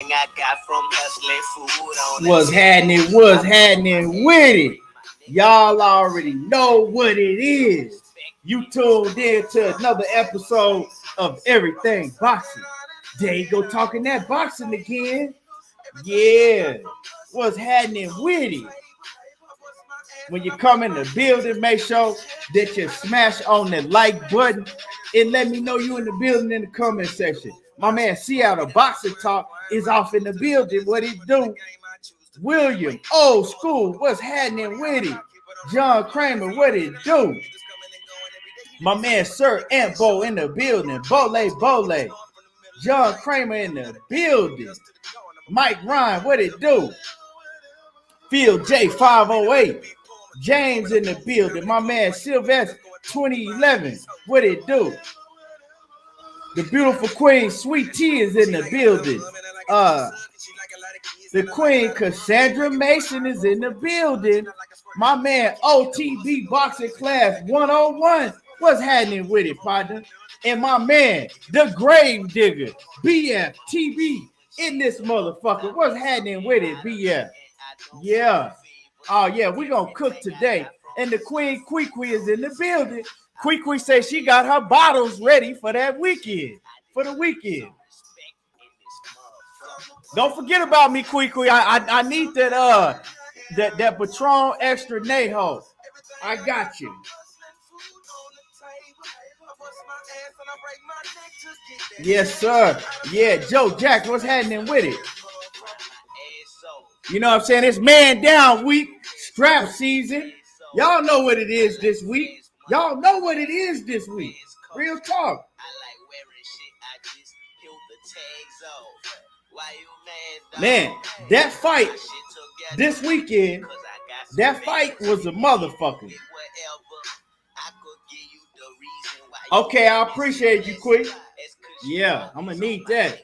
I got from hustling food on What's happening with it? Y'all already know what it is. You tuned in to another episode of Everything Boxing. There you go talking that boxing again. Yeah. What's happening with it? When you come in the building, make sure that you smash on the like button and let me know you in the building in the comment section. My man Seattle Boxing Talk is off in the building. What he do? William, old school, what's happening with it? John Kramer, what it do? My man Sir Ambo in the building. Bole. John Kramer in the building. Mike Ryan, what it do? Phil J508. James in the building. My man Sylvester 2011. What it do? The beautiful Queen Sweet Tea is in the building. The Queen Cassandra Mason is in the building. My man OTB Boxing Class 101. What's happening with it, partner? And my man, the Grave Digger, BFTB in this motherfucker. What's happening with it, BF? Yeah. Oh, yeah, we're going to cook today. And the Queen Kwee is in the building. Kwee says she got her bottles ready for that weekend, for the weekend. Don't forget about me, Kwee. I need that that Patron Extra Neho. I got you. Yes, sir. Yeah, Joe Jack, what's happening with it? You know what I'm saying? It's man down week, strap season. Y'all know what it is this week. Y'all know what it is this week. Real talk. Man, that fight this weekend, that fight was a motherfucker. Okay, I appreciate you, Quick. Yeah, I'm going to need that.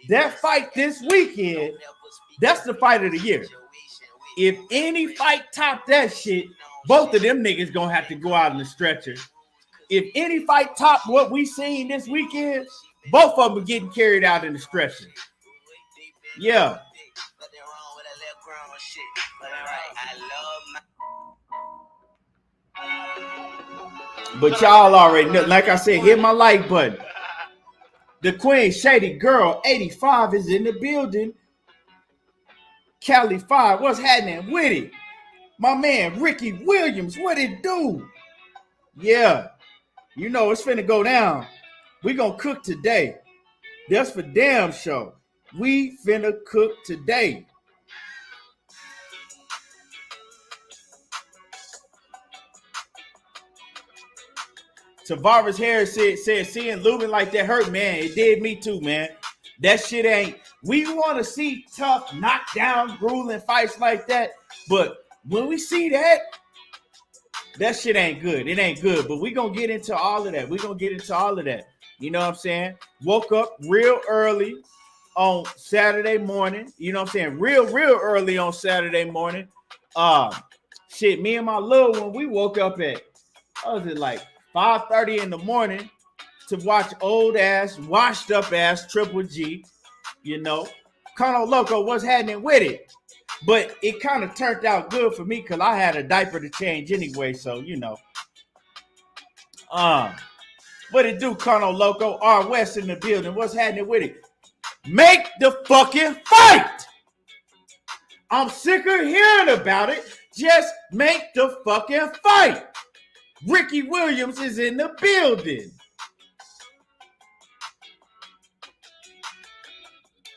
That fight this weekend, that's the fight of the year. If any fight top that shit, both of them niggas gonna have to go out in the stretcher. If any fight top what we seen this weekend, both of them are getting carried out in the stretcher. Yeah. But y'all already know, like I said, hit my like button. The Queen Shady Girl 85 is in the building. Cali 5, what's happening with it? My man Ricky Williams, what it do? Yeah, you know it's finna go down. We gonna cook today. That's for damn sure. We finna cook today. Tavares Harris said seeing Lubin like that hurt, man. It did me too, man. That shit ain't. We want to see tough, knockdown, grueling fights like that. But when we see that, that shit ain't good. It ain't good. But we going to get into all of that. We're going to get into all of that. You know what I'm saying? Woke up real early on Saturday morning. You know what I'm saying? Real early on Saturday morning. Shit, me and my little one, we woke up at, what was it, like 5:30 in the morning to watch old ass, washed up ass Triple G, you know. Colonel Loco, what's happening with it? But it kind of turned out good for me because I had a diaper to change anyway, so you know. What it do, Colonel Loco? R West in the building. What's happening with it? Make the fucking fight! I'm sick of hearing about it. Just make the fucking fight. Ricky Williams is in the building.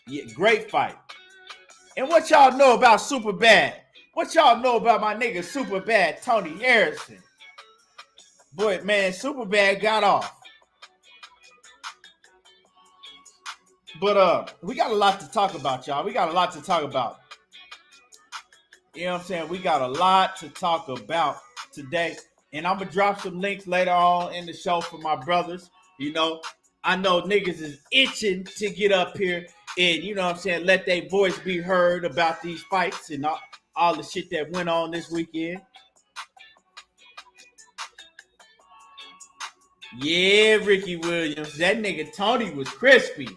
Yeah, great fight. And what y'all know about Super Bad? What y'all know about my nigga Super Bad, Tony Harrison? Boy, man, Super Bad got off. But we got a lot to talk about, y'all. We got a lot to talk about. You know what I'm saying? We got a lot to talk about today. And I'm going to drop some links later on in the show for my brothers. You know, I know niggas is itching to get up here and, you know what I'm saying, let their voice be heard about these fights and all the shit that went on this weekend. Yeah, Ricky Williams. That nigga Tony was crispy.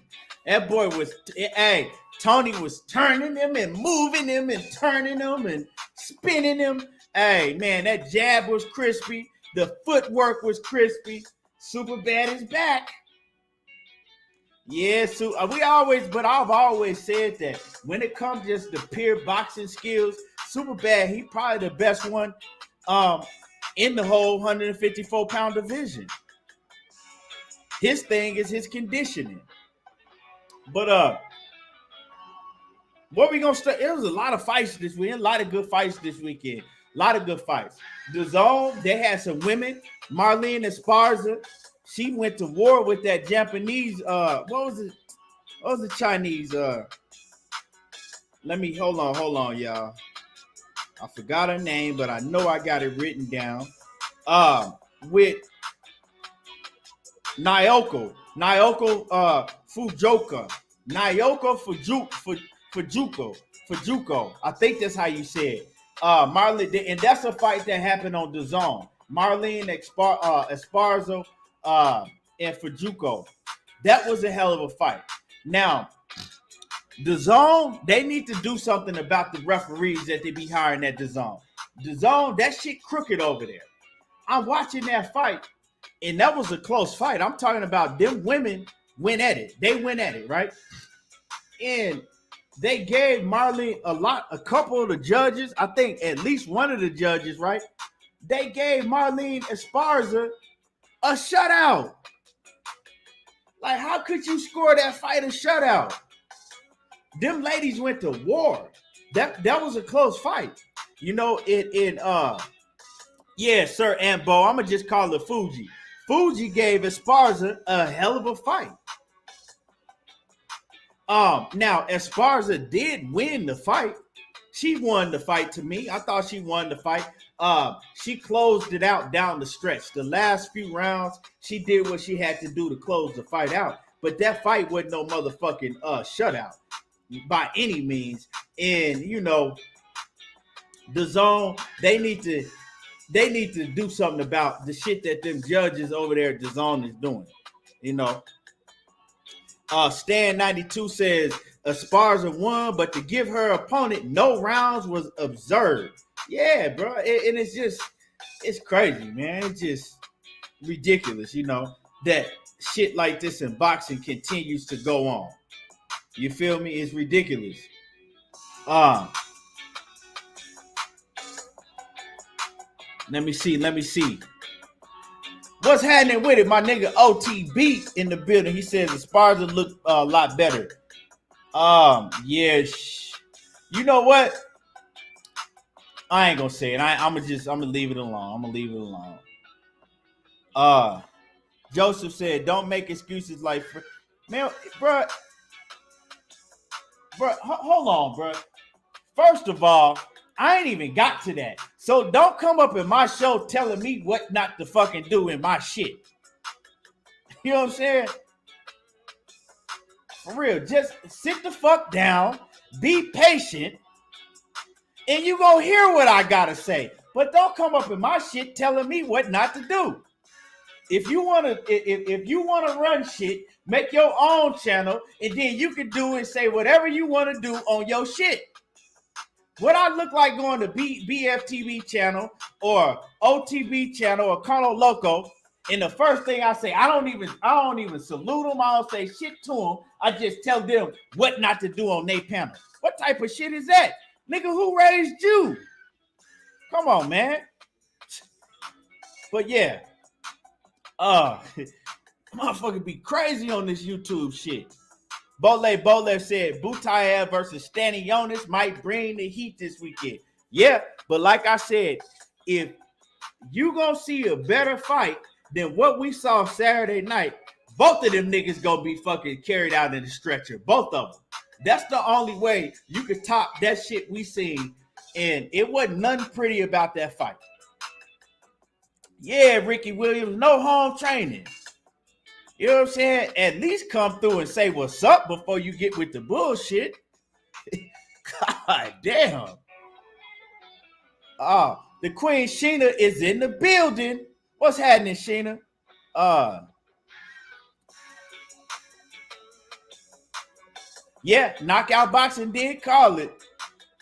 That boy was, hey, Tony was turning them and moving them and turning them and spinning them. Hey, man, that jab was crispy. The footwork was crispy. Superbad is back. Yeah, so I've always said that when it comes just to pure boxing skills, Superbad, he probably the best one in the whole 154-pound division. His thing is his conditioning. But what we gonna start? There was a lot of fights this weekend, a lot of good fights this weekend. A lot of good fights. The Zone, they had some women. Marlene Esparza, she went to war with that Japanese. What was it? What was the Chinese? Let me hold on, y'all. I forgot her name, but I know I got it written down. With Naoko Fujioka. Naoko Fujuko. I think that's how you say it. Marlene, and that's a fight that happened on the Zone. Marlene Esparza and Fujuko. That was a hell of a fight. Now, the Zone, they need to do something about the referees that they be hiring at the Zone. The Zone, that shit crooked over there. I'm watching that fight, and that was a close fight. I'm talking about them women went at it. They went at it, right? And they gave Marlene a couple of the judges, I think at least one of the judges, right? They gave Marlene Esparza a shutout. Like, how could you score that fight a shutout? Them ladies went to war. That was a close fight. You know, yeah, Sir Ambo, I'm gonna just call it Fuji. Fuji gave Esparza a hell of a fight. Now Esparza did win the fight. She won the fight to me. I thought she won the fight. She closed it out down the stretch. The last few rounds, she did what she had to do to close the fight out. But that fight wasn't no motherfucking shutout by any means. And you know, the Zone, they need to do something about the shit that them judges over there at the Zone is doing. You know. Stan 92 says Esparza won, but to give her opponent no rounds was absurd. Yeah, bro. And it's crazy, man. It's just ridiculous, you know, that shit like this in boxing continues to go on. You feel me? It's ridiculous. Let me see. What's happening with it? My nigga OTB in the building. He says Esparza look a lot better. Yeah. You know what? I ain't gonna say it. I'm gonna leave it alone. Joseph said, "Don't make excuses like, man, bro. Hold on, bro. First of all, I ain't even got to that. So don't come up in my show telling me what not to fucking do in my shit. You know what I'm saying? For real, just sit the fuck down, be patient, and you gonna hear what I gotta say. But don't come up in my shit telling me what not to do. If you wanna run shit, make your own channel, and then you can do and say whatever you want to do on your shit. What I look like going to BFTV channel or OTB channel or Colonel Loco, and the first thing I say, I don't even salute them. I don't say shit to them. I just tell them what not to do on their panel. What type of shit is that? Nigga, who raised you? Come on, man. But yeah. Motherfucker be crazy on this YouTube shit. Bole said Butayev versus Stanionis might bring the heat this weekend. Yeah, but like I said, if you gonna see a better fight than what we saw Saturday night, both of them niggas gonna be fucking carried out in the stretcher. Both of them. That's the only way you could top that shit we seen. And it wasn't nothing pretty about that fight. Yeah, Ricky Williams, no home training. You know what I'm saying? At least come through and say what's up before you get with the bullshit. God damn. The Queen Sheena is in the building. What's happening, Sheena? Yeah, Knockout Boxing did call it.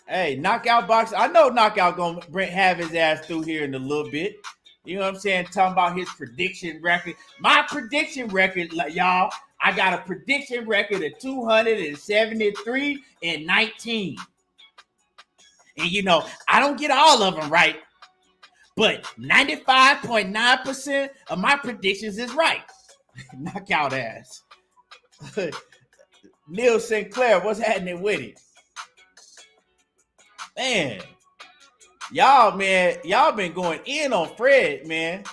Hey, Knockout Boxing. I know Knockout gonna have his ass through here in a little bit. You know what I'm saying? Talking about his prediction record. My prediction record, like, y'all, I got a prediction record of 273-19. And you know, I don't get all of them right, but 95.9% of my predictions is right. Knockout ass. Neil Sinclair, what's happening with it? Man, y'all been going in on Fred, man.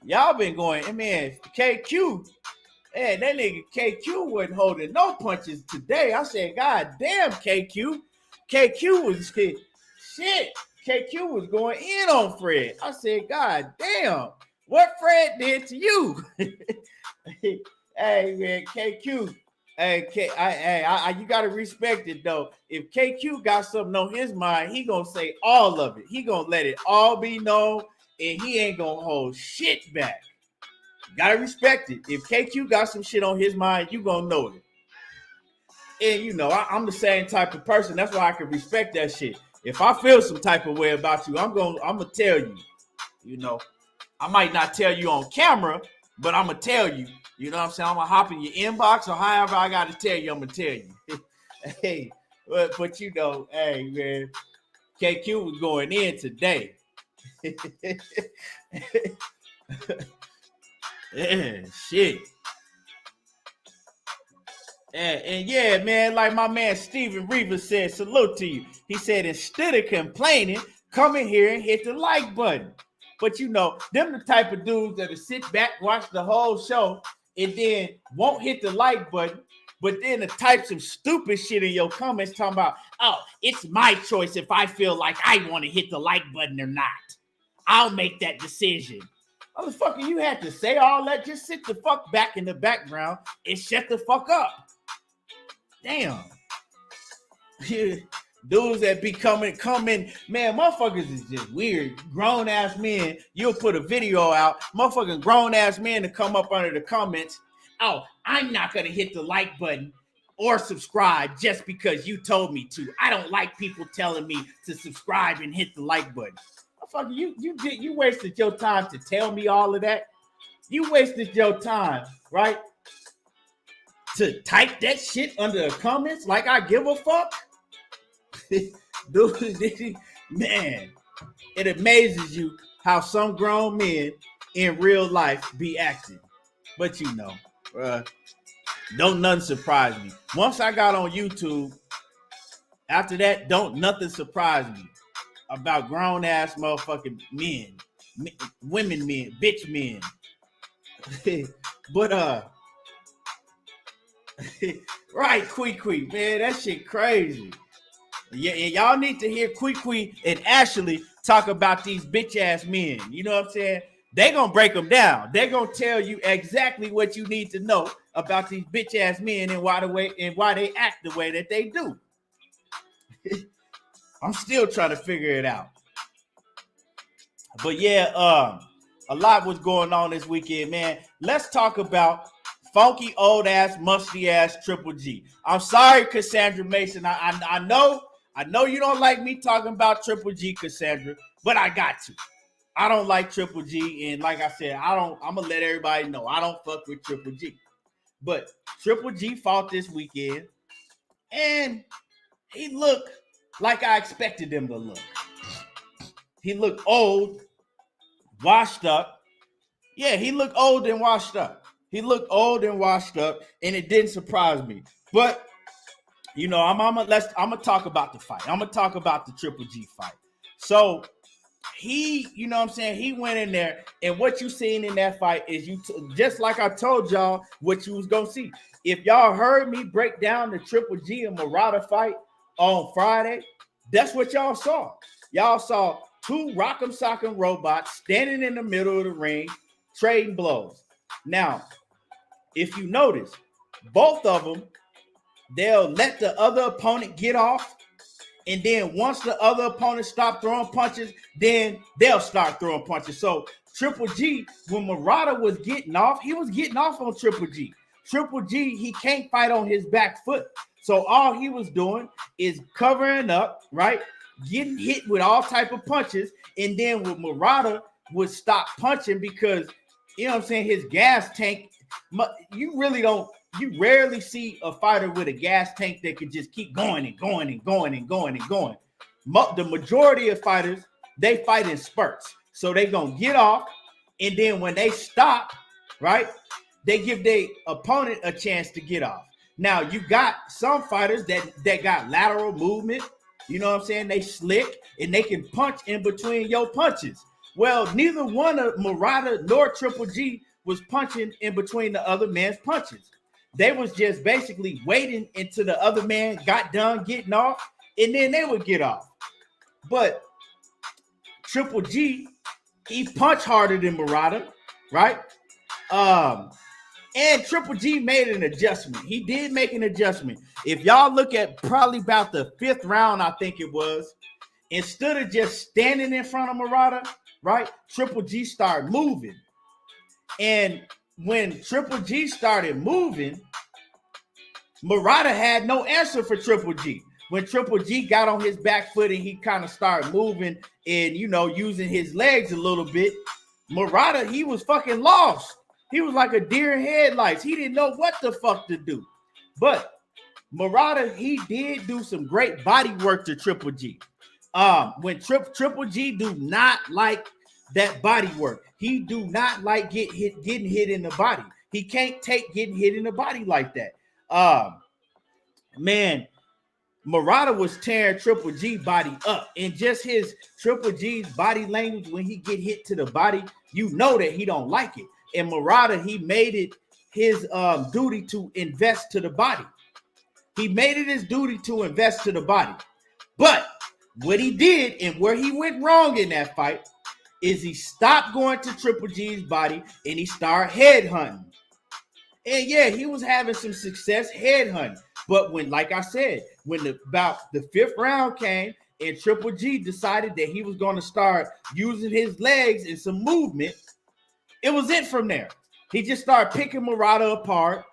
Y'all been going, man, KQ. Man, that nigga KQ wasn't holding no punches today. I said, God damn, KQ. KQ was shit. KQ was going in on Fred. I said, God damn, what Fred did to you? Hey, man, KQ. Hey, you gotta respect it though. If KQ got something on his mind, he gonna say all of it. He gonna let it all be known, and he ain't gonna hold shit back. You gotta respect it. If KQ got some shit on his mind, you gonna know it. And you know, I'm the same type of person. That's why I can respect that shit. If I feel some type of way about you, I'm gonna tell you. You know, I might not tell you on camera, but I'm gonna tell you. You know what I'm saying? I'm gonna hop in your inbox or however I gotta tell you, I'm gonna tell you. Hey, but you know, hey man, KQ was going in today. Yeah, shit. And yeah, man, like my man Steven Reeves said, salute to you. He said, instead of complaining, come in here and hit the like button. But you know, them the type of dudes that'll sit back, watch the whole show, and then won't hit the like button, but then the types of stupid shit in your comments talking about, oh, it's my choice if I feel like I want to hit the like button or not. I'll make that decision. Motherfucker, you had to say all that. Just sit the fuck back in the background and shut the fuck up. Damn. Dudes that be coming, man, motherfuckers is just weird. Grown ass men, you'll put a video out, motherfucking grown ass men to come up under the comments. Oh, I'm not gonna hit the like button or subscribe just because you told me to. I don't like people telling me to subscribe and hit the like button. Motherfucker, you wasted your time to tell me all of that. You wasted your time, right? To type that shit under the comments like I give a fuck. Dude, man, it amazes you how some grown men in real life be acting. But you know, don't nothing surprise me. Once I got on YouTube, after that, don't nothing surprise me about grown ass motherfucking men, women men, bitch men. But right, Quee, man, that shit crazy. Yeah, and y'all need to hear Quee and Ashley talk about these bitch ass men. You know what I'm saying? They gonna break them down. They're gonna tell you exactly what you need to know about these bitch ass men and why they act the way that they do. I'm still trying to figure it out. But yeah, a lot was going on this weekend, man. Let's talk about funky old ass, musty ass Triple G. I'm sorry, Cassandra Mason. I know you don't like me talking about Triple G, Cassandra, but I got to. I don't like Triple G, and like I said, I'm gonna let everybody know I don't fuck with Triple G. But Triple G fought this weekend, and he looked like I expected him to look. He looked old, washed up. Yeah, he looked old and washed up. He looked old and washed up, and it didn't surprise me. But you know, I'm gonna talk about the fight. I'm gonna talk about the Triple G fight. So he, you know what I'm saying, he went in there, and what you seen in that fight is just like I told y'all what you was gonna see. If y'all heard me break down the Triple G and Murata fight on Friday, that's what y'all saw. Y'all saw two rock'em sock'em robots standing in the middle of the ring, trading blows. Now, if you notice, both of them, they'll let the other opponent get off, and then once the other opponent stop throwing punches, then they'll start throwing punches. So Triple G, when Murata was getting off, he was getting off on Triple G. Triple G, he can't fight on his back foot. So all he was doing is covering up, right? Getting hit with all type of punches. And then with Murata would stop punching because, you know what I'm saying, his gas tank, you rarely see a fighter with a gas tank that can just keep going and going and going and going and going. The majority of fighters, they fight in spurts. So they going to get off, and then when they stop, right, they give their opponent a chance to get off. Now, you got some fighters that got lateral movement. You know what I'm saying? They slick, and they can punch in between your punches. Well, neither one of Murata nor Triple G was punching in between the other man's punches. They was just basically waiting until the other man got done getting off, and then they would get off. But Triple G, he punched harder than Murata, right? And Triple G made an adjustment. He did make an adjustment. If y'all look at probably about the 5th round, I think it was, instead of just standing in front of Murata, right, Triple G started moving. And when Triple G started moving, Murata had no answer for Triple G. When Triple G got on his back foot and he kind of started moving and, you know, using his legs a little bit, Murata, he was fucking lost. He was like a deer in headlights. He didn't know what the fuck to do. But Murata, he did do some great body work to Triple G. When Triple G do not like that body work. He do not like getting hit in the body. He can't take getting hit in the body like that. Man, Murata was tearing Triple G body up, and just his Triple G's body language when he get hit to the body, you know that he don't like it. And Murata, he made it his duty to invest to the body. He made it his duty to invest to the body. But what he did and where he went wrong in that fight is he stopped going to Triple G's body and he started headhunting. And yeah, he was having some success headhunting. But when, like I said, when about the 5th round came and Triple G decided that he was going to start using his legs and some movement, it was it from there. He just started picking Murata apart.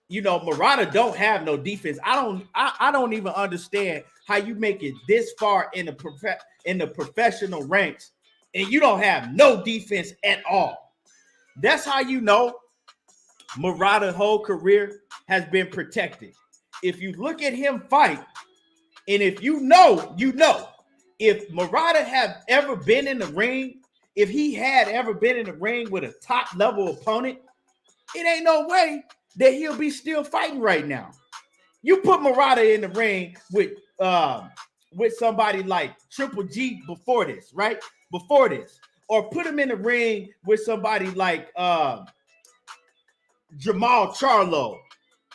You know, Murata don't have no defense. I don't even understand how you make it this far in the professional ranks and you don't have no defense at all. That's how you know Murata's whole career has been protected. If you look at him fight, and if you know, if Murata have ever been in the ring, if he had ever been in the ring with a top level opponent, it ain't no way that he'll be still fighting right now. You put Murata in the ring with somebody like Triple G before this, right? Before this, or put him in the ring with somebody like Jamal Charlo,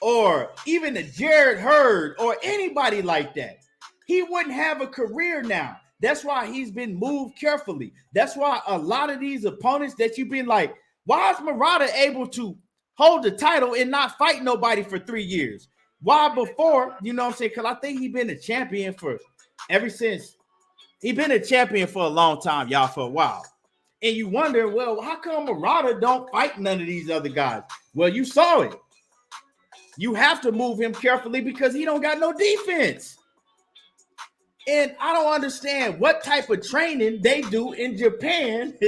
or even a Jared Hurd, or anybody like that, he wouldn't have a career now. That's why he's been moved carefully. That's why a lot of these opponents that you've been like, why is Murata able to hold the title and not fight nobody for 3 years? Why before, you know what I'm saying? Because I think he's been a champion he's been a champion for a long time, y'all, for a while. And you wonder, well, how come Murata don't fight none of these other guys? Well, you saw it. You have to move him carefully because he don't got no defense. And I don't understand what type of training they do in Japan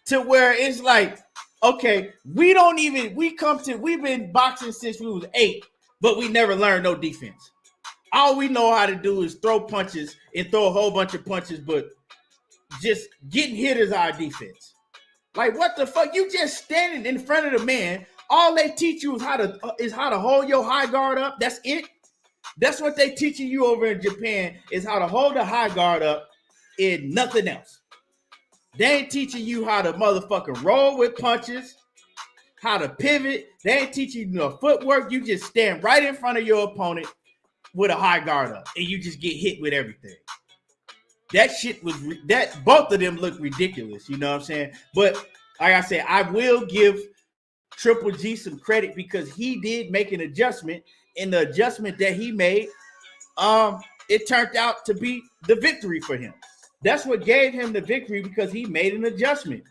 to where it's like, okay, we've been boxing since we was 8, but we never learned no defense. All we know how to do is throw punches and throw a whole bunch of punches, but just getting hit is our defense. Like, what the fuck? You just standing in front of the man. All they teach you is how to hold your high guard up. That's it. That's what they teaching you over in Japan, is how to hold the high guard up and nothing else. They ain't teaching you how to motherfucking roll with punches, how to pivot. They ain't teaching you no footwork. You just stand right in front of your opponent with a high guard up and you just get hit with everything. That shit was both of them look ridiculous, you know what I'm saying? But like I said, I will give Triple G some credit because he did make an adjustment, and the adjustment that he made, it turned out to be the victory for him. That's what gave him the victory, because he made an adjustment.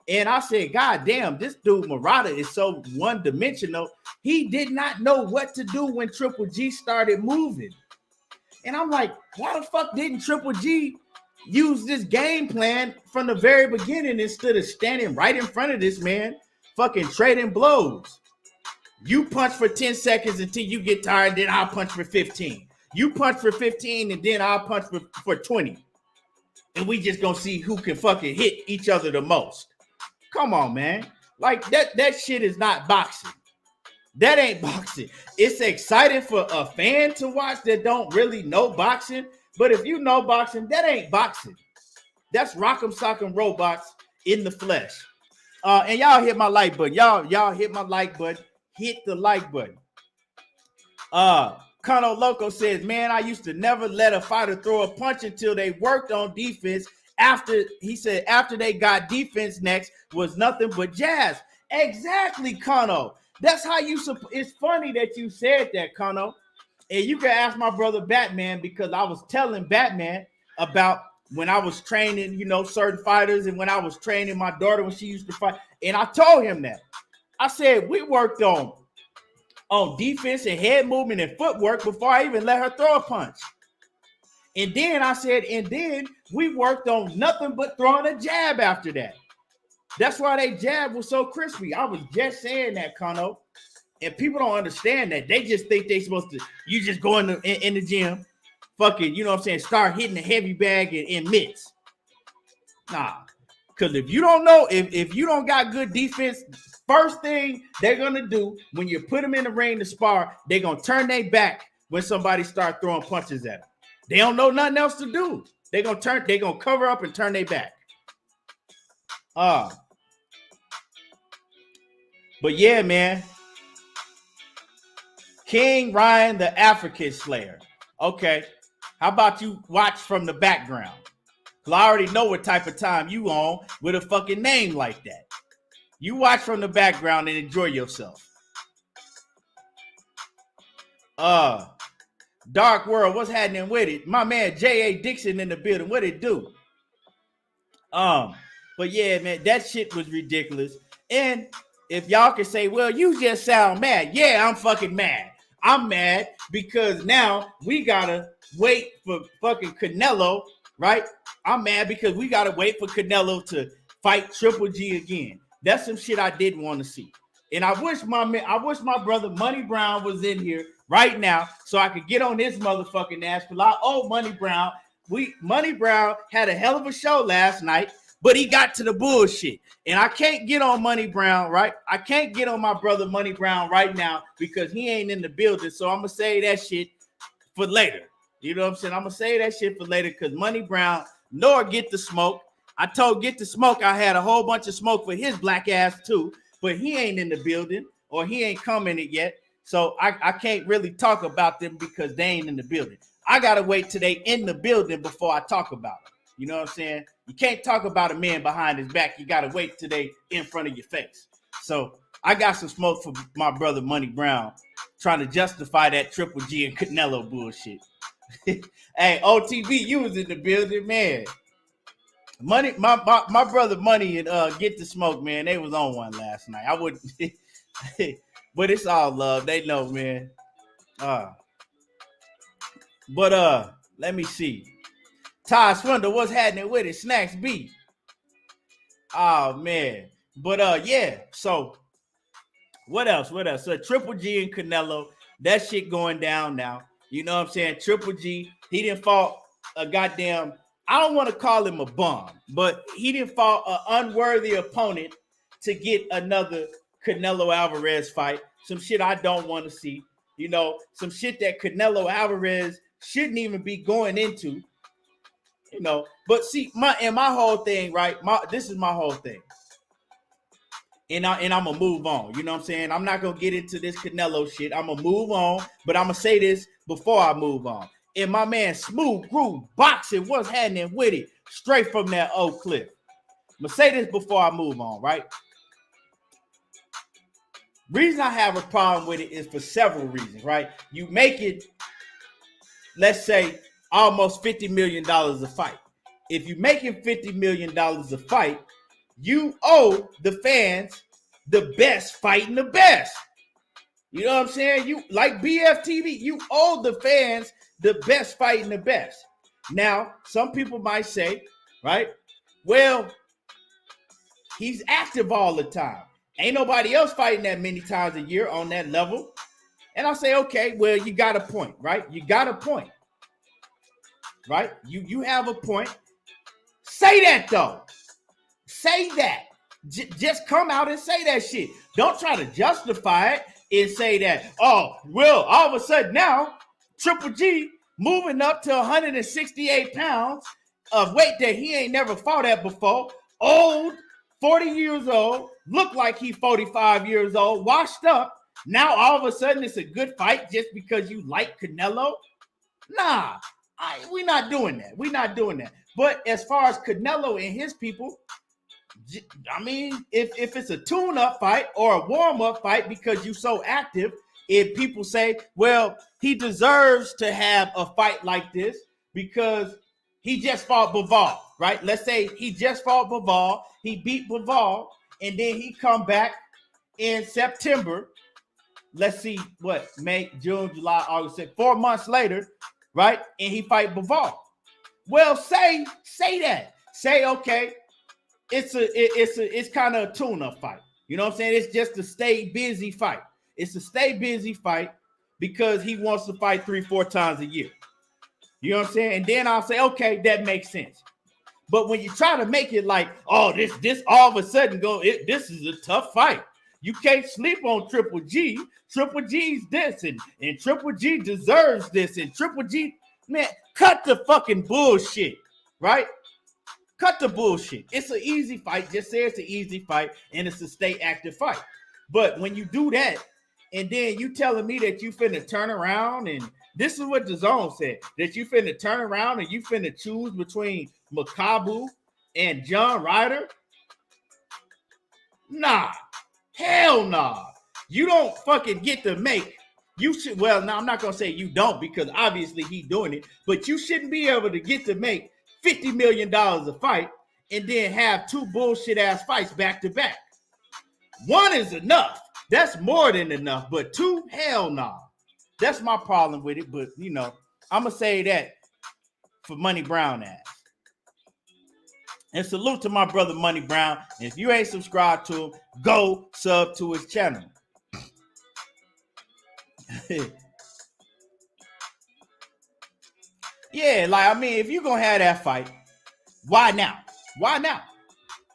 And I said, God damn, this dude Murata is so one-dimensional. He did not know what to do when Triple G started moving. And I'm like, why the fuck didn't Triple G use this game plan from the very beginning instead of standing right in front of this man, fucking trading blows? You punch for 10 seconds until you get tired, then I'll punch for 15. You punch for 15, and then I'll punch for 20. And we just gonna see who can fucking hit each other the most. Come on, man. Like, that shit is not boxing. That ain't boxing. It's exciting for a fan to watch that don't really know boxing. But if you know boxing, that ain't boxing. That's rock'em sock'em robots in the flesh. And y'all hit my like button. Y'all hit my like button. Hit the like button. Kano Loco says, man, I used to never let a fighter throw a punch until they worked on defense. After they got defense next was nothing but jazz. Exactly, Kano. That's how it's funny that you said that, Kano. And you can ask my brother Batman, because I was telling Batman about when I was training, certain fighters, and when I was training my daughter when she used to fight. And I told him that. I said, we worked on defense and head movement and footwork before I even let her throw a punch. And then I said, and then we worked on nothing but throwing a jab after that. That's why they jab was so crispy. I was just saying that, Kano. And people don't understand that. They just think they supposed to, you just go in the gym, fucking, start hitting the heavy bag and mitts. Nah. Because if you don't know, if you don't got good defense, first thing they're going to do when you put them in the ring to spar, they're going to turn their back when somebody start throwing punches at them. They don't know nothing else to do. They're going to cover up and turn their back. But yeah, man. King Ryan, the African Slayer. Okay. How about you watch from the background? Because I already know what type of time you on with a fucking name like that. You watch from the background and enjoy yourself. Dark World, what's happening with it? My man J.A. Dixon in the building. What it do? But yeah, man, that shit was ridiculous. And if y'all can say, well, you just sound mad. Yeah, I'm fucking mad. I'm mad because now we gotta wait for fucking Canelo, right? I'm mad because we gotta wait for Canelo to fight Triple G again. That's some shit I didn't want to see. And I wish my brother Money Brown was in here right now so I could get on his motherfucking ass. Because I owe Money Brown. Money Brown had a hell of a show last night, but he got to the bullshit. And I can't get on Money Brown, right? I can't get on my brother Money Brown right now because he ain't in the building. So I'm going to say that shit for later. You know what I'm saying? I'm going to say that shit for later because Money Brown nor Get the Smoke. I told Get the Smoke I had a whole bunch of smoke for his black ass too, but he ain't in the building or he ain't coming it yet. So I can't really talk about them because they ain't in the building. I got to wait till they in the building before I talk about them. You know what I'm saying? You can't talk about a man behind his back. You got to wait till they in front of your face. So I got some smoke for my brother Money Brown trying to justify that Triple G and Canelo bullshit. Hey, OTV, you was in the building, man. Money, my brother Money and Get the Smoke, man. They was on one last night. I wouldn't, but it's all love. They know, man. But let me see. Ty Swindle, what's happening with it? Snacks B. Oh man. But yeah. So what else? So Triple G and Canelo, that shit going down now. You know what I'm saying? Triple G, he didn't fought a goddamn, I don't want to call him a bum, but he didn't fought an unworthy opponent to get another Canelo Alvarez fight. Some shit I don't want to see. You know, some shit that Canelo Alvarez shouldn't even be going into. You know, but see, my whole thing, right? This is my whole thing. And I'm gonna move on. You know what I'm saying? I'm not gonna get into this Canelo shit. I'm gonna move on, but I'm gonna say this before I move on. And my man Smooth Groove Boxing was happening with it straight from that Oak Cliff. I'm gonna say this before I move on, right? Reason I have a problem with it is for several reasons, right? You make it, let's say, almost $50 million a fight. If you're making $50 million a fight, you owe the fans the best fighting the best. You know what I'm saying? You like BFTV, you owe the fans the best fighting the best. Now, some people might say, right? Well, he's active all the time. Ain't nobody else fighting that many times a year on that level. And I say, okay, well, you got a point, right? You got a point, right? You have a point. Say that, though. Say that. Just come out and say that shit. Don't try to justify it and say that, oh, well, all of a sudden now, Triple G moving up to 168 pounds of weight that he ain't never fought at before, old, 40 years old, look like he 45 years old, washed up. Now all of a sudden it's a good fight just because you like Canelo? Nah, we're not doing that. We're not doing that. But as far as Canelo and his people, I mean, if it's a tune-up fight or a warm-up fight because you're so active, if people say, well, he deserves to have a fight like this because he just fought Bivol, right? Let's say he just fought Bivol, he beat Bivol, and then he come back in September. Let's see what, May, June, July, August, 4 months later, right? And he fight Bivol. Well, say that. Say, okay, it's kind of a tune-up fight. You know what I'm saying? It's just a stay busy fight. It's a stay busy fight because he wants to fight 3-4 times a year. You know what I'm saying? And then I'll say, okay, that makes sense. But when you try to make it like, oh, this all of a sudden this is a tough fight. You can't sleep on Triple G. Triple G's this and Triple G deserves this and Triple G, man, cut the fucking bullshit, right? Cut the bullshit. It's an easy fight. Just say it's an easy fight and it's a stay active fight. But when you do that, and then you telling me that you finna turn around, and this is what the zone said, that you finna turn around and you finna choose between Makabu and John Ryder? Nah. Hell nah. You don't fucking get to make. You should, well, now I'm not gonna say you don't because obviously he's doing it, but you shouldn't be able to get to make $50 million a fight and then have two bullshit ass fights back to back. One is enough. That's more than enough, but two, hell nah. That's my problem with it, but you know, I'm gonna say that for Money Brown ass. And salute to my brother Money Brown. And if you ain't subscribed to him, go sub to his channel. Yeah, like, I mean, if you're going to have that fight, why now? Why now?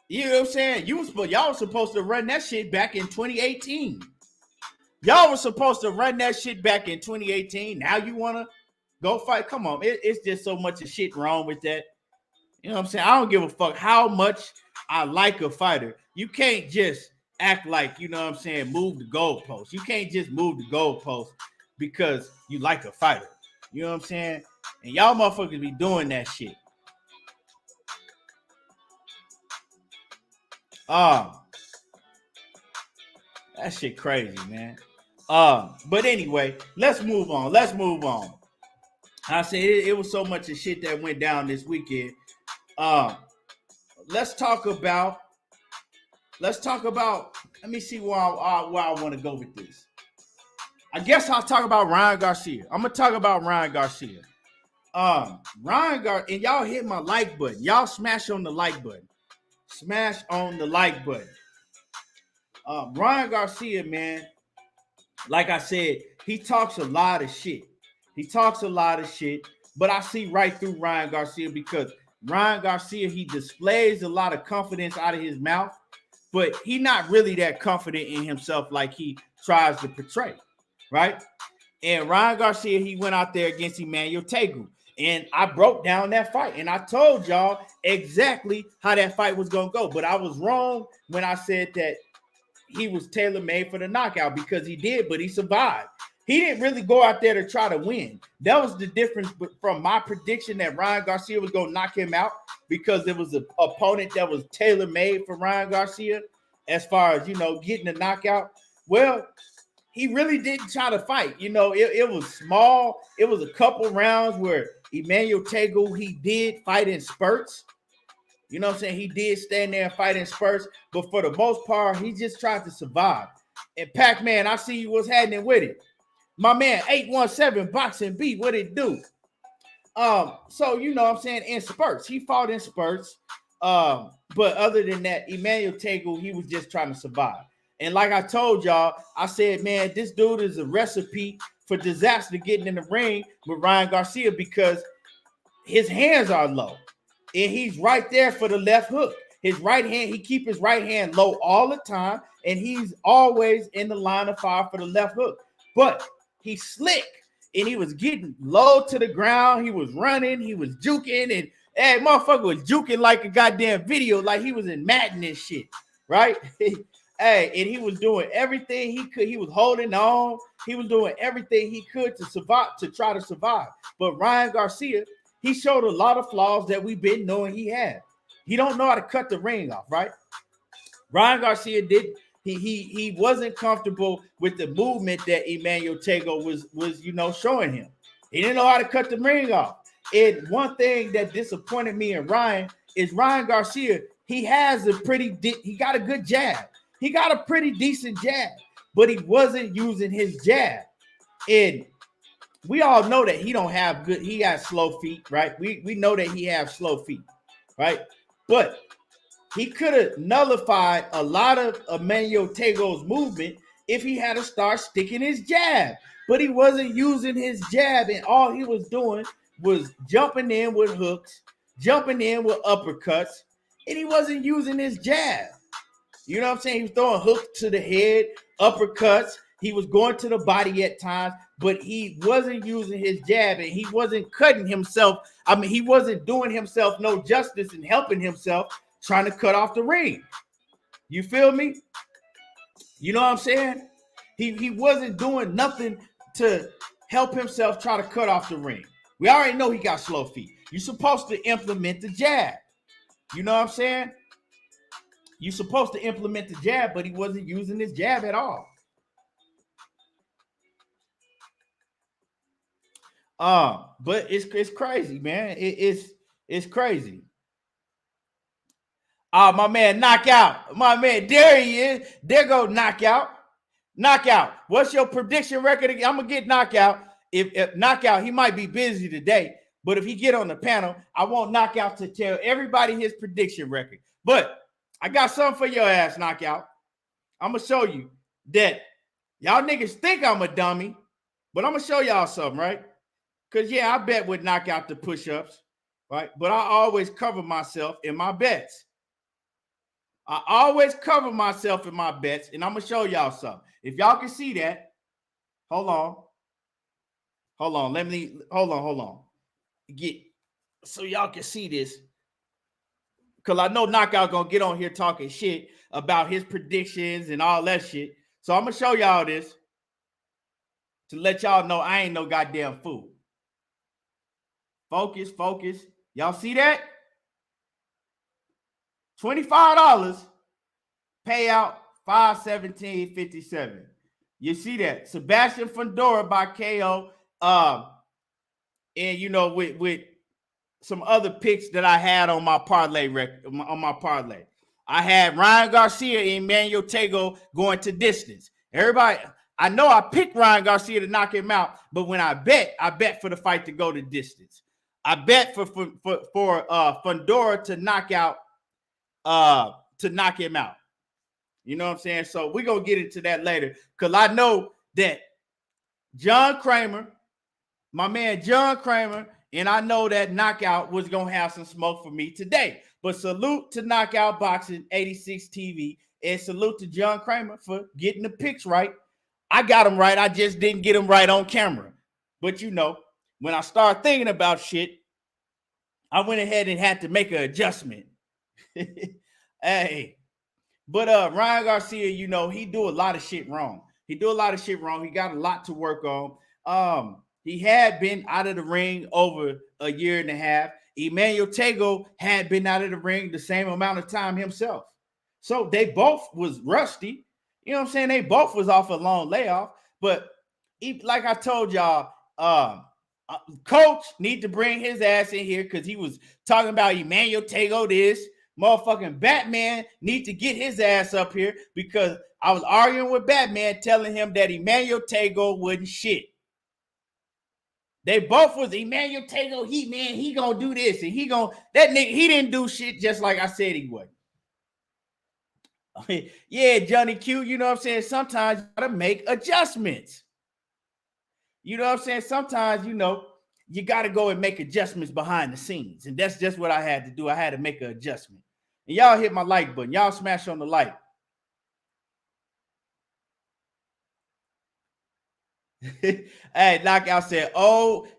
You know what I'm saying? Y'all were supposed to run that shit back in 2018. Y'all were supposed to run that shit back in 2018. Now you want to go fight? Come on. It's just so much of shit wrong with that. You know what I'm saying? I don't give a fuck how much I like a fighter. You can't just act like, you know what I'm saying, move the goalpost. You can't just move the goalpost because you like a fighter. You know what I'm saying? And y'all motherfuckers be doing that shit. That shit crazy, man. But anyway, let's move on. I said it was so much of shit that went down this weekend. Let's talk about. Let me see where I want to go with this. I guess I'll talk about Ryan Garcia. I'm gonna talk about Ryan Garcia. Ryan Garcia, and y'all hit my like button. Y'all smash on the like button. Smash on the like button. Ryan Garcia, man. Like I said, he talks a lot of shit. But I see right through Ryan Garcia because Ryan Garcia, he displays a lot of confidence out of his mouth, but he's not really that confident in himself like he tries to portray, right? And Ryan Garcia, he went out there against Emmanuel Tagoe, and I broke down that fight, and I told y'all exactly how that fight was going to go, but I was wrong when I said that he was tailor-made for the knockout because he did, but he survived. He didn't really go out there to try to win. That was the difference from my prediction that Ryan Garcia was going to knock him out because it was an opponent that was tailor-made for Ryan Garcia as far as, you know, getting a knockout. Well, he really didn't try to fight. You know, it was small. It was a couple rounds where Emmanuel Tagoe, he did fight in spurts. You know what I'm saying? He did stand there and fight in spurts, but for the most part, he just tried to survive. And Pac-Man, I see you was happening with it. My man, 817 Boxing Beat, what it do? So you know what I'm saying, in spurts. He fought in spurts. But other than that, Emmanuel Tagoe, he was just trying to survive. And like I told y'all, I said, man, this dude is a recipe for disaster getting in the ring with Ryan Garcia because his hands are low. And he's right there for the left hook. His right hand, he keep his right hand low all the time, and he's always in the line of fire for the left hook. But he's slick, and he was getting low to the ground. He was running, he was juking, and hey, motherfucker was juking like a goddamn video, like he was in Madden and shit, right? Hey, and he was doing everything he could. He was holding on. He was doing everything he could to survive, to try to survive. But Ryan Garcia, he showed a lot of flaws that we've been knowing he had. He don't know how to cut the ring off, right? Ryan Garcia did. He wasn't comfortable with the movement that Emmanuel Tagoe was showing him. He didn't know how to cut the ring off. And one thing that disappointed me in Ryan is Ryan Garcia. He got a good jab. He got a pretty decent jab, but he wasn't using his jab. And we all know that he has slow feet, right? We know that he has slow feet, right? But he could have nullified a lot of Emmanuel Tagoe's movement if he had to start sticking his jab. But he wasn't using his jab, and all he was doing was jumping in with hooks, jumping in with uppercuts, and he wasn't using his jab. You know what I'm saying? He was throwing hooks to the head, uppercuts. He was going to the body at times, but he wasn't using his jab, and he wasn't cutting himself. I mean, he wasn't doing himself no justice and helping himself trying to cut off the ring. You feel me? You know what I'm saying? He wasn't doing nothing to help himself try to cut off the ring. We already know he got slow feet. You're supposed to implement the jab. You know what I'm saying? You're supposed to implement the jab, but he wasn't using his jab at all. But it's crazy, man. It's crazy. My man, Knockout. My man, there he is. There go Knockout. Knockout. What's your prediction record again? I'm gonna get Knockout. If Knockout, he might be busy today, but if he get on the panel, I want Knockout to tell everybody his prediction record. But I got something for your ass, Knockout. I'm gonna show you that y'all niggas think I'm a dummy, but I'm gonna show y'all something, right? Because yeah, I bet with Knockout the push-ups, right? But I always cover myself in my bets. I always cover myself in my bets, and I'm gonna show y'all something. If y'all can see that, hold on. Hold on. Get so y'all can see this. Because I know Knockout gonna get on here talking shit about his predictions and all that shit. So I'm gonna show y'all this to let y'all know I ain't no goddamn fool. Focus. Y'all see that? $25. Payout $517.57. You see that? Sebastian Fundora by KO. And with some other picks that I had on my parlay I had Ryan Garcia and Emmanuel Tagoe going to distance. Everybody, I know I picked Ryan Garcia to knock him out, but when I bet for the fight to go to distance. I bet for Fundora to knock him out. You know what I'm saying? So we're gonna get into that later because I know that John Kramer, my man John Kramer, and I know that Knockout was gonna have some smoke for me today. But salute to Knockout Boxing 86 TV and salute to John Kramer for getting the picks right. I got them right. I just didn't get them right on camera. But when I start thinking about shit, I went ahead and had to make an adjustment. Hey, but Ryan Garcia, he do a lot of shit wrong. He got a lot to work on. He had been out of the ring over a year and a half. Emmanuel Tagoe had been out of the ring the same amount of time himself. So they both was rusty. You know what I'm saying? They both was off a long layoff. But like I told y'all, Coach need to bring his ass in here because he was talking about Emmanuel Tagoe this, Motherfucking Batman need to get his ass up here because I was arguing with Batman telling him that Emmanuel Tagoe wasn't shit. They both was Emmanuel Tagoe, he gonna do this and that nigga, he didn't do shit just like I said he would. Yeah, Johnny Q, you know what I'm saying? Sometimes you gotta make adjustments. You know what I'm saying? Sometimes, you gotta go and make adjustments behind the scenes. And that's just what I had to do. I had to make an adjustment. And y'all hit my like button. Y'all smash on the like. Hey, Knockout said,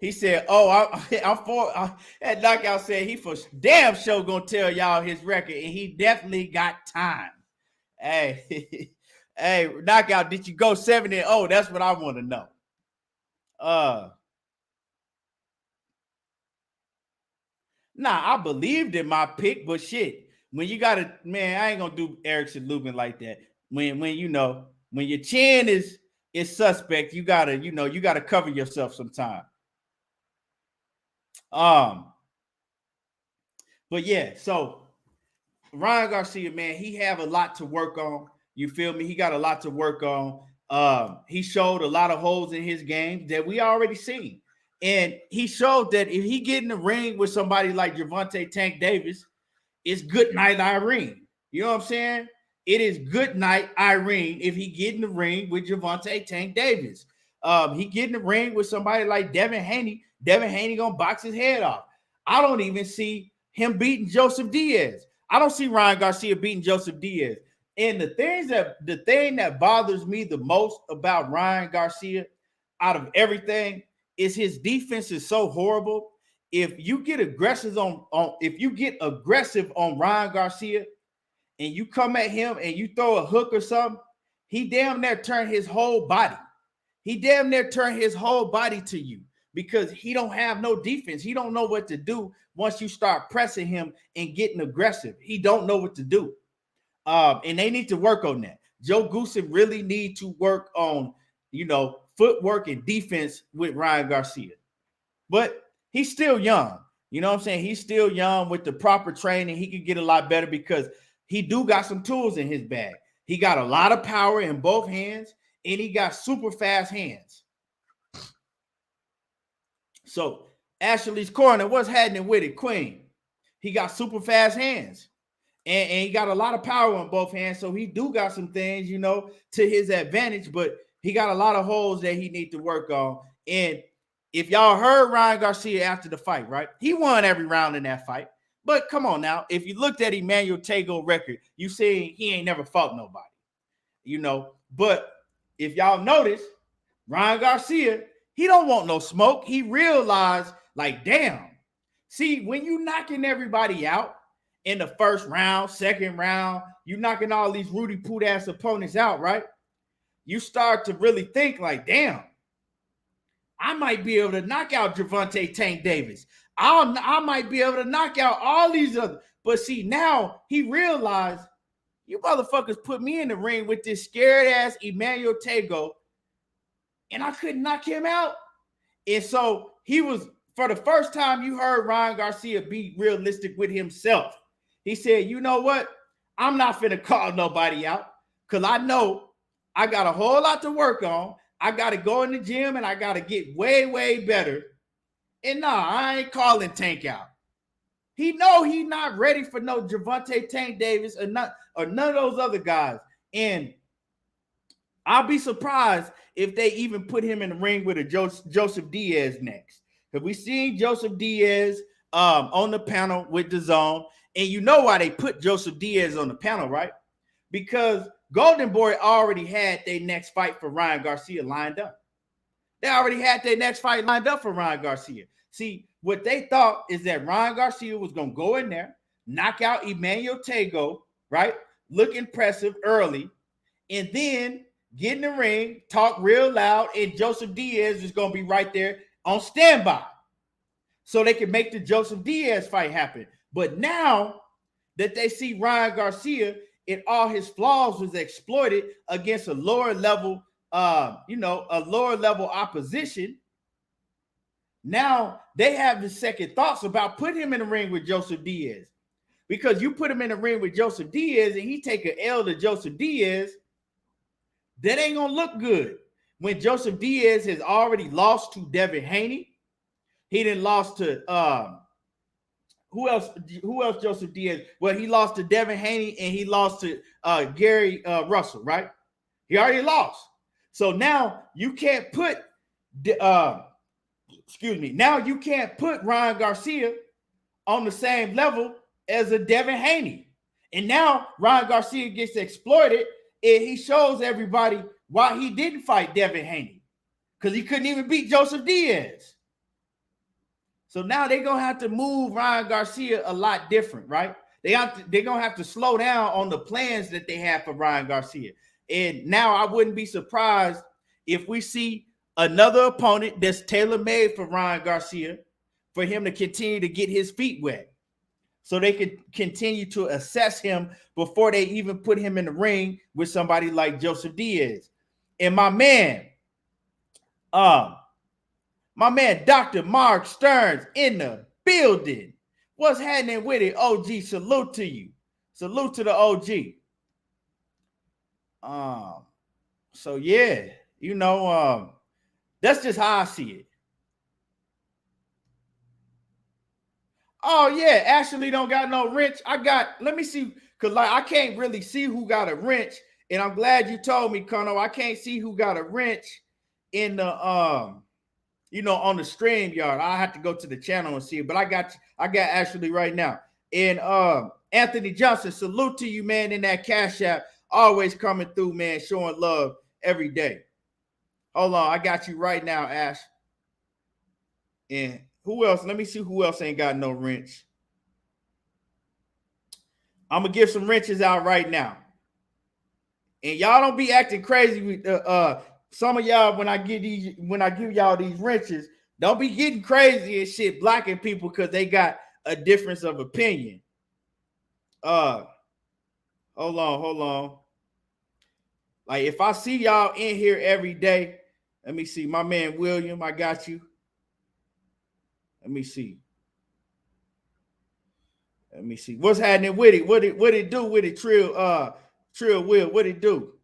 he said, I'm for. And Knockout said he for damn sure gonna tell y'all his record, and he definitely got time. Hey, hey, Knockout, did you go 7-0? That's what I want to know. Nah, I believed in my pick, but shit, when you gotta, man, I ain't gonna do Erickson Lubin like that. When your chin is suspect, you gotta cover yourself sometime. But yeah, so Ryan Garcia, man, he have a lot to work on. You feel me? He got a lot to work on. He showed a lot of holes in his game that we already seen. And he showed that if he get in the ring with somebody like Gervonta Tank Davis, it's good night Irene. You know what I'm saying? It is good night Irene if he get in the ring with Gervonta Tank Davis. He get in the ring with somebody like Devin Haney. Devin Haney gonna box his head off. I don't even see him beating Joseph Diaz. I don't see Ryan Garcia beating Joseph Diaz. And the thing that bothers me the most about Ryan Garcia out of everything is his defense is so horrible. If you get aggressive on Ryan Garcia and you come at him and you throw a hook or something, he damn near turn his whole body. He damn near turn his whole body to you because he don't have no defense. He don't know what to do once you start pressing him and getting aggressive. He don't know what to do. And they need to work on that. Joe Goosen really need to work on, footwork and defense with Ryan Garcia. But he's still young. You know what I'm saying? He's still young. With the proper training, he could get a lot better because he do got some tools in his bag. He got a lot of power in both hands, and he got super fast hands. So Ashley's Corner, what's happening with it, Queen? He got super fast hands. And he got a lot of power on both hands. So he do got some things, to his advantage, but he got a lot of holes that he need to work on. And if y'all heard Ryan Garcia after the fight, right? He won every round in that fight. But come on now, if you looked at Emmanuel Tagoe record, you see he ain't never fought nobody, But if y'all notice, Ryan Garcia, he don't want no smoke. He realized, like, damn. See, when you knocking everybody out in the first round, second round, you knocking all these Rudy Poot ass opponents out, right? You start to really think like, damn, I might be able to knock out Gervonta Tank Davis. I might be able to knock out all these other. But see, now he realized, you motherfuckers put me in the ring with this scared ass Emmanuel Tagoe, and I couldn't knock him out. And so he was, for the first time, you heard Ryan Garcia be realistic with himself. He said, you know what? I'm not finna call nobody out because I know I got a whole lot to work on. I got to go in the gym and I got to get way, way better. And nah, I ain't calling Tank out. He know he not ready for no Gervonta Tank Davis or none of those other guys. And I'll be surprised if they even put him in the ring with a Joseph Diaz next. Because we seen Joseph Diaz on the panel with DAZN. And you know why they put Joseph Diaz on the panel, right? Because Golden Boy already had their next fight for Ryan Garcia lined up. They already had their next fight lined up for Ryan Garcia. See, what they thought is that Ryan Garcia was going to go in there, knock out Emmanuel Tagoe, right? Look impressive early, and then get in the ring, talk real loud, and Joseph Diaz is going to be right there on standby so they can make the Joseph Diaz fight happen. But now that they see Ryan Garcia and all his flaws was exploited against a lower level, a lower level opposition, now they have the second thoughts about putting him in the ring with Joseph Diaz. because you put him in the ring with Joseph Diaz and he take an L to Joseph Diaz, that ain't gonna look good. When Joseph Diaz has already lost to Devin Haney, he didn't lost to who else? Who else? Joseph Diaz. Well, he lost to Devin Haney and he lost to Gary Russell, right? He already lost. So now you can't put now you can't put Ryan Garcia on the same level as a Devin Haney. And now Ryan Garcia gets exploited and he shows everybody why he didn't fight Devin Haney. Because he couldn't even beat Joseph Diaz. So now they're going to have to move Ryan Garcia a lot different, right? They're going to have to slow down on the plans that they have for Ryan Garcia. And now I wouldn't be surprised if we see another opponent that's tailor-made for Ryan Garcia for him to continue to get his feet wet so they could continue to assess him before they even put him in the ring with somebody like Joseph Diaz. And my man, Dr. Mark Stearns in the building. What's happening with it, OG? Salute to you. Salute to the OG. So yeah, that's just how I see it. Oh yeah, Ashley don't got no wrench. Let me see, because I can't really see who got a wrench. And I'm glad you told me, Kono. I can't see who got a wrench in the on the stream yard. I have to go to the channel and see it. But I got Ashley right now. And Anthony Johnson, salute to you, man, in that Cash App. Always coming through, man, showing love every day. Hold on, I got you right now, Ash. And who else? Let me see who else ain't got no wrench. I'm gonna give some wrenches out right now. And y'all don't be acting crazy with some of y'all when I give y'all these wrenches. Don't be getting crazy and shit, blocking people because they got a difference of opinion. Hold on. Like if I see y'all in here every day, let me see. My man William, I got you. Let me see. What's happening with it? What it do with it, Trill Will? What it do?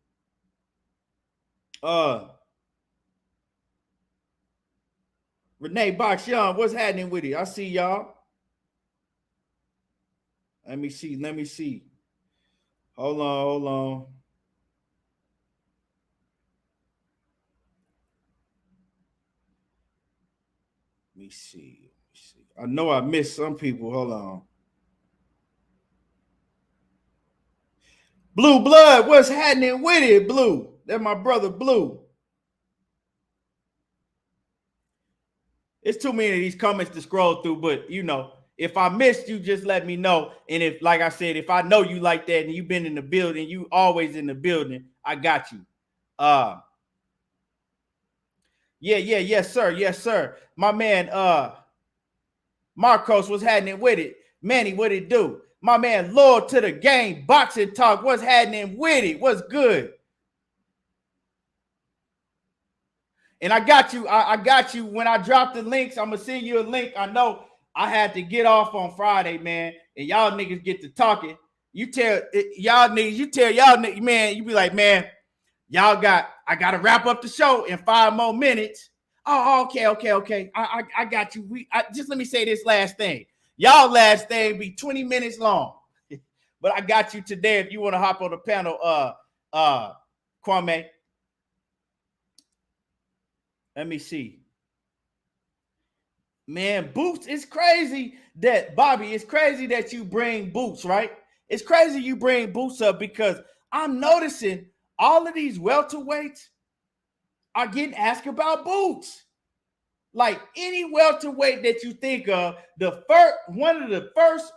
Renee Box Young, what's happening with it? I see y'all. Let me see. Hold on. Let me see. I know I missed some people. Hold on. Blue Blood, what's happening with it, Blue? That's my brother, Blue. It's too many of these comments to scroll through, but if I missed you, just let me know. And if, like I said, if I know you like that and you've been in the building, you always in the building, I got you. Yes, sir. My man, Marcos, what's happening with it? Manny, what it do? My man, Lord to the game, boxing talk, what's happening with it? What's good? And I got you. I got you. When I drop the links, I'm gonna send you a link. I know I had to get off on Friday, man, and y'all niggas get to talking. You tell y'all niggas, man, you be like, man, I gotta wrap up the show in 5 more minutes. Oh, okay. I got you. Just let me say this last thing. Y'all last thing be 20 minutes long. But I got you today if you want to hop on the panel, Kwame. Let me see. Man, Boots, it's crazy that, Bobby, it's crazy that you bring Boots, right? It's crazy you bring Boots up because I'm noticing all of these welterweights are getting asked about Boots. Like any welterweight that you think of, one of the first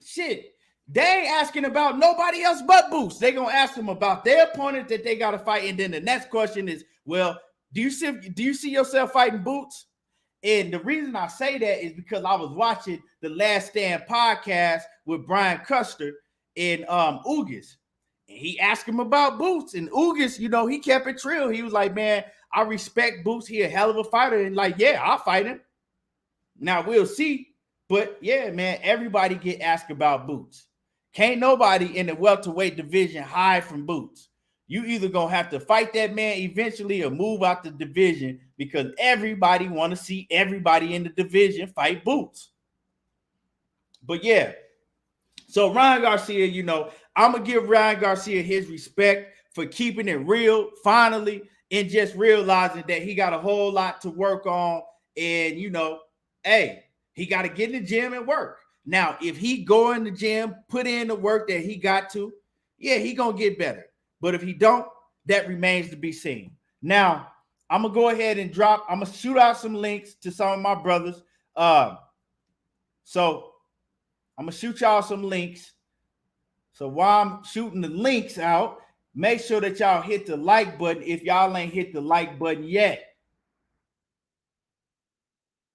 shit, they ain't asking about nobody else but Boots. They gonna ask them about their opponent that they gotta fight, and then the next question is, well, do you see yourself fighting Boots? And the reason I say that is because I was watching the Last Stand podcast with Brian Custer and Ugas. And he asked him about Boots. And Ugas, he kept it real. He was like, man, I respect Boots. He a hell of a fighter. And like, yeah, I'll fight him. Now we'll see But yeah, man, everybody get asked about Boots. Can't nobody in the welterweight division hide from Boots. You either gonna have to fight that man eventually or move out the division because everybody want to see everybody in the division fight Boots. But yeah, so Ryan Garcia, you know, I'm gonna give Ryan Garcia his respect for keeping it real finally and just realizing that he got a whole lot to work on. And you know, hey, he got to get in the gym and work. Now, if he go in the gym, put in the work that he got to, yeah, he gonna get better. But if he don't, that remains to be seen. Now, I'm gonna go ahead and I'm gonna shoot out some links to some of my brothers. So I'm gonna shoot y'all some links. So while I'm shooting the links out, make sure that y'all hit the like button if y'all ain't hit the like button yet.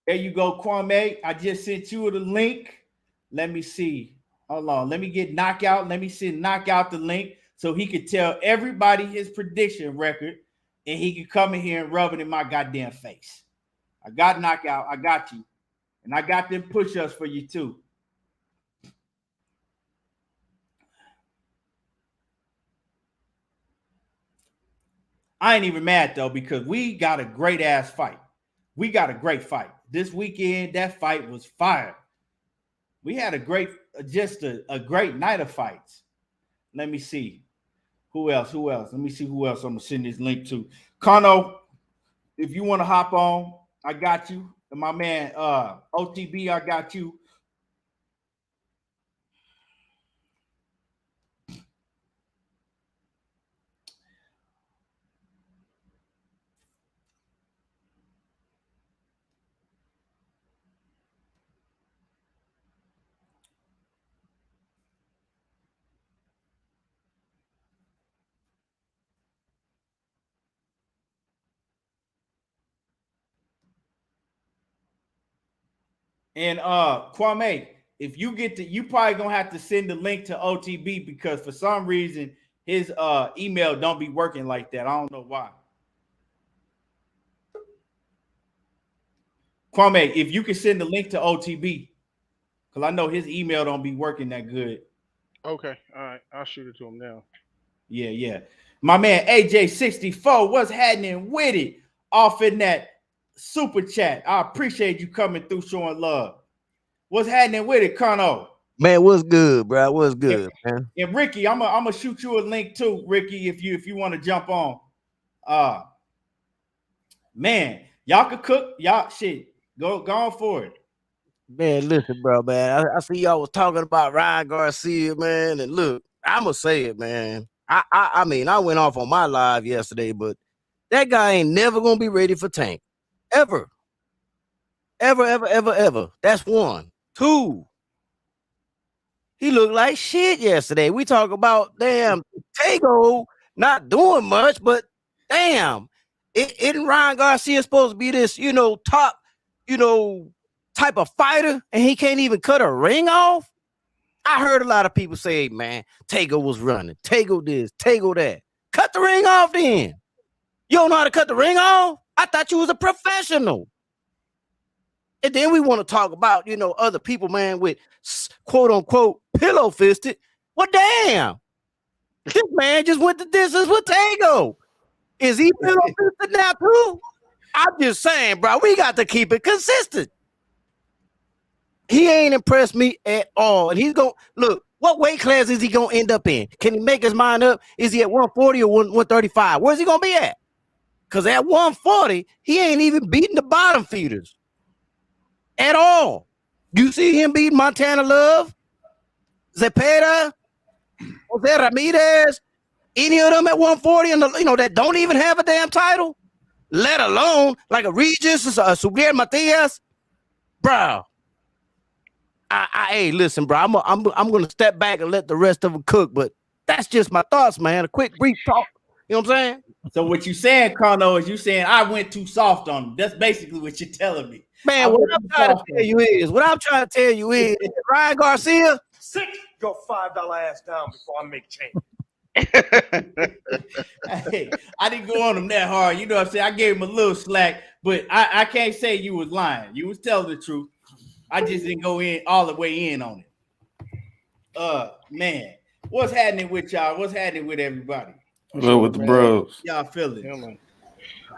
There you go, Kwame. I just sent you the link. Let me see. Hold on. Let me get Knockout. Let me send Knockout the link so he could tell everybody his prediction record and he can come in here and rub it in my goddamn face. I got Knockout. I got you. And I got them push-ups for you too. I ain't even mad though because we got a great ass fight. We got a great fight. This weekend, that fight was fire. We had a great night of fights. Let me see. Who else? Let me see who else I'm going to send this link to. Kano, if you want to hop on, I got you. And my man, OTB, I got you. And Kwame, if you you probably gonna have to send the link to OTB because for some reason his email don't be working like that. I don't know why. Kwame, if you can send the link to OTB, because I know his email don't be working that good. Okay, all right, I'll shoot it to him now. Yeah. My man AJ64, what's happening with it? Off in that super chat. I appreciate you coming through showing love. What's happening with it, Kano? Man, what's good, bro? What's good, man? And Ricky, I'm gonna shoot you a link too, Ricky, if you want to jump on. Man, y'all could cook. Y'all shit. Go on for it. Man, listen, bro, man. I see y'all was talking about Ryan Garcia, man. And look, I'ma say it, man. I mean, I went off on my live yesterday, but that guy ain't never gonna be ready for Tank. Ever. Ever. That's one. Two. He looked like shit yesterday. We talk about damn Tagoe not doing much, but damn, isn't Ryan Garcia supposed to be this, top, type of fighter, and he can't even cut a ring off? I heard a lot of people say, man, Tagoe was running. Tagoe this, Tagoe that. Cut the ring off then. You don't know how to cut the ring off? I thought you was a professional. And then we want to talk about, other people, man, with quote unquote pillow fisted. Well, damn. This man just went the distance with Tagoe. Is he pillow fisted now too? I'm just saying, bro, we got to keep it consistent. He ain't impressed me at all. And he's going to look, what weight class is he going to end up in? Can he make his mind up? Is he at 140 or 135? Where's he going to be at? Because at 140, he ain't even beating the bottom feeders at all. You see him beating Montana Love, Zepeda, Jose Ramirez, any of them at 140 and that don't even have a damn title, let alone like a Regis, a Subriel Matias, bro. Hey, listen, bro. I'm gonna step back and let the rest of them cook, but that's just my thoughts, man. A quick brief talk. You know what I'm saying? So what you saying, Kano, is you saying I went too soft on him. That's basically what you're telling me. Man, what I'm trying to tell you is Ryan Garcia, sit your $5 ass down before I make change. Hey, I didn't go on him that hard. You know what I'm saying? I gave him a little slack, but I can't say you was lying. You was telling the truth. I just didn't go in all the way in on it. Man, what's happening with y'all? What's happening with everybody? What's up with the bros? Y'all feeling?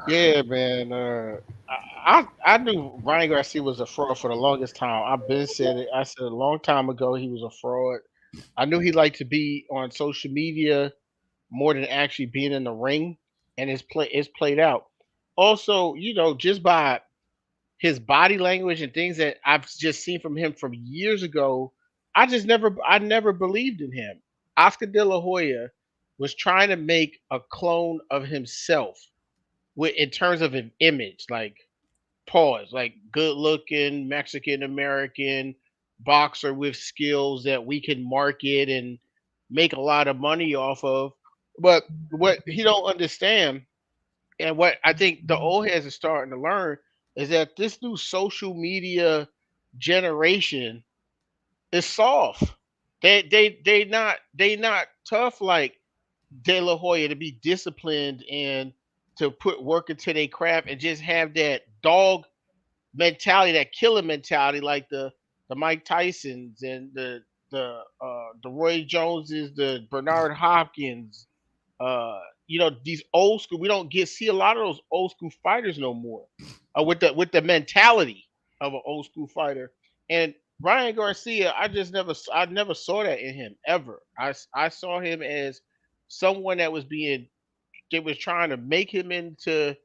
Yeah, man. I knew Ryan Garcia was a fraud for the longest time. I've been said it. I said a long time ago he was a fraud. I knew he liked to be on social media more than actually being in the ring, and it's played out. Also, just by his body language and things that I've just seen from him from years ago, I never believed in him. Oscar De La Hoya was trying to make a clone of himself in terms of an image, like like good looking Mexican American boxer with skills that we can market and make a lot of money off of. But what he don't understand, and what I think the old heads are starting to learn, is that this new social media generation is soft. They not tough like De La Hoya to be disciplined and to put work into their craft and just have that dog mentality, that killer mentality, like the Mike Tysons and the Roy Joneses, the Bernard Hopkins. These old school. We don't see a lot of those old school fighters no more, with the mentality of an old school fighter. And Ryan Garcia, I never saw that in him ever. I saw him as someone that was trying to make him into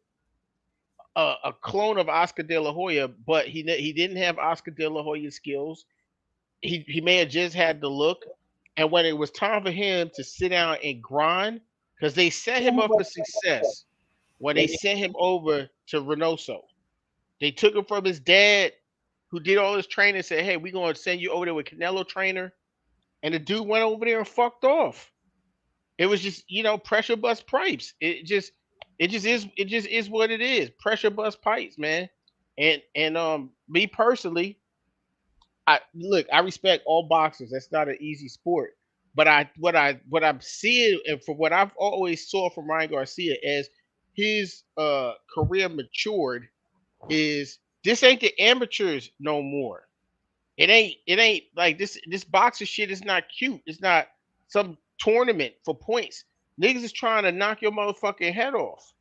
a clone of Oscar De La Hoya, but he didn't have Oscar De La Hoya's skills. He may have just had the look, and when it was time for him to sit down and grind, because they set him up for success when they sent him over to Reynoso. They took him from his dad, who did all his training, and said, "Hey, we're going to send you over there with Canelo trainer," and the dude went over there and fucked off. It was just, pressure bust pipes. It just is what it is. Pressure bust pipes, man. And me personally, I respect all boxers. That's not an easy sport. But what I'm seeing, and from what I've always saw from Ryan Garcia as his career matured, is this ain't the amateurs no more. It ain't like this boxer shit is not cute. It's not some tournament for points. Niggas is trying to knock your motherfucking head off.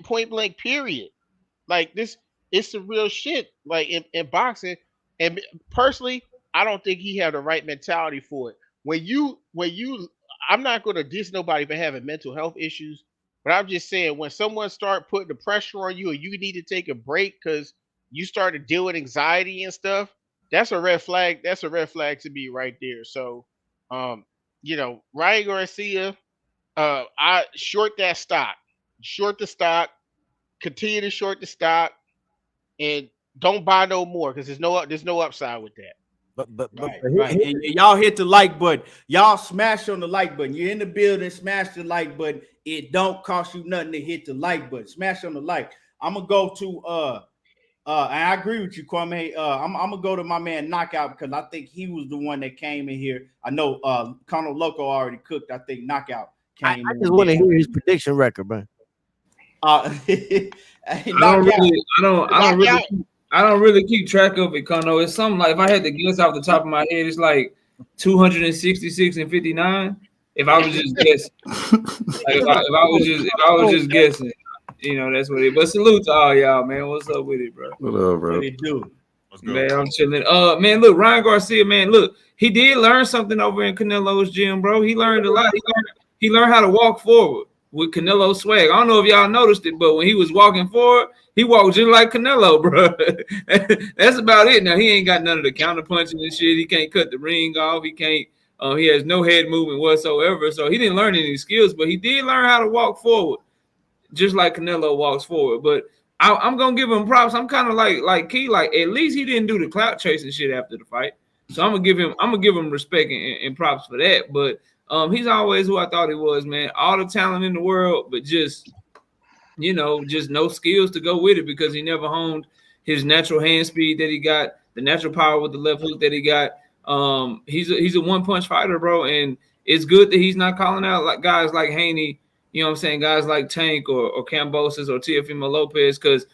Point blank, period. Like this, it's the real shit. Like in boxing, and personally, I don't think he had the right mentality for it. When you, I'm not going to diss nobody for having mental health issues, but I'm just saying when someone start putting the pressure on you, or you need to take a break because you start to deal with anxiety and stuff, that's a red flag. That's a red flag to me right there. So, Ryan Garcia, I short that stock. Short the stock, continue to short the stock, and don't buy no more because there's no upside with that. But and y'all hit the like button. Y'all smash on the like button. You're in the building, smash the like button. It don't cost you nothing to hit the like button. Smash on the like. I'm gonna go to and I agree with you, Kwame. I'm gonna go to my man Knockout because I think he was the one that came in here. I know Conor Loco already cooked. I think Knockout came. I just want to hear his prediction record, man. I don't really keep track of it, Kono. It's something like, if I had to guess off the top of my head, it's like 266 and 59. If I was just guessing, like if I was just guessing, that's what it. But salute to all y'all, man. What's up with it, bro? What up, bro? What it do? Man, I'm chilling. Man, look, Ryan Garcia, man, look, he did learn something over in Canelo's gym, bro. He learned a lot. He learned how to walk forward with Canelo swag. I don't know if y'all noticed it, but when he was walking forward, he walked just like Canelo, bro. That's about it. Now, he ain't got none of the counter punching and shit. He can't cut the ring off. He can't. He has no head movement whatsoever. So he didn't learn any skills, but he did learn how to walk forward, just like Canelo walks forward. But I'm gonna give him props. I'm kind of like Key. Like, at least he didn't do the clout chasing shit after the fight. So I'm gonna give him respect and props for that. But he's always who I thought he was, man. All the talent in the world, but just no skills to go with it because he never honed his natural hand speed that he got, the natural power with the left hook that he got. He's a one-punch fighter, bro, and it's good that he's not calling out like guys like Haney, guys like Tank or Cambosis or Teofimo Lopez, because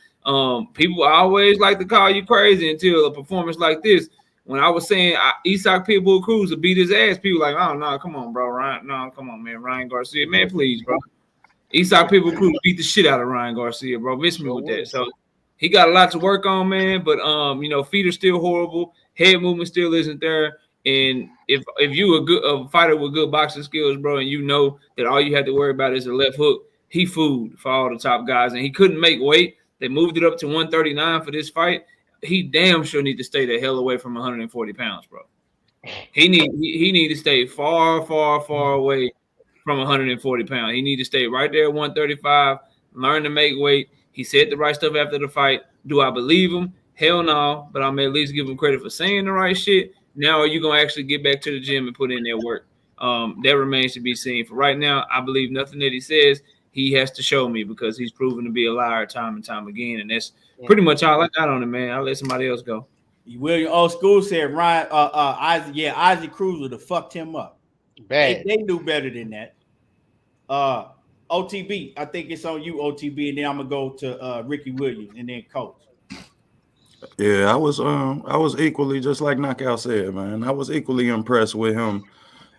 People always like to call you crazy until a performance like this. When I was saying Isak Pitbull Cruz would beat his ass, people like, oh no, come on, bro, Ryan, no, come on, man, Ryan Garcia, man, please, bro. Isak Pitbull Cruz beat the shit out of Ryan Garcia, bro. Miss me with that. So he got a lot to work on, man. But feet are still horrible, head movement still isn't there. And if you a fighter with good boxing skills, bro, and you know that all you have to worry about is a left hook, he food for all the top guys, and he couldn't make weight. They moved it up to 139 for this fight. He damn sure need to stay the hell away from 140 pounds, bro. He need to stay far away from 140 pounds. He need to stay right there at 135, learn to make weight. He said the right stuff after the fight. Do I believe him? Hell no, but I'm at least give him credit for saying the right shit. Now are you going to actually get back to the gym and put in their work? That remains to be seen. For right now, I believe nothing that he says. He has to show me because he's proven to be a liar time and time again. And that's pretty much all I got on it, man. I'll let somebody else go. William Old School said Ryan Isaac Cruz would have fucked him up. They knew better than that. OTB, I think it's on you, OTB, and then I'm gonna go to Ricky Williams and then Coach. Yeah, I was equally, just like Knockout said, man. I was equally impressed with him,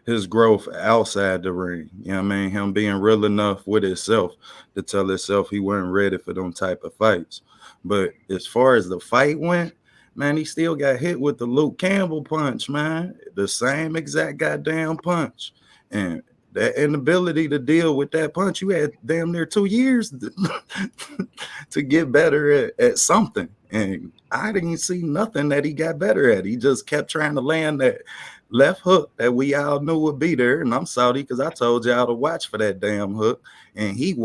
his growth outside the ring. You know what I mean? Him being real enough with himself to tell himself he wasn't ready for them type of fights. But as far as the fight went, man, he still got hit with the Luke Campbell punch, man. The same exact goddamn punch. And that inability to deal with that punch, you had damn near 2 years to get better at something. And I didn't see nothing that he got better at. He just kept trying to land that left hook that we all knew would be there. And I'm salty because I told y'all to watch for that damn hook. And he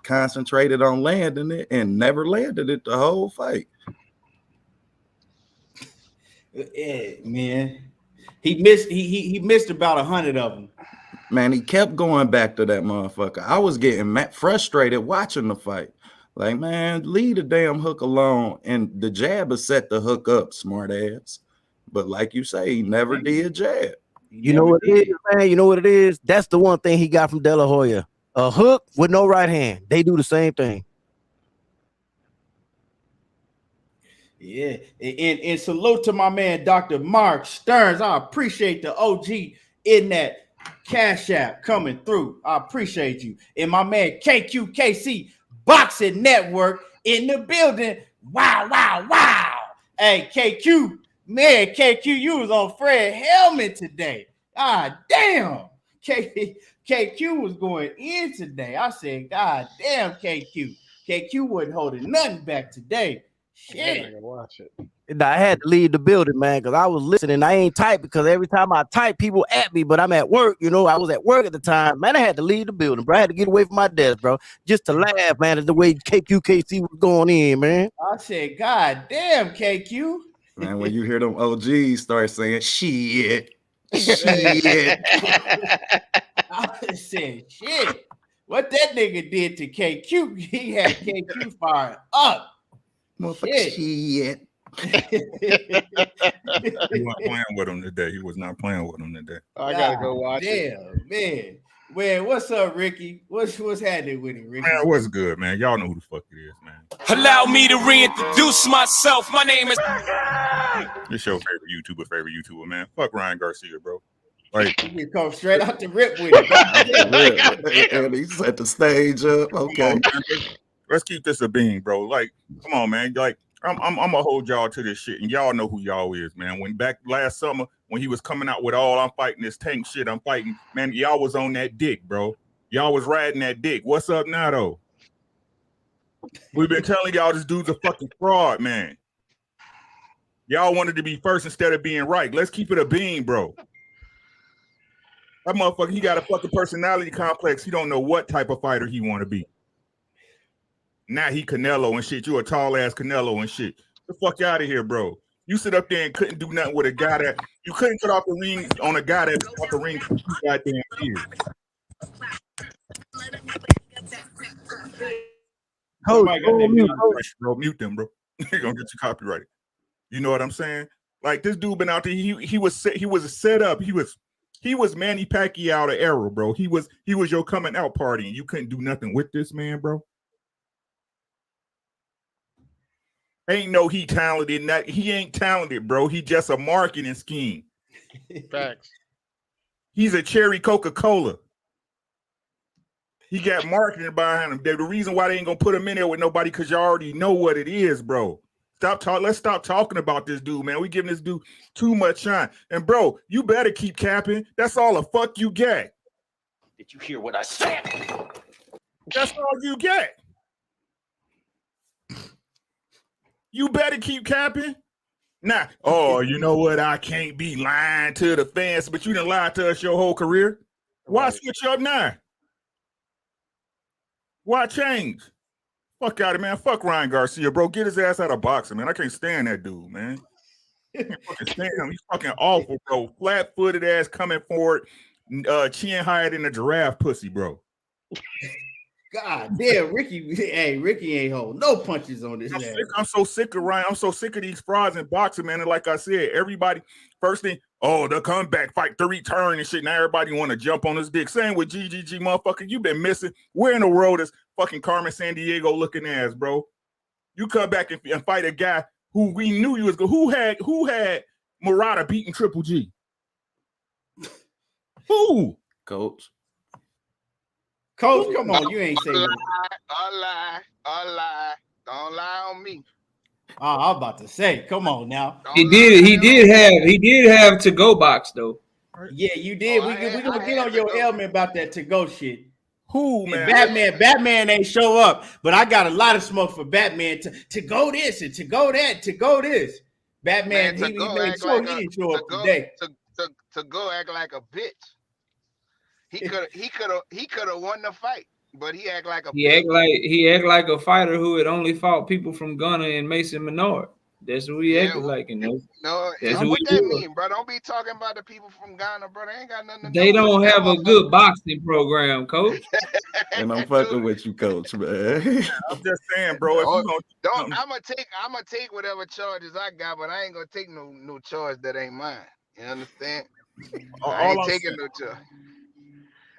concentrated on landing it and never landed it the whole fight. Yeah, man. He missed about 100 of them. Man, he kept going back to that motherfucker. I was getting frustrated watching the fight. Like, man, leave the damn hook alone. And the jab has set the hook up, smart ass. But like you say, he never did jab. You know what it is, man? You know what it is? That's the one thing he got from De La Hoya. A hook with no right hand. They do the same thing. Yeah. And salute to my man, Dr. Mark Stearns. I appreciate the OG in that Cash App coming through. I appreciate you. And my man, KQKC Boxing Network in the building. Wow. Hey, KQ, man, KQ, you was on Fred Helmet today. God damn. KQ was going in today. I said, God damn, KQ. KQ wasn't holding nothing back today. Shit. I watch it. I had to leave the building, man, because I was listening. I ain't type because every time I type, people at me, but I'm at work. You know, I was at work at the time. Man, I had to leave the building, bro. I had to get away from my desk, bro, just to laugh, man, at the way KQKC was going in, man. I said, God damn, KQ. Man, when you hear them OGs start saying, shit. I said, shit. What that nigga did to KQ, he had KQ fired up. Shit. He wasn't playing with him today. He was not playing with him today. I gotta go watch it. Damn, man. Man, what's up, Ricky? What's happening with him, Ricky? Man, what's good, man? Y'all know who the fuck it is, man. Allow me to reintroduce myself. My name is. It's your favorite YouTuber, man. Fuck Ryan Garcia, bro. Like, you come straight out the rip with it. And he set the stage up. Okay. Let's keep this a bean, bro. Like, come on, man. Like, I'm gonna hold y'all to this shit, and y'all know who y'all is, man. When back last summer, when he was coming out with all I'm fighting this tank shit, I'm fighting, man, y'all was on that dick, bro. Y'all was riding that dick. What's up now, though? We've been telling y'all this dude's a fucking fraud, man. Y'all wanted to be first instead of being right. Let's keep it a bean, bro. That motherfucker, he got a fucking personality complex. He don't know what type of fighter he want to be. Now he Canelo and shit. You a tall ass Canelo and shit. Get the fuck out of here, bro. You sit up there and couldn't do nothing with a guy that you couldn't get off the ring on a guy that's off the ring for 2 goddamn years. Bro, mute them, bro. You're gonna get you copyrighted. You know what I'm saying? Like this dude been out there. He was set up. He was Manny Pacquiao era, bro. He was your coming out party, and you couldn't do nothing with this man, bro. Ain't no he talented. He ain't talented, bro. He just a marketing scheme. Facts. He's a cherry Coca-Cola. He got marketing behind him. The reason why they ain't gonna put him in there with nobody because you already know what it is, bro. Let's stop talking about this dude, man. We giving this dude too much shine. And bro, you better keep capping. That's all the fuck you get. Did you hear what I said? That's all you get. You better keep capping. Nah, oh, you know what? I can't be lying to the fans, but you done lied to us your whole career. Why switch up now? Why change? Fuck out of it, man. Fuck Ryan Garcia, bro. Get his ass out of boxing, man. I can't stand that dude, man. I can't fucking stand him. He's fucking awful, bro. Flat-footed ass coming forward, chin higher than a giraffe pussy, bro. God damn, Ricky. Hey, Ricky ain't hold no punches on this. I'm so sick of Ryan. I'm so sick of these frauds in boxing, man. And like I said, everybody, first thing, oh, the comeback fight, the return and shit. Now everybody want to jump on his dick. Same with GGG, motherfucker. You been missing. Where in the world is fucking Carmen Sandiego looking ass, bro? You come back and fight a guy who we knew you was good. Who had Murata beating Triple G? Who? Coach, come on, you ain't saying that. A lie. Don't lie on me. Oh, I'm about to say, come on now. He did have to go box though. Yeah, you did. We gonna get on your helmet about that to go shit. Who, man? Batman ain't show up, but I got a lot of smoke for Batman to go this and to go that, to go this. Batman, he made sure he didn't show up today. To go act like a bitch. He could have won the fight, but he act like a bitch. He act like a fighter who had only fought people from Ghana and Mason Menard. That's who he acted like, you know. No, what that mean, bro? Don't be talking about the people from Ghana, bro. They ain't got nothing to do. They don't have a good boxing program, coach. And I'm fucking with you, coach, man. I'm just saying, bro. If I'm gonna take whatever charges I got, but I ain't gonna take no charge that ain't mine. You understand? I ain't taking no charge.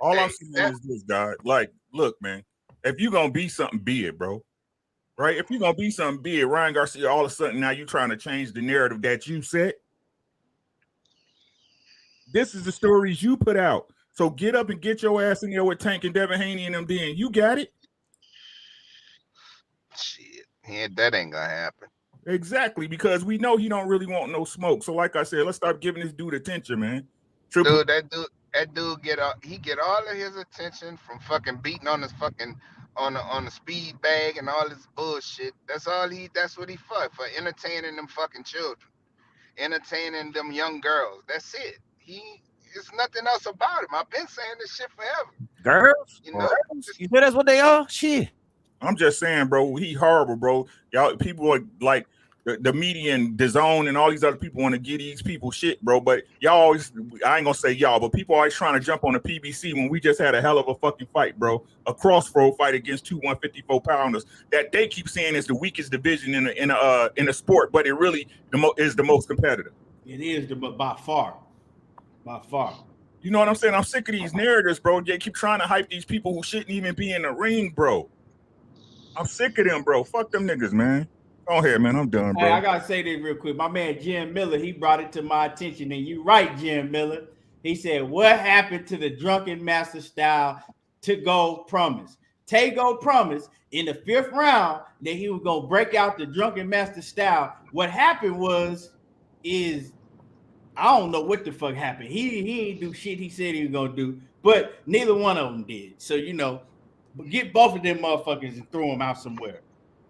All I'm saying is this, guy. Like, look, man. If you gonna be something, be it, bro. Right? If you're gonna be something, be it. Ryan Garcia, all of a sudden now you trying to change the narrative that you set. This is the stories you put out. So get up and get your ass in there with Tank and Devin Haney and them then. You got it. Shit. Yeah, that ain't gonna happen. Exactly, because we know he don't really want no smoke. So like I said, let's stop giving this dude attention, man. Dude, that dude get all of his attention from fucking beating on his fucking on the speed bag and all this bullshit. That's what he fuck for, entertaining them fucking children, entertaining them young girls. That's it. It's nothing else about him. I've been saying this shit forever. Girls? You know, you know that's what they are? Shit. I'm just saying, bro, he horrible, bro. Y'all people are like the media and DAZN and all these other people want to give these people shit, bro. But y'all always, I ain't gonna say y'all, but people always trying to jump on the PBC when we just had a hell of a fucking fight, bro. A crossroad fight against two 154-pounders that they keep saying is the weakest division in the sport, but it really is the most competitive. It is by far. You know what I'm saying? I'm sick of these narratives, bro. They keep trying to hype these people who shouldn't even be in the ring, bro. I'm sick of them, bro. Fuck them niggas, man. Go ahead, man. I'm done, bro. Hey, I gotta say this real quick. My man Jim Miller, he brought it to my attention, and you right, Jim Miller. He said, "What happened to the drunken master style Tagoe promise? Tagoe promised in the 5th round that he was gonna break out the drunken master style. What happened is I don't know what the fuck happened. He ain't do shit he said he was gonna do, but neither one of them did. So get both of them motherfuckers and throw them out somewhere.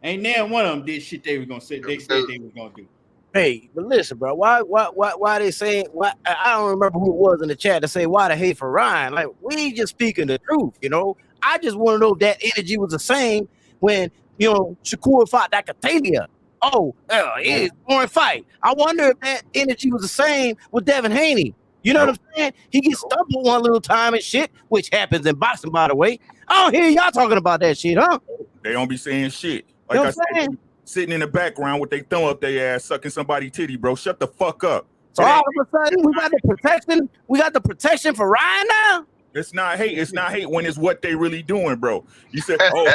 Ain't now one of them did shit they were gonna say. They said they was gonna do. Hey, but listen, bro. Why they saying? Why I don't remember who it was in the chat to say why the hate for Ryan. Like we just speaking the truth, you know. I just want to know if that energy was the same when Shakur fought Dakatalia. Oh, it is a boring fight. I wonder if that energy was the same with Devin Haney. You know what I'm saying? He gets stumbled one little time and shit, which happens in boxing, by the way. I don't hear y'all talking about that shit, huh? They don't be saying shit. Like I said, sitting in the background with their thumb up their ass, sucking somebody's titty, bro. Shut the fuck up. So all of a sudden, we got the protection. We got the protection for Ryan now. It's not hate. It's not hate when it's what they really doing, bro. You said, oh,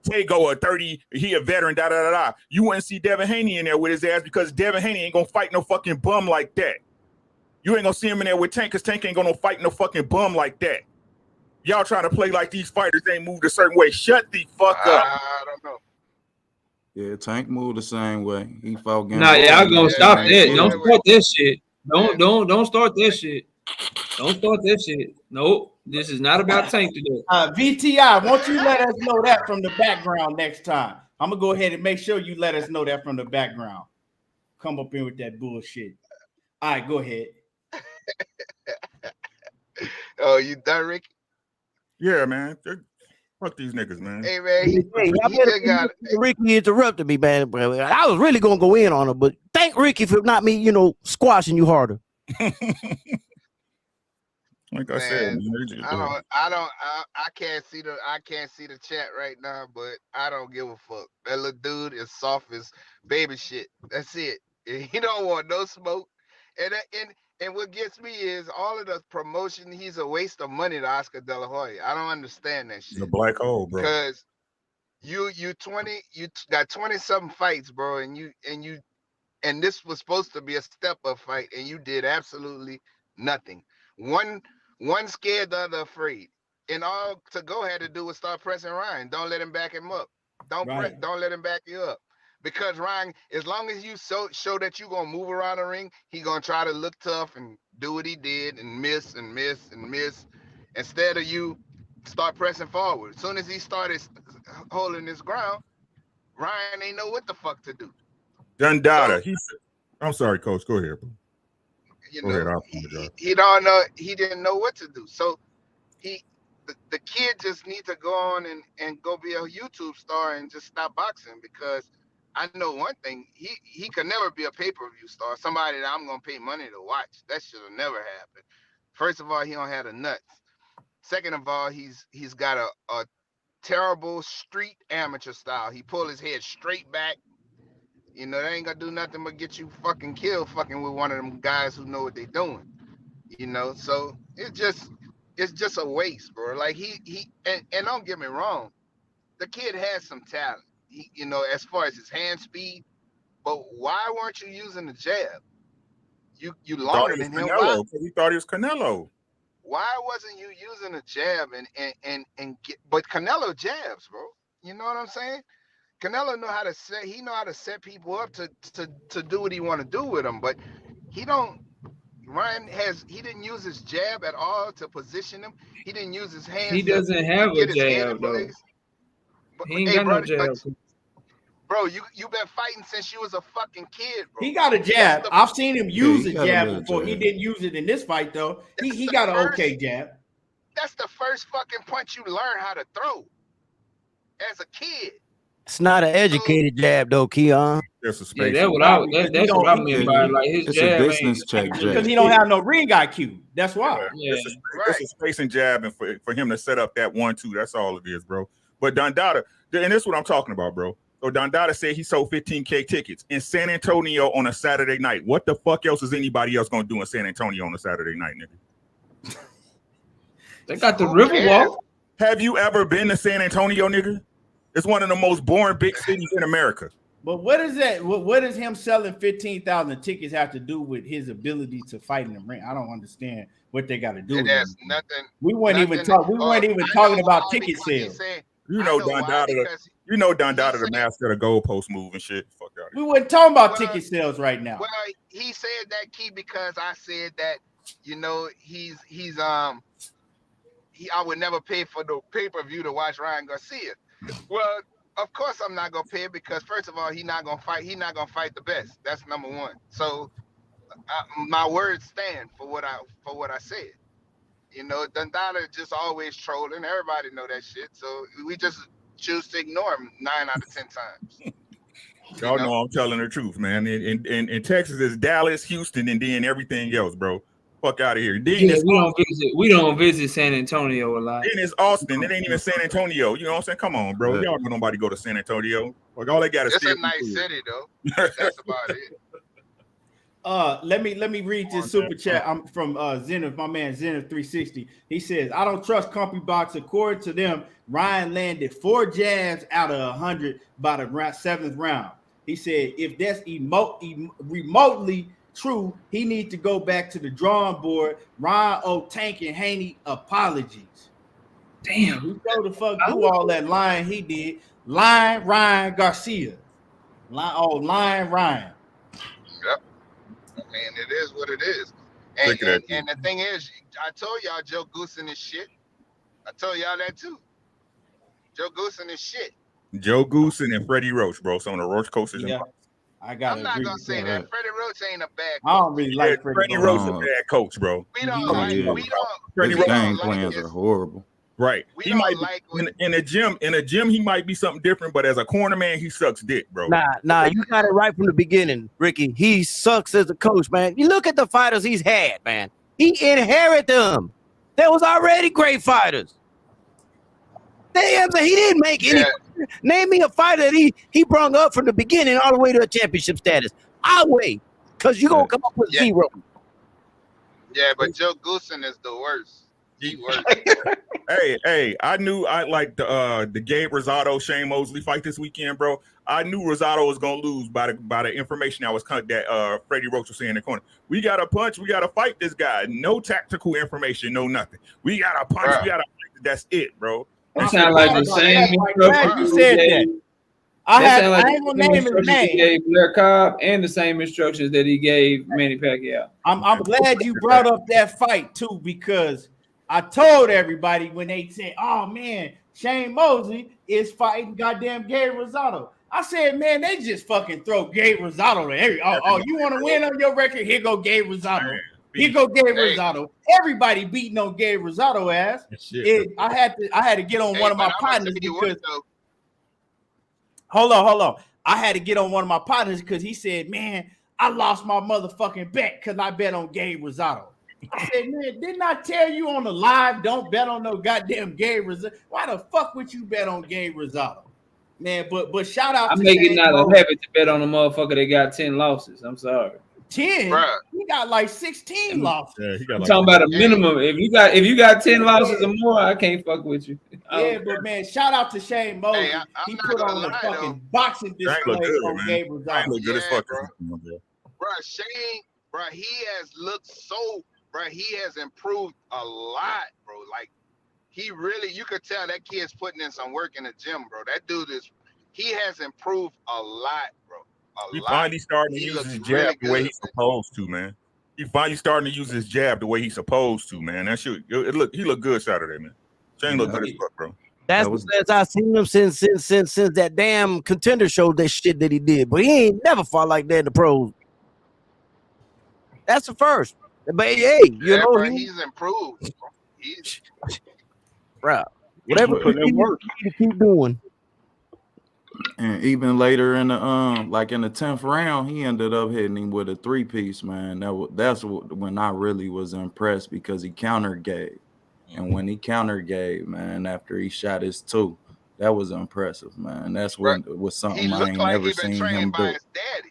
Tagoe 30, he a veteran, da da da da. You wouldn't see Devin Haney in there with his ass because Devin Haney ain't gonna fight no fucking bum like that. You ain't gonna see him in there with Tank because Tank ain't gonna fight no fucking bum like that. Y'all trying to play like these fighters ain't moved a certain way. Shut the fuck up. I don't know. Yeah, Tank moved the same way. He fought. Nah, y'all gonna stop that. Don't start that shit. Don't start that shit. Don't start that shit. Nope. This is not about Tank today. VTI, won't you let us know that from the background next time? I'm gonna go ahead and make sure you let us know that from the background. Come up in with that bullshit. All right, go ahead. Oh, you done, Ricky? Yeah, man. Fuck these niggas, man. Hey, man. Ricky interrupted me, man. I was really gonna go in on him, but thank Ricky for not me, squashing you harder. Like I said, I can't see the chat right now, but I don't give a fuck. That little dude is soft as baby shit. That's it. He don't want no smoke. And what gets me is all of the promotion. He's a waste of money to Oscar De La Hoya. I don't understand that shit. It's a black hole, bro. Because you got 20-something fights, bro, and this was supposed to be a step-up fight, and you did absolutely nothing. One scared, the other afraid. And all Tagoe had to do was start pressing Ryan. Don't let him back him up. Don't let him back you up. Because Ryan, as long as you show that you're gonna move around the ring, he's gonna try to look tough and do what he did and miss and miss and miss. Instead of you start pressing forward. As soon as he started holding his ground, Ryan ain't know what the fuck to do. Dundada. I'm sorry, Coach. Go ahead, bro. Go ahead, he don't know. He didn't know what to do. So the kid just needs to go on and go be a YouTube star and just stop boxing, because I know one thing, he could never be a pay-per-view star, somebody that I'm gonna pay money to watch. That should have never happened. First of all, he don't have the nuts. Second of all, he's got a terrible street amateur style. He pull his head straight back. They ain't gonna do nothing but get you fucking killed fucking with one of them guys who know what they doing. So it's just a waste, bro. Like and don't get me wrong, the kid has some talent. As far as his hand speed, but why weren't you using the jab? You longer than him. He thought he was Canelo. Why wasn't you using a jab but Canelo jabs, bro? You know what I'm saying? Canelo know how to set people up to do what he want to do with them, but he didn't use his jab at all to position him. He didn't use his hands. He doesn't have a jab, though. He ain't got no jab. Bro, you've been fighting since you was a fucking kid, bro. He got a jab. I've seen him use a jab before. He didn't use it in this fight, though. He got an okay jab. That's the first fucking punch you learn how to throw as a kid. It's not an educated jab, though, Keon. That's a space. That's what I mean by like his it's jab. A business check jab. Because he don't have no ring IQ. That's why. Yeah. It's a spacing jab, and for him to set up that 1-2, that's all it is, bro. But Dundada, and this is what I'm talking about, bro. So Dundada said he sold 15K tickets in San Antonio on a Saturday night. What the fuck else is anybody else gonna do in San Antonio on a Saturday night, nigga? They got the Riverwalk. Have you ever been to San Antonio, nigga? It's one of the most boring big cities in America. But what is that? What does him selling 15,000 tickets have to do with his ability to fight in the ring? I don't understand what they got to do. It has nothing. We weren't even talking about ticket sales. Dundada the mascot of goalpost move and shit. Fuck out. We weren't talking about ticket sales right now. Well, he said that, Key, because I said that I would never pay for the pay-per-view to watch Ryan Garcia. Well, of course I'm not gonna pay, because first of all, he's not gonna fight the best. That's number one. So my words stand for what I said. Dundada just always trolling. Everybody know that shit. So we just choose to ignore him 9 out of 10 times. Y'all know I'm telling the truth, man. In Texas, it's Dallas, Houston, and then everything else, bro. Fuck out of here. Then we don't visit San Antonio a lot. Then it's Austin. It ain't even San Antonio. You know what I'm saying? Come on, bro. Y'all know nobody go to San Antonio. Like all they got is. It's a nice city, though. That's about it. Let me read this super chat. I'm from Zenith, my man Zenith 360. He says, I don't trust CompuBox. According to them, Ryan landed 4 jabs out of 100 by the 7th round. He said, if that's remotely true, he needs to go back to the drawing board. Ryan Tank and Haney apologies. Damn. Who so the fuck do all that lying he did? Lying Ryan Garcia. Lying Ryan. Yep. And it is what it is. And the thing is, I told y'all Joe Goosen is shit. I told y'all that too. Joe Goosen is shit. Joe Goosen and Freddie Roach, bro. Some of the Roach coaches. Yeah. I'm not gonna say that. Freddie Roach ain't a bad coach. I don't really like Freddie Roach is a bad coach, bro. We don't like. His game plans are horrible. Right. He might in a gym. In a gym, he might be something different, but as a corner man, he sucks dick, bro. Nah, you got it right from the beginning, Ricky. He sucks as a coach, man. You look at the fighters he's had, man. He inherited them. There was already great fighters. Damn, he didn't make any. Name me a fighter that he brung up from the beginning all the way to a championship status. I'll wait, because you're going to come up with zero. Yeah, but Joe Goosen is the worst. Hey, I knew I liked the Gabe Rosado Shane Mosley fight this weekend, bro. I knew Rosado was gonna lose by the information that was that Freddie Roach was saying in the corner. We gotta punch, we gotta fight this guy. No tactical information, no nothing. We gotta punch, we gotta fight. That's it, bro. That sounds like the same instructions you said that. I ain't gonna name his name. He gave Blair Cobb and the same instructions that he gave Manny Pacquiao. I'm glad you brought up that fight too, because I told everybody when they said, "Oh man, Shane Mosley is fighting goddamn Gabe Rosado." I said, "Man, they just fucking throw Gabe Rosado to every. Oh, you want to win on your record? Here go Gabe Rosado. Here go Gabe Rosado. Everybody beating on Gabe Rosado ass. I had to get on one of my partners because. Hold on. I had to get on one of my partners because he said, "Man, I lost my motherfucking bet because I bet on Gabe Rosado." I said, "Man, didn't I tell you on the live, don't bet on no goddamn Gabe Rosado? Why the fuck would you bet on Gabe Rosado?" Man, but shout out to make it not a habit to bet on a motherfucker that got 10 losses. I'm sorry. 10? Bruh. He got like 16 losses. Yeah, he got like talking about a minimum. If you got 10 losses or more, I can't fuck with you. Yeah, but man, shout out to Shane Mosley. Hey, he put on a fucking boxing display on Gabe Rosado. Look good as fuck, bro. Shane, bro, he has looked so. Bro, he has improved a lot, bro. Like, he really, you could tell that kid's putting in some work in the gym, bro. That dude he has improved a lot, bro. He finally starting to use his jab the way he's supposed to, man. He finally starting to use his jab the way he's supposed to, man. That shit, he looked good Saturday, man. Shane looked good as fuck, bro. That's the best I've seen him since that damn Contender show, that shit that he did. But he ain't never fought like that in the pros. That's the first. But hey, you know, bro, he's improved. Bro, whatever you keep doing. And even later in the like in the 10th round, he ended up hitting him with a 3-piece, man. That's when I really was impressed, because he countered Gabe. And when he countered Gabe, man, after he shot his 2, that was impressive, man. That's when it was something I ain't never seen him do. His daddy.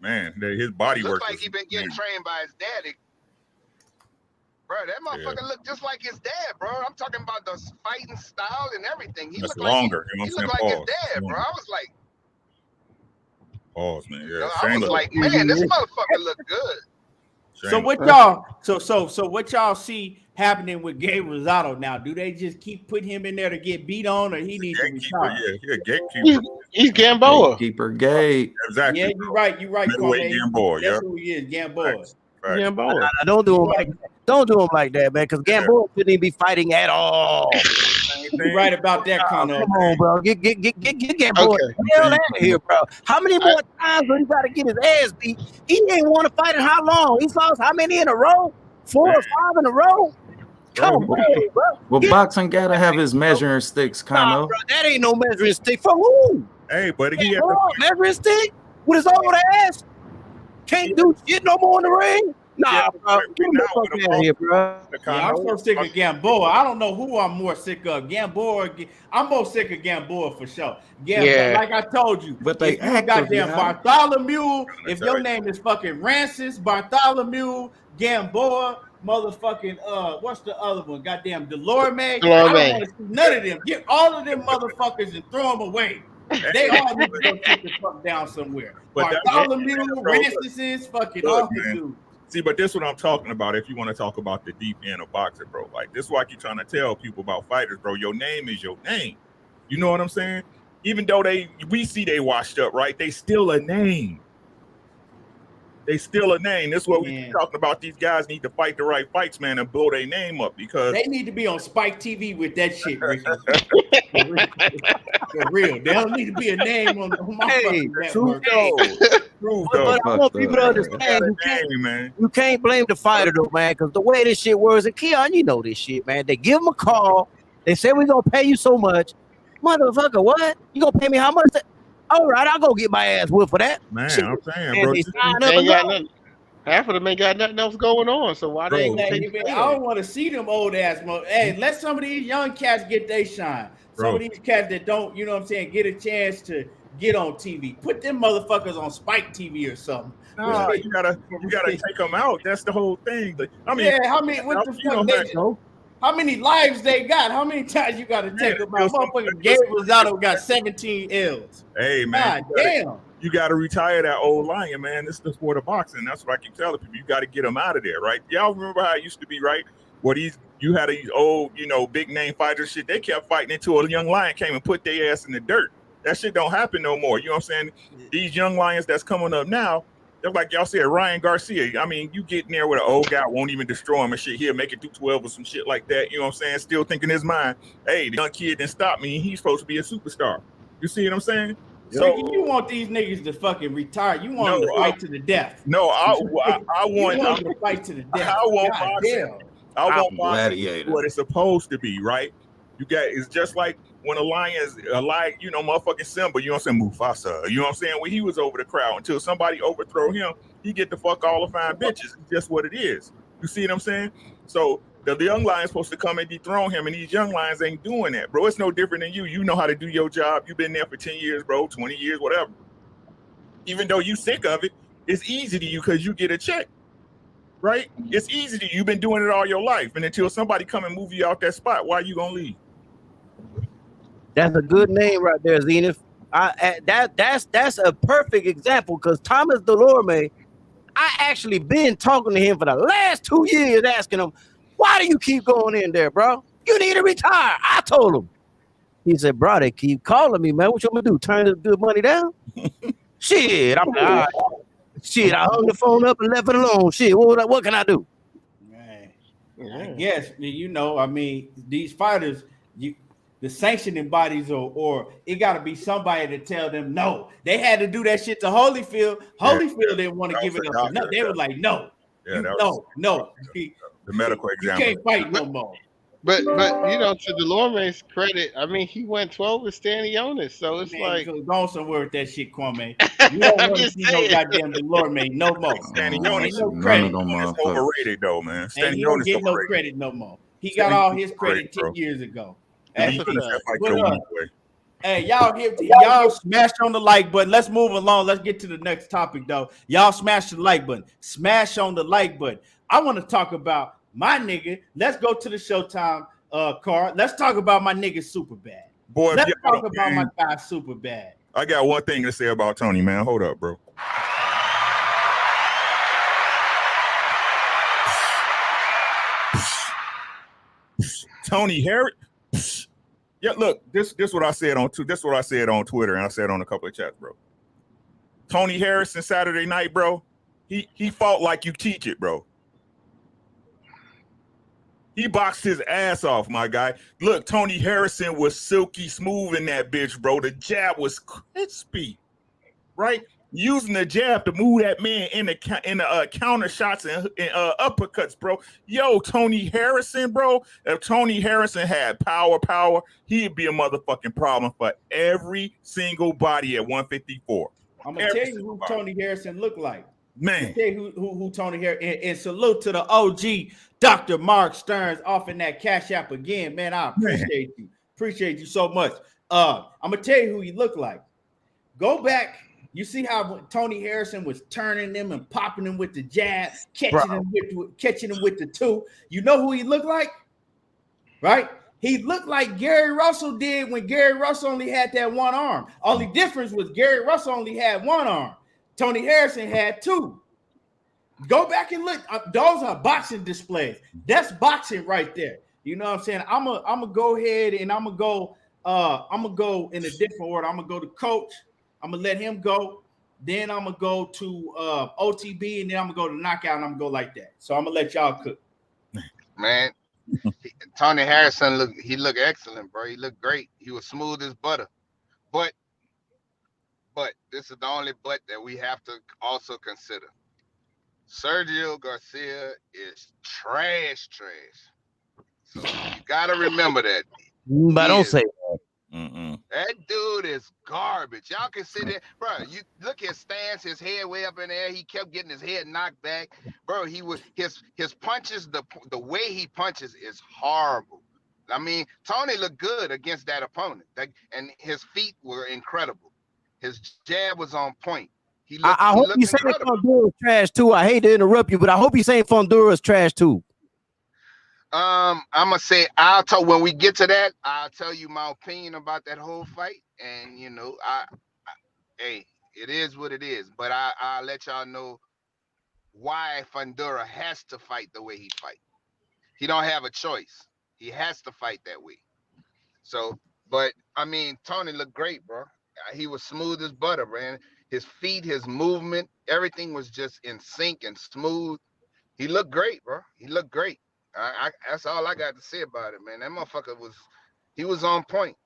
Man, his body work. Looks like he been getting trained by his daddy. Bro, that motherfucker look just like his dad, bro. I'm talking about the fighting style and everything. He looked longer. Like he looked like his dad, bro. I was like, pause, man. Yeah, I was like, man, this motherfucker look good. So what y'all, so what y'all see happening with Gabe Rosado now? Do they just keep putting him in there to get beat on, or he needs to retire? Yeah, gatekeeper. He's Gamboa. Gatekeeper Gabe. Exactly. Yeah, you're right. Middleweight Gamboa. That's who he is, Gamboa. Right. Gamboa. Don't do him like that. Don't do him like that, man. Because Gamboa shouldn't even be fighting at all. You're right about that, Connor. Come on, bro. Get Gamboa hell out of here, bro. How many more times will he got to get his ass beat? He ain't want to fight in how long? He's lost how many in a row? 4 or 5 in a row? Come on, bro. Well, boxing gotta have his measuring sticks, kind of. Bro, that ain't no measuring stick for who? Hey, but he had measuring stick with his old ass. Can't do shit no more in the ring. Nah, bro. Right now with Get out of here, bro. Yeah, I'm so sick of Gamboa. I don't know who I'm more sick of, Gamboa. I'm more sick of Gamboa for sure. Yeah. Like I told you, But they if you active, goddamn yeah. Bartholomew, if your name is fucking Rancis, Bartholomew, Gamboa, motherfucking what's the other one? Goddamn Delorme. I don't want to see none of them. Get all of them motherfuckers and throw them away. They all need to go sit the fuck down somewhere. Bartholomew, Rancis, fucking all the dudes. See, but this is what I'm talking about. If you want to talk about the deep end of boxing, bro, like this is why I keep trying to tell people about fighters, bro. Your name is your name. You know what I'm saying? Even though we see they washed up, right? They still a name. They still a name. That's what we keep talking about. These guys need to fight the right fights, man, and blow their name up because they need to be on Spike TV with that shit, Ricky. For real. They don't need to be a name on my fucking network. But I want people to understand you can't blame the fighter though, man, because the way this shit works, and Keon, you know this shit, man. They give them a call, they say we're gonna pay you so much. Motherfucker, what? You gonna pay me how much? All right, I'll go get my ass whipped for that. Man, shit. I'm saying, And bro. they sign up and go. Half of them ain't got nothing else going on, so why they ain't gonna take I don't want to see them old ass. Hey, let some of these young cats get their shine. Some of these cats that don't, you know what I'm saying, get a chance to get on TV. Put them motherfuckers on Spike TV or something. No, you gotta take them out. That's the whole thing. I mean, yeah, how many lives they got? How many times you got to take them out? Motherfucking Gabe Rosado got 17 L's. Hey, man. God damn. You got to retire that old lion, man. This is the sport of boxing. That's what I keep telling people. You got to get them out of there, right? Y'all remember how it used to be, right? Where you had these old, big name fighters shit. They kept fighting until a young lion came and put their ass in the dirt. That shit don't happen no more. You know what I'm saying? These young lions that's coming up now, they're like y'all said, Ryan Garcia. I mean, you get in there with an old guy, won't even destroy him and shit. He'll make it through 12 or some shit like that. You know what I'm saying? Still thinking in his mind, hey, the young kid didn't stop me. He's supposed to be a superstar. You see what I'm saying? So you want these niggas to fucking retire? You want them to fight to the death? No, I want them to fight to the death. I want boxing. I want boxing what it's supposed to be, right? It's just like when a lion's motherfucking Simba, you know what I'm saying, Mufasa, you know what I'm saying? When he was over the crowd, until somebody overthrow him, he get the fuck all the fine bitches. It's just what it is. You see what I'm saying? So the young lion's supposed to come and dethrone him, and these young lions ain't doing that, bro. It's no different than you. You know how to do your job. You've been there for 10 years, bro, 20 years, whatever. Even though you sick of it, it's easy to you because you get a check, right? It's easy to you. You've been doing it all your life, and until somebody come and move you out that spot, why you gonna leave? That's a good name right there, Zenith. That's a perfect example because Thomas Delorme, I actually been talking to him for the last 2 years, asking him, why do you keep going in there, bro? You need to retire. I told him. He said, bro, they keep calling me, man. What you gonna do? Turn the good money down? Shit, I'm like, all right. Shit, I hung the phone up and left it alone. Shit, what can I do? Man, I guess I mean, these fighters, the sanctioning bodies or it got to be somebody to tell them no. They had to do that shit to Holyfield. Holyfield didn't want to give it up. No, they were like, no, no. The medical exam. You can't fight no more. But to Delorme's credit, I mean, he went 12 with Stanionis, so it's like go somewhere with that shit, Kwame. You don't want to see no goddamn Delorme no more. Stanionis is overrated though, man. And you don't get no credit no more. He got all his credit 10 years ago. Hey, y'all smashed on the like button. Let's move along. Let's get to the next topic, though. Y'all smash the like button. Smash on the like button. I want to talk about my nigga. Let's go to the Showtime card. Let's talk about my nigga Superbad. Boy, let's talk about my guy Superbad. I got one thing to say about Tony, man. Hold up, bro. Tony Harris. Yeah, look, this what I said on Twitter, and I said on a couple of chats, bro. Tony Harrison Saturday night, bro. He fought like you teach it, bro. He boxed his ass off, my guy. Look, Tony Harrison was silky smooth in that bitch, bro. The jab was crispy, right? Using the jab to move that man in the counter shots and uppercuts, bro. Yo, Tony Harrison, bro. If Tony Harrison had power, he'd be a motherfucking problem for every single body at 154. I'm gonna tell you who Tony Harrison looked like. Man. Tell you who Tony here, and salute to the OG Dr. Mark Stearns off in that Cash App again, man. I appreciate you so much. I'm gonna tell you who he looked like. Go back. You see how Tony Harrison was turning them and popping them with the jab, catching them with the two. You know who he looked like, right? He looked like Gary Russell did when Gary Russell only had that one arm. Only difference was Gary Russell only had one arm. Tony Harrison had two. Go back and look. Those are boxing displays. That's boxing right there. You know what I'm saying? I'm gonna go ahead and I'm gonna go in a different order. I'm gonna go to Coach. I'm gonna let him go. Then I'm gonna go to OTB, and then I'm gonna go to knockout, and I'm gonna go like that. So I'm gonna let y'all cook. Man, Tony Harrison looked excellent, bro. He looked great. He was smooth as butter. But this is the only but that we have to also consider. Sergio Garcia is trash. So you gotta remember that. But don't say that. That dude is garbage. Y'all can sit there, bro. You look his stance, his head way up in the air. He kept getting his head knocked back, bro. He was his punches, the way he punches is horrible. I mean, Tony looked good against that opponent, and his feet were incredible. His jab was on point. I hope you saying Fundora trash too. I hate to interrupt you, but I hope you saying Fundora is trash too. I'm gonna say when we get to that, I'll tell you my opinion about that whole fight. And you know, hey, it is what it is. But I'll let y'all know why Fundora has to fight the way he fight. He don't have a choice. He has to fight that way. So, but I mean, Tony looked great, bro. He was smooth as butter, man. His feet, his movement, everything was just in sync and smooth. He looked great, bro. He looked great. That's all I got to say about it, man. That motherfucker was on point.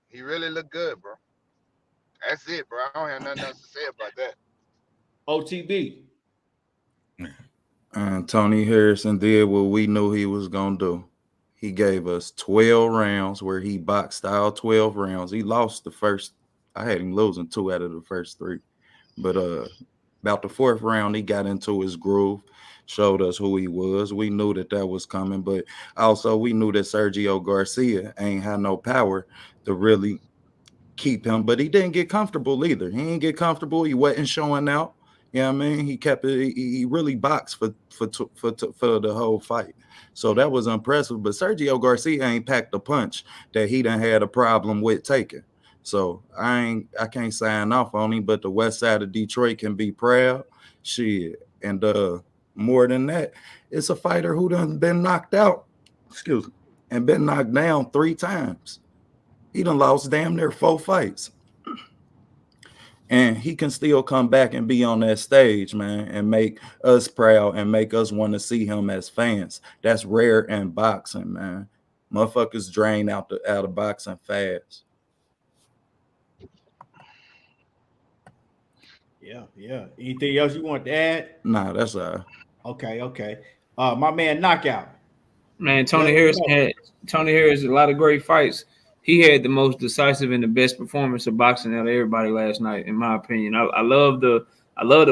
He really looked good, bro. That's it, bro. I don't have nothing else to say about that. OTB. Tony Harrison did what we knew he was gonna do. He gave us 12 rounds where he boxed out 12 rounds. He lost the first. I had him losing 2 out of the first 3. But about the 4th round, he got into his groove, showed us who he was. We knew that was coming, but also we knew that Sergio Garcia ain't had no power to really keep him, but he didn't get comfortable either. He didn't get comfortable. He wasn't showing out. You know what I mean? He kept it. He really boxed for the whole fight. So that was impressive. But Sergio Garcia ain't packed a punch that he done had a problem with taking. So I can't sign off on him, but the west side of Detroit can be proud. Shit. And more than that, it's a fighter who done been knocked out, and been knocked down 3 times. He done lost damn near 4 fights. And he can still come back and be on that stage, man, and make us proud and make us want to see him as fans. That's rare in boxing, man. Motherfuckers drain out of boxing fast. Yeah. Anything else you want to add? Nah, that's all. Okay. My man Knockout. Man, Tony Harrison had a lot of great fights. He had the most decisive and the best performance of boxing out of everybody last night, in my opinion. I love the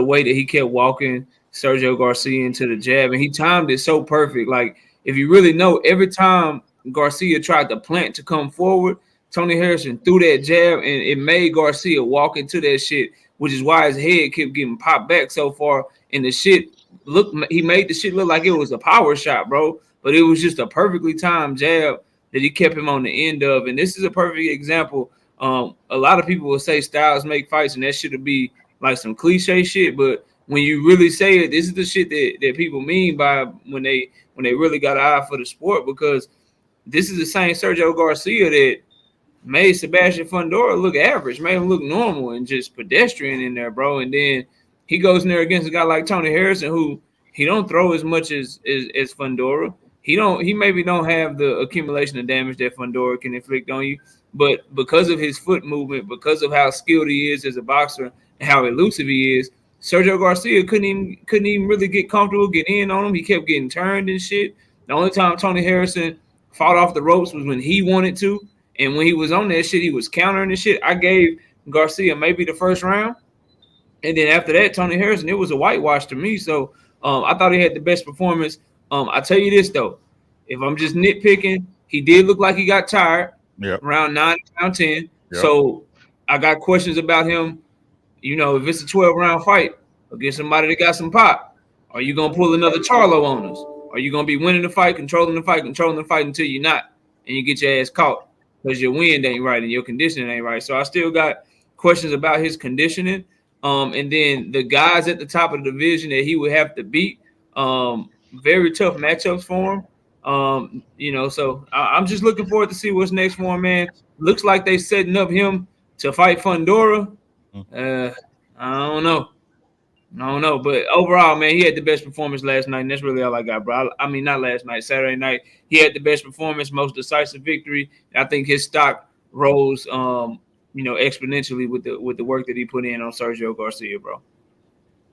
way that he kept walking Sergio Garcia into the jab, and he timed it so perfect. Like, if you really know, every time Garcia tried to plant to come forward, Tony Harrison threw that jab, and it made Garcia walk into that shit, which is why his head kept getting popped back so far. And the shit he made the shit look like it was a power shot, bro. But it was just a perfectly timed jab that he kept him on the end of. And this is a perfect example. A lot of people will say styles make fights, and that should be like some cliche shit. But when you really say it, this is the shit that people mean by when they really got an eye for the sport, because this is the same Sergio Garcia that made Sebastian Fundora look average, made him look normal and just pedestrian in there, bro. And then he goes in there against a guy like Tony Harrison, who he don't throw as much as Fundora. He maybe don't have the accumulation of damage that Fundora can inflict on you, but because of his foot movement, because of how skilled he is as a boxer and how elusive he is, Sergio Garcia couldn't even really get comfortable, get in on him. He kept getting turned and shit. The only time Tony Harrison fought off the ropes was when he wanted to, and when he was on that shit, he was countering and shit. I gave Garcia maybe the first round, And then after that, Tony Harrison, it was a whitewash to me. So I thought he had the best performance. I tell you this though, if I'm just nitpicking, he did look like he got tired Yep. around 9, around 10. Yep. So I got questions about him. You know, if it's a 12-round fight against somebody that got some pop, are you gonna pull another Charlo on us? Are you gonna be winning the fight, controlling the fight until you're not, and you get your ass caught because your wind ain't right and your conditioning ain't right? So I still got questions about his conditioning. And then the guys at the top of the division that he would have to beat, very tough matchups for him. You know, so I'm just looking forward to see what's next for him, man. Looks like they setting up him to fight Fundora. I don't know. But overall, man, he had the best performance last night, and that's really all I got, bro. I mean, not last night, Saturday night. He had the best performance, most decisive victory. I think his stock rose, you know, exponentially with the work that he put in on Sergio Garcia, bro.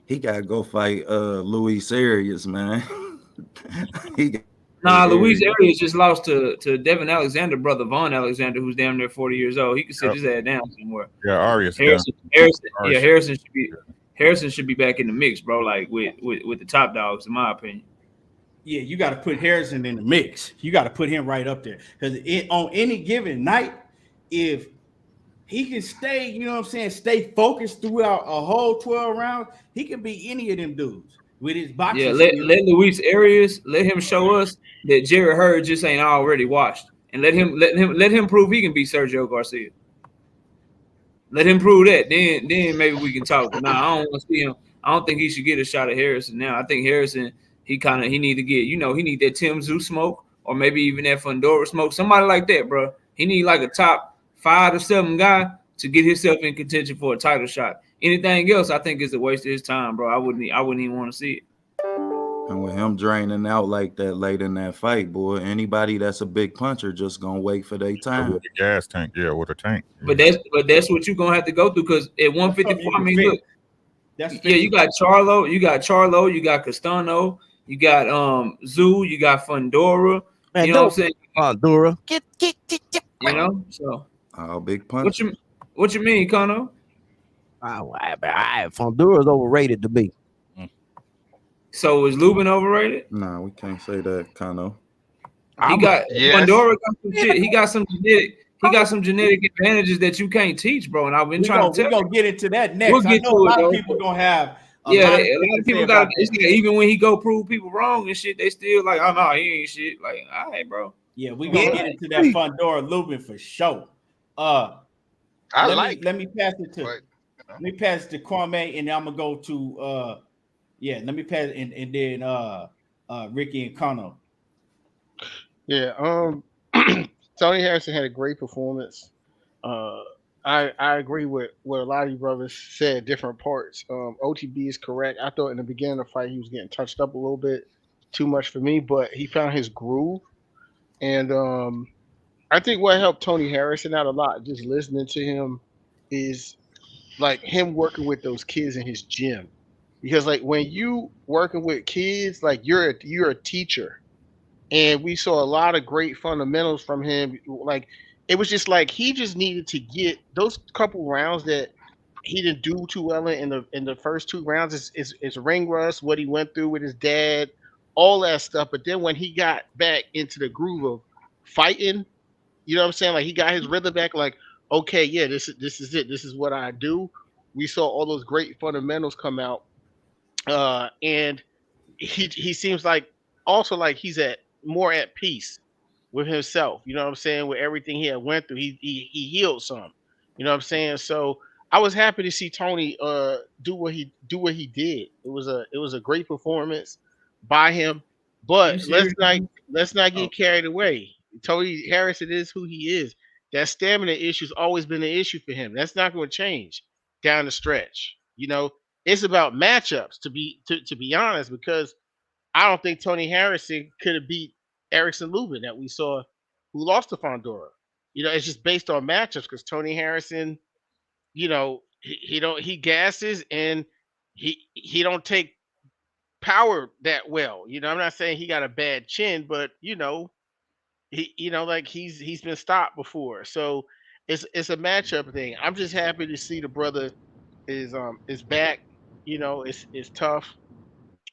He gotta go fight Luis Arias, man. Luis Arias just lost to Devin Alexander, brother Vaughn Alexander, who's damn near 40 years old. He could sit his ass down somewhere. Yeah, Arias. Harrison should be back in the mix, bro. Like with the top dogs, in my opinion. Yeah, you got to put Harrison in the mix. You got to put him right up there because on any given night, if he can stay, you know what I'm saying, stay focused throughout a whole 12 rounds, he can beat any of them dudes with his boxing. Yeah, let Luis Arias, let him show us that Jerry Hurd just ain't already washed, and let him prove he can beat Sergio Garcia. Let him prove that. Then maybe we can talk. But I don't want to see him. I don't think he should get a shot at Harrison now. I think Harrison, he need to get, you know, he need that Tim Tszyu smoke or maybe even that Fundora smoke. Somebody like that, bro. He need like a top 5 to 7 guy to get himself in contention for a title shot. Anything else, I think, is a waste of his time, bro. I wouldn't even want to see it. And with him draining out like that late in that fight, boy, anybody that's a big puncher just gonna wait for their time. With a gas tank, yeah, with a tank. But that's what you're gonna have to go through because at 154, I mean, look, you got Charlo, you got Castano, you got Tszyu, you got Fundora. Man, you know what I'm saying? Fundora, get. You know, so big punch. What you mean, Kano? Fundura's overrated to me. So is Lubin overrated? No, we can't say that, Kano. Fundora got some shit. He got some genetic advantages that you can't teach, bro. And I've been trying to tell you. We're gonna get into that next. We'll get to a lot it, of people gonna have a lot of people got even when he go prove people wrong and shit, they still like, oh no, he ain't shit. Like, all right, bro. Yeah, we gonna get into that Fundora Lubin for sure. Let me pass it to Kwame, and then I'm gonna go to let me pass it and then Ricky and Kano. Yeah, Tony Harrison had a great performance. I agree with what a lot of you brothers said, different parts. OTB is correct. I thought in the beginning of the fight he was getting touched up a little bit too much for me, but he found his groove. And I think what helped Tony Harrison out a lot, just listening to him, is like him working with those kids in his gym. Because like when you working with kids, like you're a teacher. And we saw a lot of great fundamentals from him. Like it was just like he just needed to get those couple rounds that he didn't do too well in the first 2 rounds. It's ring rust, what he went through with his dad, all that stuff. But then when he got back into the groove of fighting, you know what I'm saying? Like he got his rhythm back. Like, okay, yeah, this is it. This is what I do. We saw all those great fundamentals come out, and he seems like also like he's more at peace with himself. You know what I'm saying? With everything he had went through, he healed some. You know what I'm saying? So I was happy to see Tony do what he did. It was a great performance by him. But let's not get carried away. Tony Harrison is who he is. That stamina issue's always been an issue for him. That's not going to change down the stretch. You know, it's about matchups to be honest, because I don't think Tony Harrison could have beat Erickson Lubin that we saw, who lost to Fundora. You know, it's just based on matchups because Tony Harrison, you know, he gasses and he don't take power that well. You know, I'm not saying he got a bad chin, but you know, like he's been stopped before. So it's a matchup thing. I'm just happy to see the brother is back. You know, it's tough.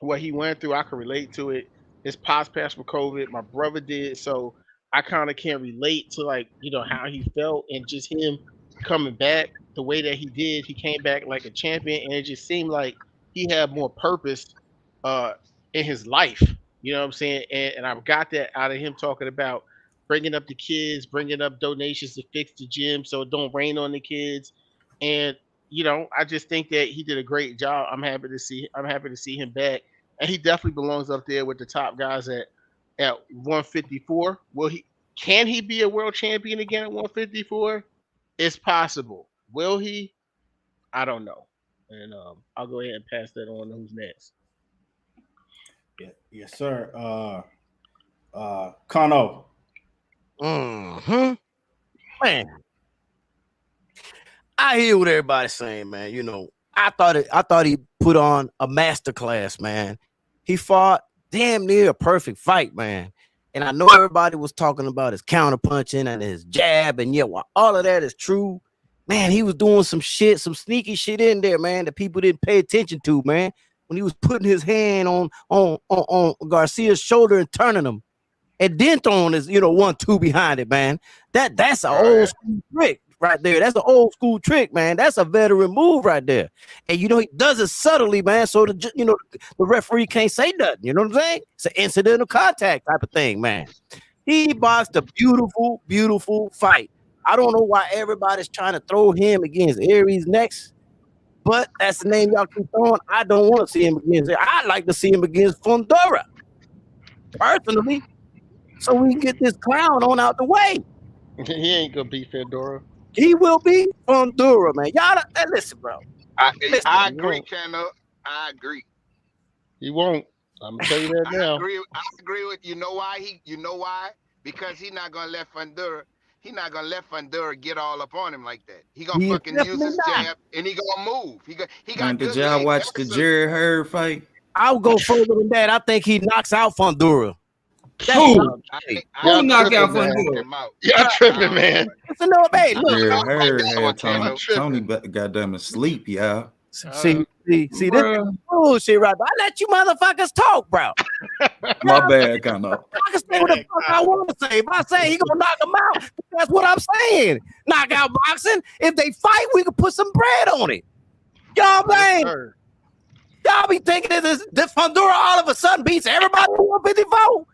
What he went through, I can relate to it. His pops passed with COVID. My brother did, so I kind of can't relate to like how he felt and just him coming back the way that he did. He came back like a champion, and it just seemed like he had more purpose uh, in his life. You know what I'm saying? And I've got that out of him talking about bringing up the kids, bringing up donations to fix the gym so it don't rain on the kids, and I just think that he did a great job. I'm happy to see him back, and he definitely belongs up there with the top guys at 154. Can he be a world champion again at 154? It's possible. Will he? I don't know. And I'll go ahead and pass that on to who's next. Yeah, yes, sir. Kano. Man, I hear what everybody's saying, man. I thought he put on a masterclass, man. He fought damn near a perfect fight, man. And I know everybody was talking about his counter punching and his jab, and while all of that is true, man, he was doing some sneaky shit in there, man, that people didn't pay attention to, man. When he was putting his hand on Garcia's shoulder and turning him, and then throwing his 1-2 behind it, man. That's an old school trick right there. That's an old school trick, man. That's a veteran move right there. And he does it subtly, man. So the referee can't say nothing. You know what I'm saying? It's an incidental contact type of thing, man. He boxed a beautiful, beautiful fight. I don't know why everybody's trying to throw him against Aries next, but that's the name y'all keep throwing. I don't want to see him against it. I'd like to see him against Fundora, personally, so we can get this clown on out the way. He ain't gonna beat Fundora. He will be Fundora, man. Y'all listen, bro. I agree, Kano. I agree. He won't. I'm gonna tell you that now. I agree with you. Know why? Because he's not gonna let Fundora. He's not gonna let Fundora get all up on him like that. He gonna fucking use his jab and he gonna move. He got. Did y'all watch the Jerry Hurd fight? I'll go further than that. I think he knocks out Fundora. Who knocked out Fundora? Y'all tripping, man. No, babe. Jerry Hurd had Tony goddamn asleep, y'all. See, this bullshit right there. I let you motherfuckers talk, bro. My bad, kind of. I can say what the fuck I want to say. If I say he gonna knock him out, that's what I'm saying. Knockout boxing. If they fight, we can put some bread on it. Y'all, man. Y'all be thinking that this Fundora all of a sudden beats everybody at 154?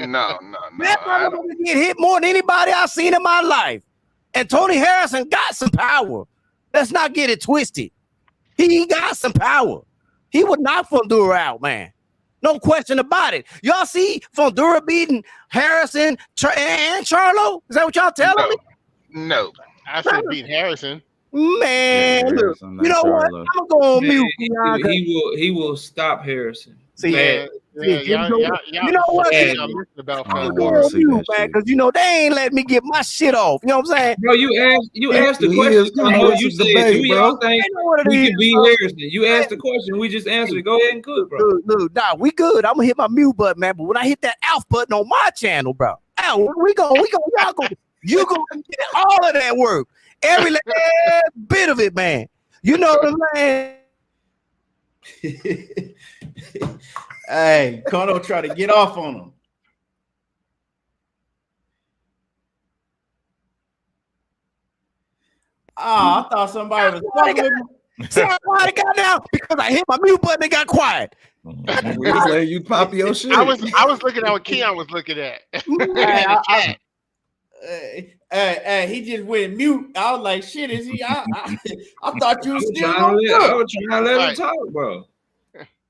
No. That motherfucker get hit more than anybody I've seen in my life. And Tony Harrison got some power. Let's not get it twisted. He got some power. He would knock Fundora out, man. No question about it. Y'all see Fundora beating Harrison and Charlo? Is that what y'all telling me? No. I should beat Harrison. Man, look, you know what? I'm gonna go on mute. He will stop Harrison. See, you know what? I'm gonna go on mute, man, because they ain't let me get my shit off. You know what I'm saying? Bro, you asked the question. You said, do y'all think we can beat Harrison? You asked the question. We just answered it. Go ahead and cook, bro. Look, nah, we good. I'm gonna hit my mute button, man. But when I hit that off button on my channel, bro, you gonna get all of that work. Every last bit of it, man. You know what I'm saying? Hey, Kono try to get off on him. I thought somebody was fucking with me. See how quiet it got now? Because I hit my mute button and got quiet. We let you pop your shit. I was looking at what Keon was looking at. Hey, he just went mute. I was like, shit, is he? I thought you were still I was trying to let him talk, bro.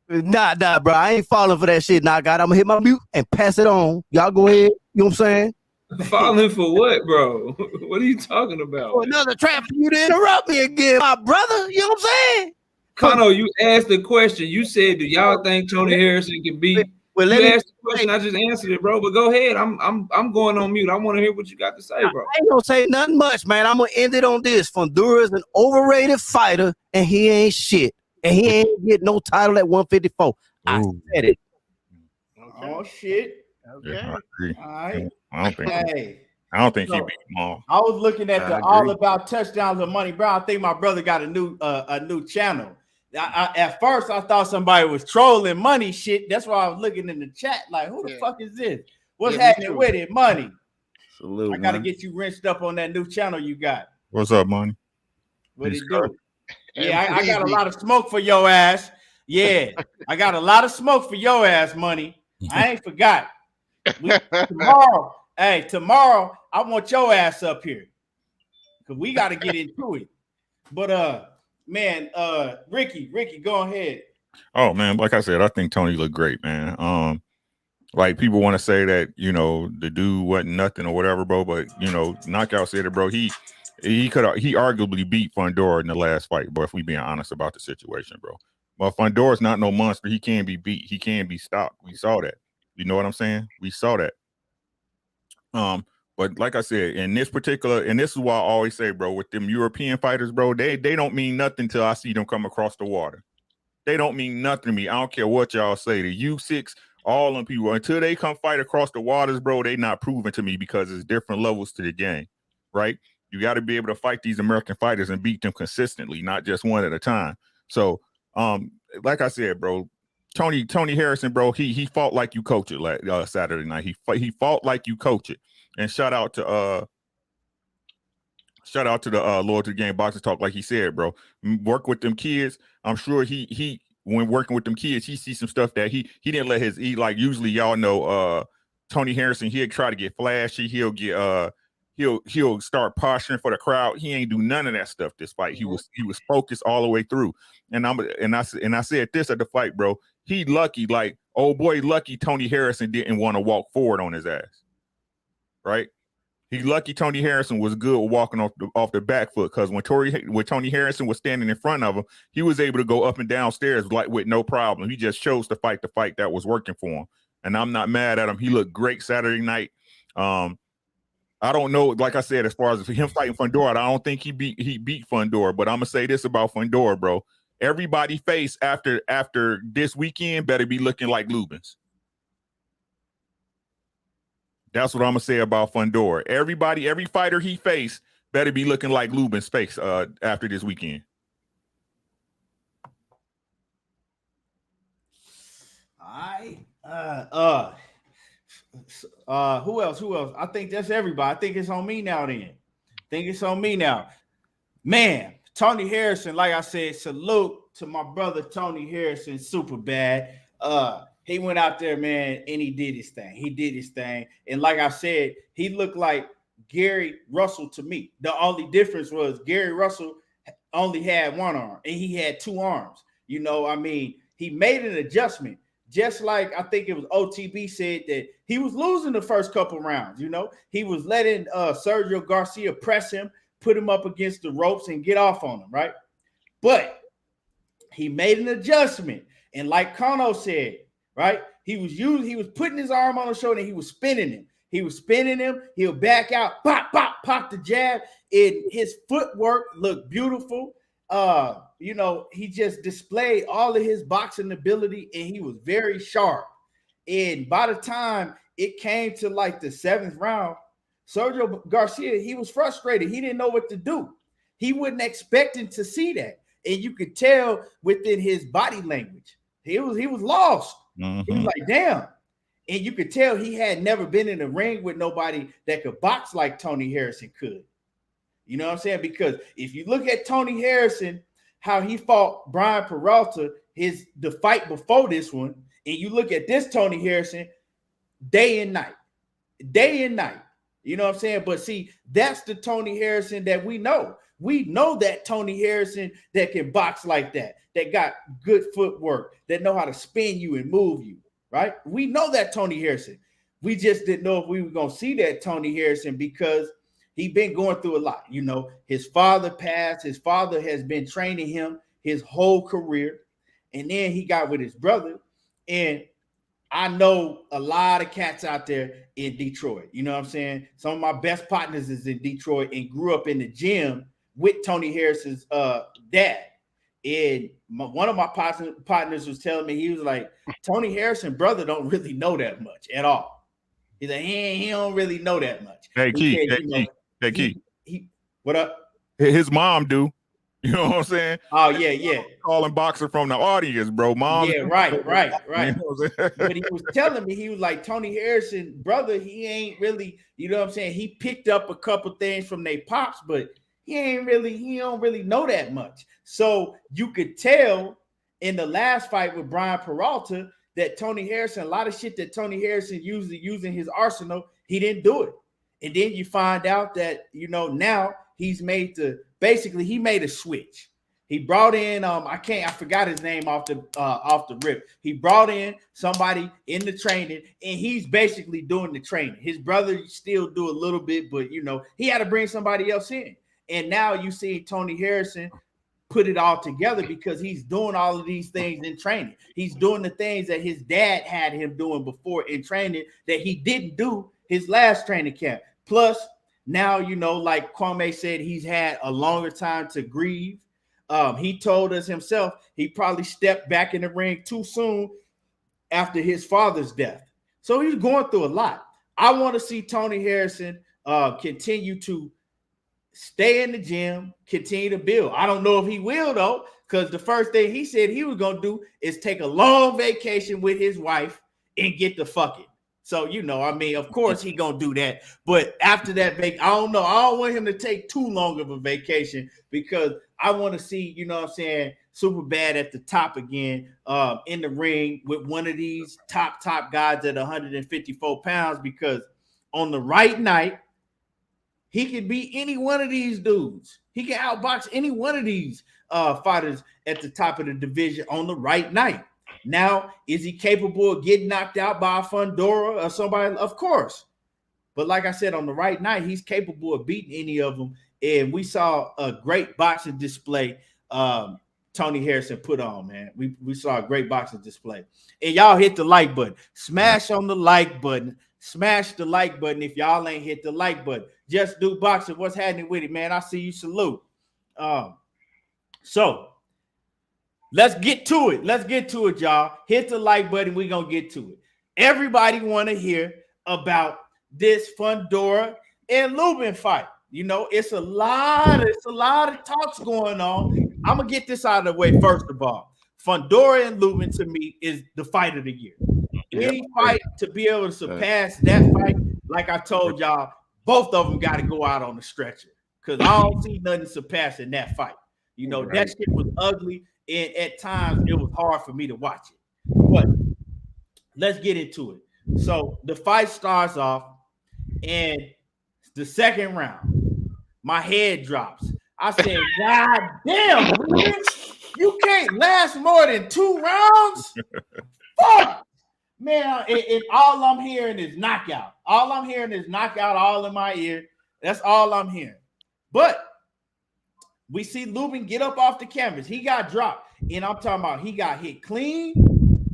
Nah, bro. I ain't falling for that shit. Nah, God, I'm gonna hit my mute and pass it on. Y'all go ahead. You know what I'm saying? Falling for what, bro? What are you talking about? Oh, another trap for you to interrupt me again, my brother. You know what I'm saying? Kano, you asked the question. You said, do y'all think Tony Harrison can beat? Well, you asked the question. I just answered it, bro. But go ahead. I'm going on mute. I want to hear what you got to say, bro. I ain't gonna say nothing much, man. I'm gonna end it on this. Fundura's an overrated fighter, and he ain't shit. And he ain't get no title at 154. I said it. Okay. Oh shit. Okay. All right. I don't think. Hey, I don't think he So, beat them all. I was looking at I the agree. All About Touchdowns of Money Brown. I think my brother got a new channel. At first, I thought somebody was trolling Money shit. That's why I was looking in the chat like, who the fuck is this? What's happening with it, Money? Salute, I got to man. get you rinsed up on that new channel you got. What's up, Money? What He's it do? Yeah, And I got a please, lot of smoke for your ass. Yeah, I got a lot of smoke for your ass, Money. I ain't forgot. Tomorrow, I want your ass up here because we got to get into it. But man, Ricky, go ahead. Oh man, like I said, I think Tony looked great, man. Like people want to say that the dude wasn't nothing or whatever, bro. But Knockout said it, bro. He arguably beat Fundora in the last fight, bro. If we being honest about the situation, bro. Well, Fundora's not no monster. He can be beat. He can be stopped. We saw that. You know what I'm saying? We saw that. But like I said, in this particular, and this is why I always say, bro, with them European fighters, bro, they don't mean nothing till I see them come across the water. They don't mean nothing to me. I don't care what y'all say. The U6, all them people, until they come fight across the waters, bro, they not proven to me because it's different levels to the game, right? You got to be able to fight these American fighters and beat them consistently, not just one at a time. So, like I said, bro, Tony Harrison, bro, he fought like you coach it like Saturday night. He fought like you coach it. And shout out to the Lord to the Game Boxing Talk, like he said, bro. Work with them kids. I'm sure he when working with them kids, he sees some stuff that he didn't let his eat. Like usually, y'all know, Tony Harrison, he'll try to get flashy. He'll get he'll start posturing for the crowd. He ain't do none of that stuff this fight. He was focused all the way through. And I said this at the fight, bro. He lucky, like old boy lucky. Tony Harrison didn't want to walk forward on his ass, right? He lucky Tony Harrison was good with walking off the back foot, because when Tony Harrison was standing in front of him, he was able to go up and down stairs like with no problem. He just chose to fight the fight that was working for him, and I'm not mad at him. He looked great Saturday night. I don't know, like I said, as far as him fighting Fundora, I don't think he beat Fundora, but I'm gonna say this about Fundora, bro. Everybody face after this weekend better be looking like Lubin's. That's what I'm gonna say about Fundora. Every fighter he faced better be looking like Lubin's face after this weekend. All right. Who else? I think that's everybody. I think it's on me now then. Man, Tony Harrison, like I said, salute to my brother Tony Harrison, super bad. He went out there, man, and he did his thing. And like I said, he looked like Gary Russell to me. The only difference was Gary Russell only had one arm and he had two arms. You know, I mean, he made an adjustment. Just like I think it was OTB said that he was losing the first couple rounds. You know, he was letting Sergio Garcia press him, put him up against the ropes and get off on him, right? But he made an adjustment. And like Kano said, right? He was putting his arm on his shoulder and he was spinning him. He'll back out, pop the jab. And his footwork looked beautiful. He just displayed all of his boxing ability and he was very sharp. And by the time it came to like the seventh round, Sergio Garcia, he was frustrated. He didn't know what to do. He wasn't expecting to see that. And you could tell within his body language. He was lost. Mm-hmm. He was like, damn. And you could tell he had never been in a ring with nobody that could box like Tony Harrison could. You know what I'm saying? Because if you look at Tony Harrison, how he fought Brian Peralta, the fight before this one, and you look at this Tony Harrison, day and night. You know what I'm saying? But see, that's the Tony Harrison that we know. We know that Tony Harrison that can box like that got good footwork, that know how to spin you and move you, right? We know that Tony Harrison. We just didn't know if we were going to see that Tony Harrison because he's been going through a lot. You know, his father passed. His father has been training him his whole career. And then he got with his brother. And I know a lot of cats out there in Detroit. You know what I'm saying? Some of my best partners is in Detroit and grew up in the gym with Tony Harrison's dad. And one of my partners was telling me, he was like, Tony Harrison brother don't really know that much at all. He's like, he don't really know that much. Hey, He Keith. said, Hey, Keith. He what up? His mom do. You know what I'm saying? Oh, yeah. Calling boxer from the audience, bro. Mom. Yeah, right. You know what I'm saying? But he was telling me, he was like, Tony Harrison, brother, he ain't really, you know what I'm saying? He picked up a couple things from their pops, but he don't really know that much. So you could tell in the last fight with Brian Peralta that Tony Harrison, a lot of shit that Tony Harrison usually using his arsenal, he didn't do it. And then you find out that, now he's made he made a switch. He brought in, I forgot his name off the rip. He brought in somebody in the training, and he's basically doing the training. His brother still do a little bit, but he had to bring somebody else in. And now you see Tony Harrison put it all together because he's doing all of these things in training. He's doing the things that his dad had him doing before in training that he didn't do his last training camp. Plus, now, like Kwame said, he's had a longer time to grieve. He told us himself he probably stepped back in the ring too soon after his father's death. So he's going through a lot. I want to see Tony Harrison continue to stay in the gym, continue to build. I don't know if he will, though, because the first thing he said he was going to do is take a long vacation with his wife and get the fucking. So, of course he going to do that. But after that, I don't know. I don't want him to take too long of a vacation because I want to see, super bad at the top again in the ring with one of these top guys at 154 pounds because on the right night, he can beat any one of these dudes. He can outbox any one of these fighters at the top of the division on the right night. Now, is he capable of getting knocked out by a Fundora or somebody? Of course. But like I said, on the right night, he's capable of beating any of them. And we saw a great boxing display Tony Harrison put on, man. We saw a great boxing display. And y'all hit the like button. Smash on the like button. Smash the like button if y'all ain't hit the like button. Just do boxing. What's happening with it, man? I see you. Salute. So let's get to it. Let's get to it, y'all. Hit the like button. We're going to get to it. Everybody want to hear about this Fundora and Lubin fight. It's a lot of talks going on. I'm going to get this out of the way first of all. Fundora and Lubin, to me, is the fight of the year. Any fight to be able to surpass that fight, like I told y'all, both of them got to go out on the stretcher because I don't see nothing surpassing that fight. That shit was ugly, and at times it was hard for me to watch it. But let's get into it. So the fight starts off, and the second round, my head drops. I said, God damn, you can't last more than 2 rounds? Fuck! Man, and all I'm hearing is knockout. All I'm hearing is knockout all in my ear. That's all I'm hearing. But we see Lubin get up off the canvas. He got dropped. And I'm talking about he got hit clean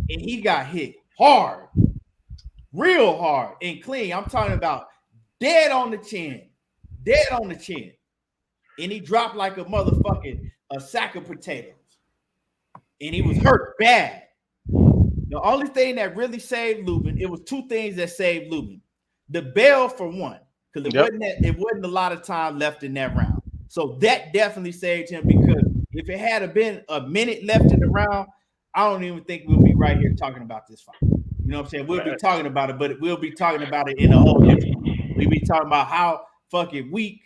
and he got hit hard. Real hard and clean. I'm talking about dead on the chin. Dead on the chin. And he dropped like a motherfucking sack of potatoes. And he was hurt bad. The only thing that really saved Lubin, it was 2 things that saved Lubin. The bell for one, because it wasn't a lot of time left in that round. So that definitely saved him because if it had been a minute left in the round, I don't even think we'll be right here talking about this fight. You know what I'm saying? We'll be talking about it, but we'll be talking about it in a whole different. We'll be talking about how fucking weak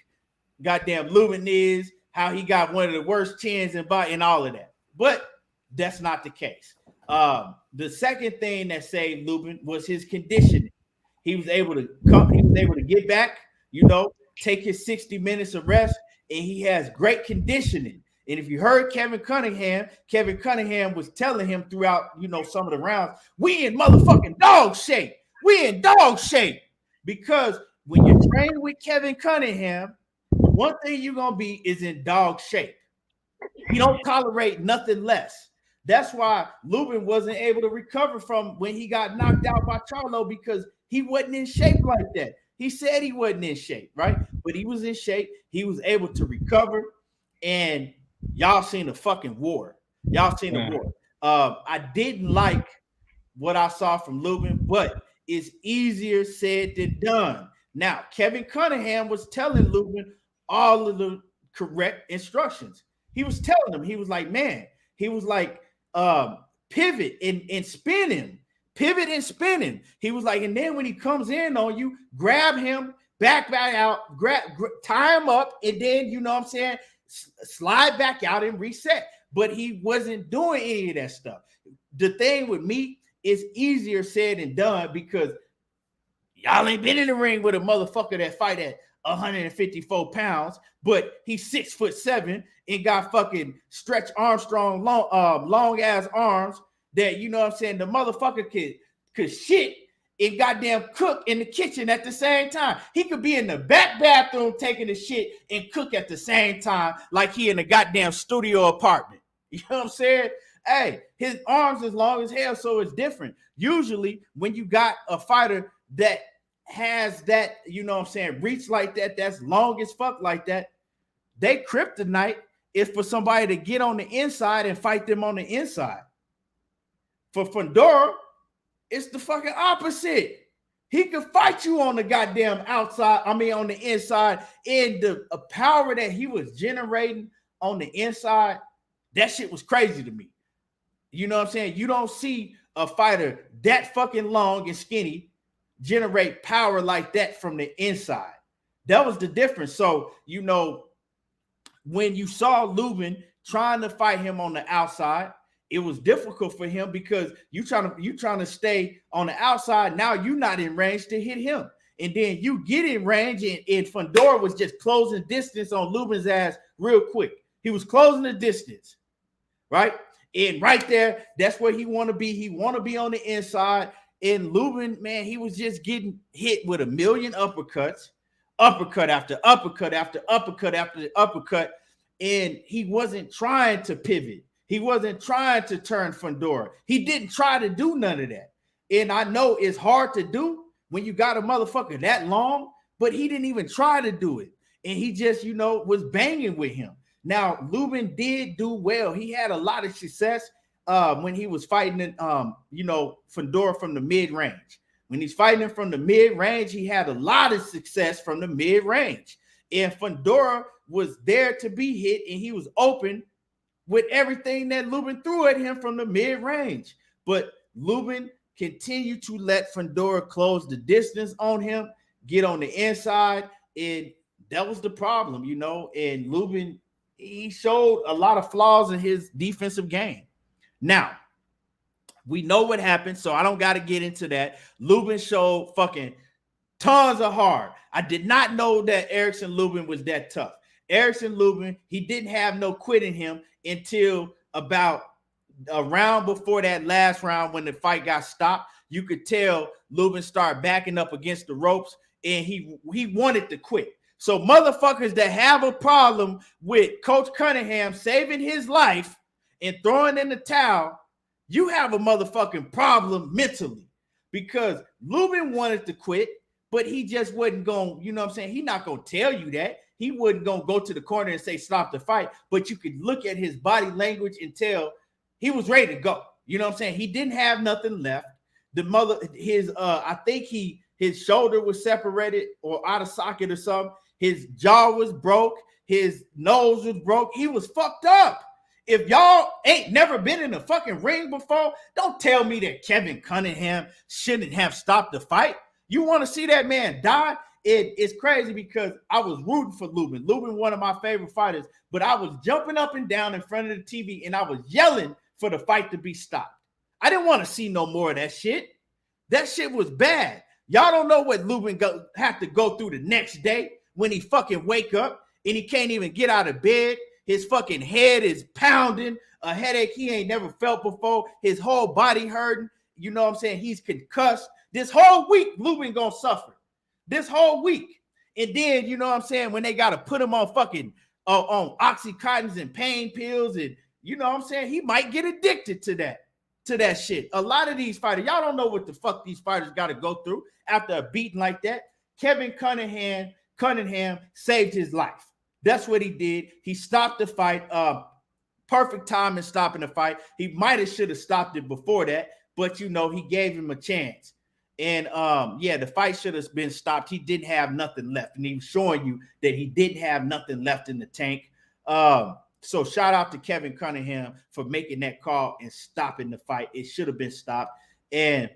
goddamn Lubin is, how he got one of the worst chins and all of that. But that's not the case. The second thing that saved Lubin was his conditioning. He was able to come, he was able to get back, take his 60 minutes of rest, and he has great conditioning. And if you heard Kevin Cunningham was telling him throughout, some of the rounds, we in motherfucking dog shape. We in dog shape. Because when you're training with Kevin Cunningham, one thing you're going to be is in dog shape. You don't tolerate nothing less. That's why Lubin wasn't able to recover from when he got knocked out by Charlo because he wasn't in shape like that. He said he wasn't in shape, right? But he was in shape. He was able to recover. And y'all seen a fucking war. Y'all seen a war. I didn't like what I saw from Lubin, but is easier said than done. Now, Kevin Cunningham was telling Lubin all of the correct instructions. He was telling him, he was like, man, he was like, pivot and spin him, pivot and spin him. He was like, and then when he comes in on you, grab him, back out, tie him up, and then, you know what I'm saying, slide back out and reset. But he wasn't doing any of that stuff. The thing with me is easier said than done because y'all ain't been in the ring with a motherfucker that fight at 154 pounds, but he's 6'7" and got fucking Stretch Armstrong long ass arms that, you know what I'm saying, the motherfucker could shit and goddamn cook in the kitchen at the same time. He could be in the back bathroom taking a shit and cook at the same time like he in a goddamn studio apartment. You know what I'm saying? Hey, his arms is long as hell, so it's different. Usually when you got a fighter that has that, you know what I'm saying, reach like that, that's long as fuck like that, they kryptonite is for somebody to get on the inside and fight them on the inside. For Fundora, it's the fucking opposite. He could fight you on the goddamn outside, on the inside, and the power that he was generating on the inside, that shit was crazy to me. You know what I'm saying? You don't see a fighter that fucking long and skinny generate power like that from the inside. That was the difference. So, you know, when you saw Lubin trying to fight him on the outside, it was difficult for him because you trying to stay on the outside. Now you're not in range to hit him. And then you get in range, and Fundora was just closing distance on Lubin's ass real quick. He was closing the distance, right? And right there, that's where he want to be. He want to be on the inside. And Lubin, man, he was just getting hit with a million uppercuts, uppercut after uppercut after uppercut after uppercut. And he wasn't trying to pivot. He wasn't trying to turn Fundora. He didn't try to do none of that. And I know it's hard to do when you got a motherfucker that long, but he didn't even try to do it. And he just, you know, was banging with him. Now, Lubin did do well. He had a lot of success when he was fighting, you know, Fundora from the mid-range. When he's fighting him from the mid-range, he had a lot of success from the mid-range. And Fundora was there to be hit, and he was open with everything that Lubin threw at him from the mid-range. But Lubin continued to let Fundora close the distance on him, get on the inside, and that was the problem, you know. And Lubin, he showed a lot of flaws in his defensive game. Now, we know what happened, so I don't got to get into that. Lubin showed fucking tons of heart. I did not know that Erickson Lubin was that tough. Erickson Lubin, he didn't have no quit in him until about a round before that last round when the fight got stopped. You could tell Lubin started backing up against the ropes, and he wanted to quit. So motherfuckers that have a problem with Coach Cunningham saving his life and throwing in the towel, you have a motherfucking problem mentally, because Lubin wanted to quit, but he just wasn't going, you know what I'm saying? He's not going to tell you that. He wasn't going to go to the corner and say, stop the fight, but you could look at his body language and tell he was ready to go. You know what I'm saying? He didn't have nothing left. I think his shoulder was separated or out of socket or something. His jaw was broke. His nose was broke. He was fucked up. If y'all ain't never been in a fucking ring before, don't tell me that Kevin Cunningham shouldn't have stopped the fight. You want to see that man die? It's crazy because I was rooting for Lubin. Lubin, one of my favorite fighters, but I was jumping up and down in front of the TV and I was yelling for the fight to be stopped. I didn't want to see no more of that shit. That shit was bad. Y'all don't know what Lubin have to go through the next day when he fucking wake up and he can't even get out of bed. His fucking head is pounding, a headache he ain't never felt before. His whole body hurting. You know what I'm saying? He's concussed. This whole week, Lubin gonna suffer. This whole week. And then, you know what I'm saying, when they got to put him on fucking on Oxycontins and pain pills, and you know what I'm saying, he might get addicted to that shit. A lot of these fighters, y'all don't know what the fuck these fighters got to go through after a beating like that. Kevin Cunningham saved his life. That's what he did. He stopped the fight. Perfect time in stopping the fight. He might have should have stopped it before that, but you know, he gave him a chance. And yeah, the fight should have been stopped. He didn't have nothing left, and he was showing you that he didn't have nothing left in the tank. So shout out to Kevin Cunningham for making that call and stopping the fight. It should have been stopped. And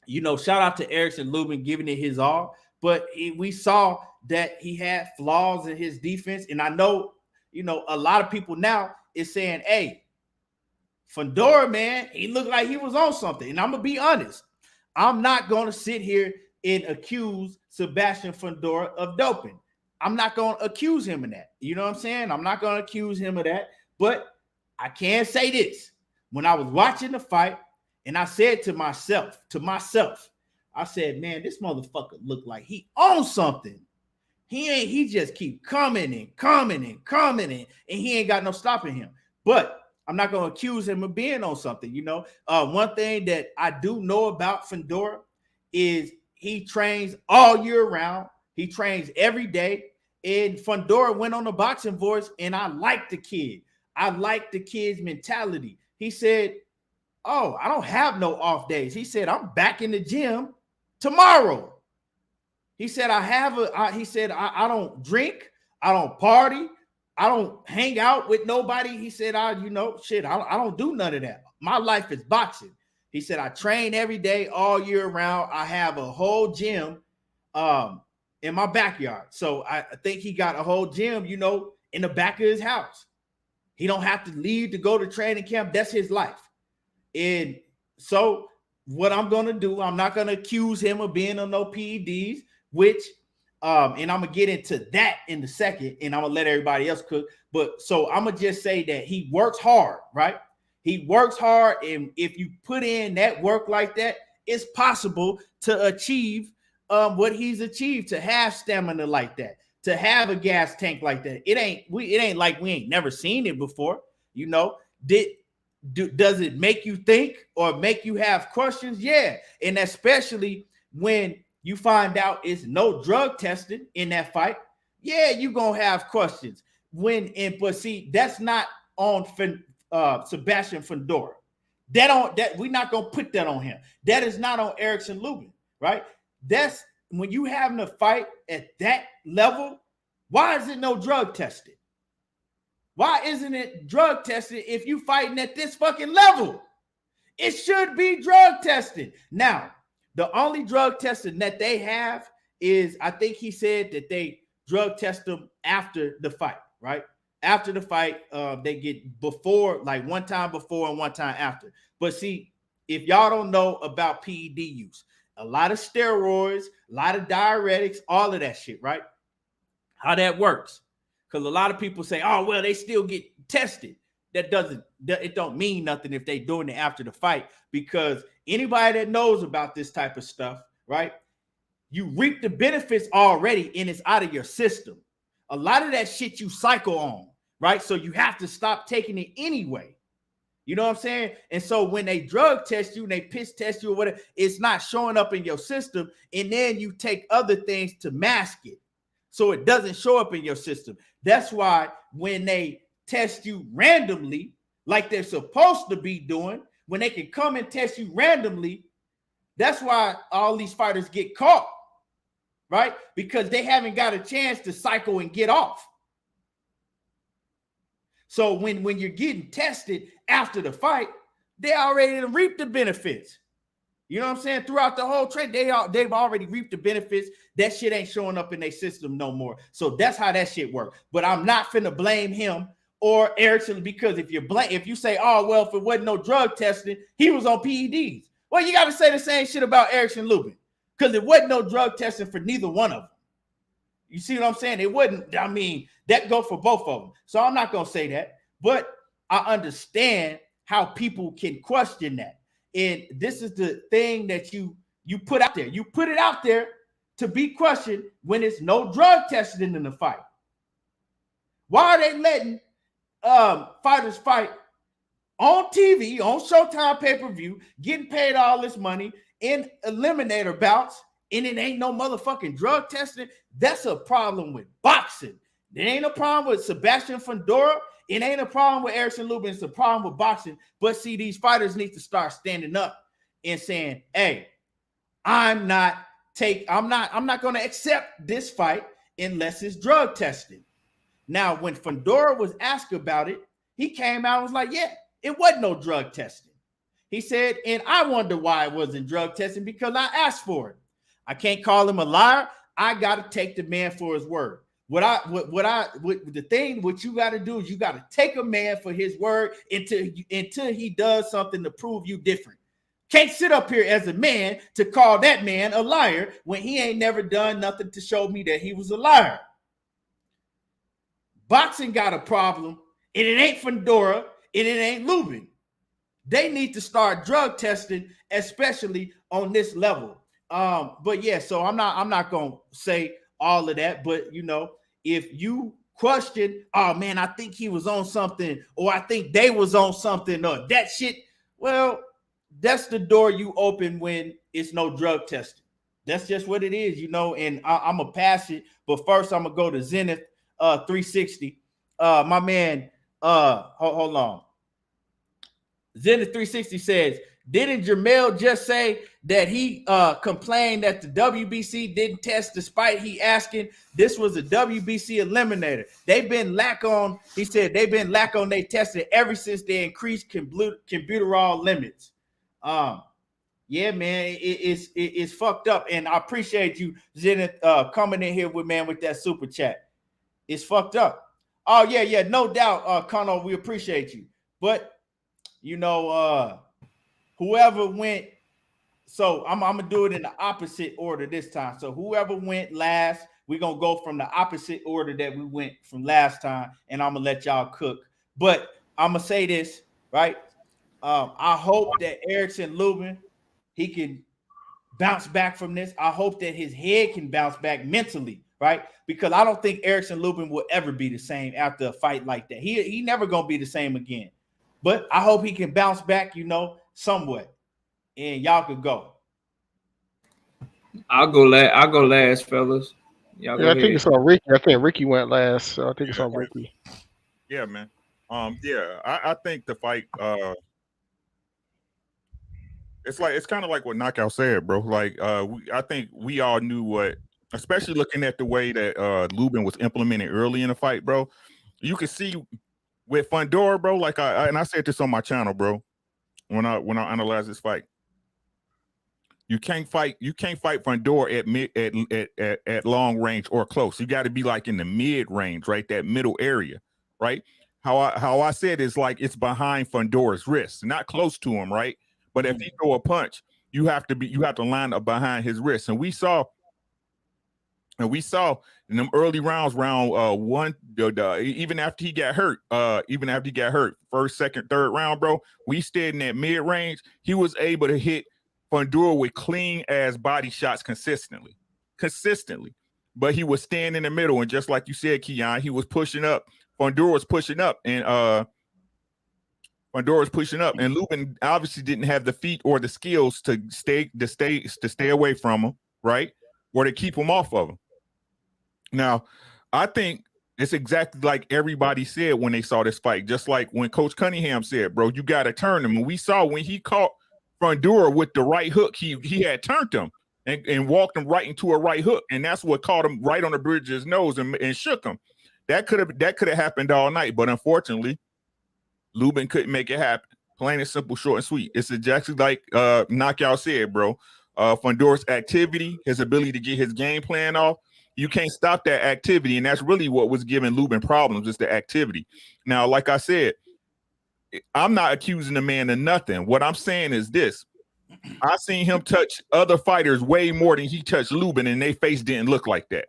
you know, shout out to Erickson Lubin giving it his all. But we saw that he had flaws in his defense. And I know, you know, a lot of people now is saying, hey, Fundora, man, he looked like he was on something. And I'm going to be honest. I'm not going to sit here and accuse Sebastian Fundora of doping. I'm not going to accuse him of that. You know what I'm saying? I'm not going to accuse him of that. But I can say this. When I was watching the fight, and I said to myself, I said, man, this motherfucker looked like he owns something. He just keep coming, and he ain't got no stopping him. But I'm not going to accuse him of being on something, you know. One thing that I do know about Fundora is he trains all year round. He trains every day. And Fundora went on the Boxing Voice, and I like the kid. I like the kid's mentality. He said, oh, I don't have no off days. He said, I'm back in the gym tomorrow. He said, I don't drink. I don't party. I don't hang out with nobody. He said, I don't do none of that. My life is boxing. He said, I train every day all year round. I have a whole gym in my backyard. So I think he got a whole gym, you know, in the back of his house. He don't have to leave to go to training camp. That's his life. And so what I'm going to do, I'm not going to accuse him of being on no PEDs, which, and I'm going to get into that in a second, and I'm going to let everybody else cook. But so I'm going to just say that he works hard, right? He works hard. And if you put in that work like that, it's possible to achieve what he's achieved, to have stamina like that, to have a gas tank like that. It ain't like we ain't never seen it before, you know. Does it make you think or make you have questions? Yeah. And especially when you find out it's no drug testing in that fight. Yeah, you're going to have questions. But see, that's not on Sebastian Fundora. We're not going to put that on him. That is not on Erickson Lubin, right? That's when you having a fight at that level. Why is it no drug testing? Why isn't it drug tested if you fighting at this fucking level? It should be drug tested. Now, the only drug testing that they have is, I think he said that they drug test them after the fight, right? After the fight, they get before, like one time before and one time after. But see, if y'all don't know about PED use, a lot of steroids, a lot of diuretics, all of that shit, right? How that works. Because a lot of people say, oh, well, they still get tested. It don't mean nothing if they doing it after the fight, because anybody that knows about this type of stuff, right? You reap the benefits already and it's out of your system. A lot of that shit you cycle on, right? So you have to stop taking it anyway. You know what I'm saying? And so when they drug test you and they piss test you or whatever, it's not showing up in your system. And then you take other things to mask it, so it doesn't show up in your system. That's why when they test you randomly, like they're supposed to be doing, when they can come and test you randomly, that's why all these fighters get caught, right? Because they haven't got a chance to cycle and get off. So when you're getting tested after the fight, they already reap the benefits. You know what I'm saying? Throughout the whole trade, they've already reaped the benefits. That shit ain't showing up in their system no more. So that's how that shit works. But I'm not finna blame him or Erickson, because if you say, oh, well, if it wasn't no drug testing, he was on PEDs. Well, you got to say the same shit about Erickson Lubin, because it wasn't no drug testing for neither one of them. You see what I'm saying? It wasn't, I mean, that go for both of them. So I'm not going to say that, but I understand how people can question that. And this is the thing that you put out there. You put it out there to be questioned when it's no drug testing in the fight. Why are they letting fighters fight on TV, on Showtime pay-per-view, getting paid all this money in eliminator bouts, and it ain't no motherfucking drug testing? That's a problem with boxing. It ain't a problem with Sebastian Fundora. It ain't a problem with Erickson Lubin. It's a problem with boxing. But see, these fighters need to start standing up and saying, hey, I'm not going to accept this fight unless it's drug tested. Now, when Fundora was asked about it, he came out and was like, yeah, it wasn't no drug testing. He said, and I wonder why it wasn't drug testing because I asked for it. I can't call him a liar. I got to take the man for his word. What you got to do is you got to take a man for his word until he does something to prove you different. Can't sit up here as a man to call that man a liar when he ain't never done nothing to show me that he was a liar. Boxing got a problem, and it ain't Fundora, and it ain't Lubin. They need to start drug testing, especially on this level. But yeah, so I'm not gonna say all of that, but you know, if you question, oh man, I think he was on something, or I think they was on something, or that shit, well, that's the door you open when it's no drug testing. That's just what it is, you know. And I'm gonna pass it, but first I'm gonna go to Zenith 360. My man, hold on. Zenith 360 says, didn't Jermell just say that he complained that the WBC didn't test despite he asking? This was a WBC eliminator. They've been lack on, he said, they've been lack on they tested ever since they increased computerol limits. Yeah, man, it's fucked up. And I appreciate you, Zenith, coming in here with that super chat. It's fucked up. Oh, yeah, no doubt, Connor, we appreciate you. But you know, whoever went, so I'm gonna do it in the opposite order this time. So whoever went last, we're gonna go from the opposite order that we went from last time, and I'm gonna let y'all cook. But I'm gonna say this, right? I hope that Erickson Lubin, he can bounce back from this. I hope that his head can bounce back mentally, right? Because I don't think Erickson Lubin will ever be the same after a fight like that. He never gonna be the same again. But I hope he can bounce back, you know, somewhat. And y'all could go. I'll go last, fellas. Y'all go ahead. I think it's on Ricky. I think Ricky went last, so I think it's on Ricky. Yeah, man. I think the fight. It's kind of like what Knockout said, bro. Like, I think we all knew what, especially looking at the way that Lubin was implemented early in the fight, bro. You could see with Fundora, bro. Like I said this on my channel, bro. When I analyze this fight, you can't fight Fundora at long range or close. You got to be like in the mid range, right? That middle area, right? How I said is like it's behind Fundora's wrist, not close to him, right? But if he throw a punch, you have to line up behind his wrist. And we saw in them early rounds, round one, even after he got hurt, first, second, third round, bro, we stayed in that mid range. He was able to hit Fundora with clean ass body shots consistently. But he was staying in the middle, and just like you said, Keon, he was pushing up. Fundora was pushing up, and Lubin obviously didn't have the feet or the skills to stay away from him, right, or to keep him off of him. Now, I think it's exactly like everybody said when they saw this fight, just like when Coach Cunningham said, bro, you got to turn him. And we saw when he caught Fundora with the right hook, he had turned him and walked him right into a right hook. And that's what caught him right on the bridge of his nose and shook him. That could have happened all night. But unfortunately, Lubin couldn't make it happen. Plain and simple, short and sweet. It's exactly like Knockout said, bro. Fundora's activity, his ability to get his game plan off, you can't stop that activity, and that's really what was giving Lubin problems, is the activity. Now, like I said, I'm not accusing the man of nothing. What I'm saying is this. I seen him touch other fighters way more than he touched Lubin, and their face didn't look like that.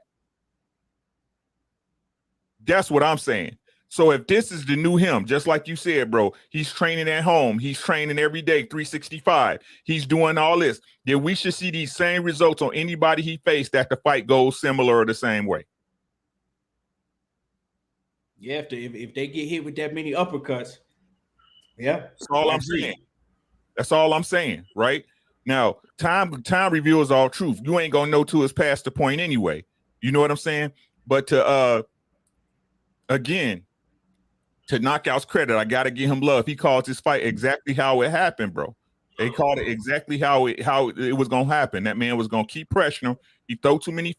That's what I'm saying. So if this is the new him, just like you said, bro, he's training at home. He's training every day, 365. He's doing all this. Then we should see these same results on anybody he faced that the fight goes similar or the same way. Yeah, if they get hit with that many uppercuts, yeah. That's all I'm saying. That's all I'm saying, right? Now, time reveals all truth. You ain't gonna know till it's past the point anyway. You know what I'm saying? But to again, to Knockout's credit, I gotta give him love. He calls his fight exactly how it happened, bro. They called it exactly how it was gonna happen. That man was gonna keep pressuring him. He throw too many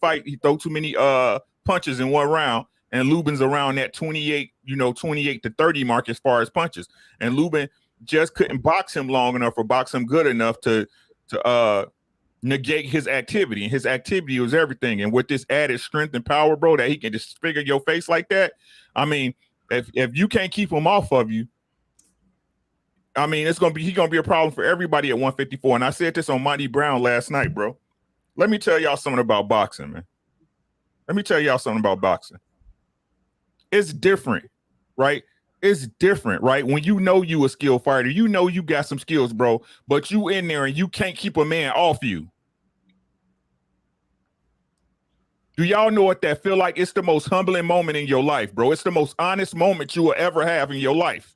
punches in one round, and Lubin's around that 28, 28 to 30 mark as far as punches. And Lubin just couldn't box him long enough or box him good enough to negate his activity. And his activity was everything. And with this added strength and power, bro, that he can just figure your face like that. I mean, if you can't keep him off of you, I mean, he's gonna be a problem for everybody at 154. And I said this on Monty Brown last night, bro. Let me tell y'all something about boxing, man. Let me tell y'all something about boxing. It's different, right? It's different, right? When you know you a skilled fighter, you know you got some skills, bro, but you in there and you can't keep a man off you. Do y'all know what that feel like? It's the most humbling moment in your life, bro. It's the most honest moment you will ever have in your life.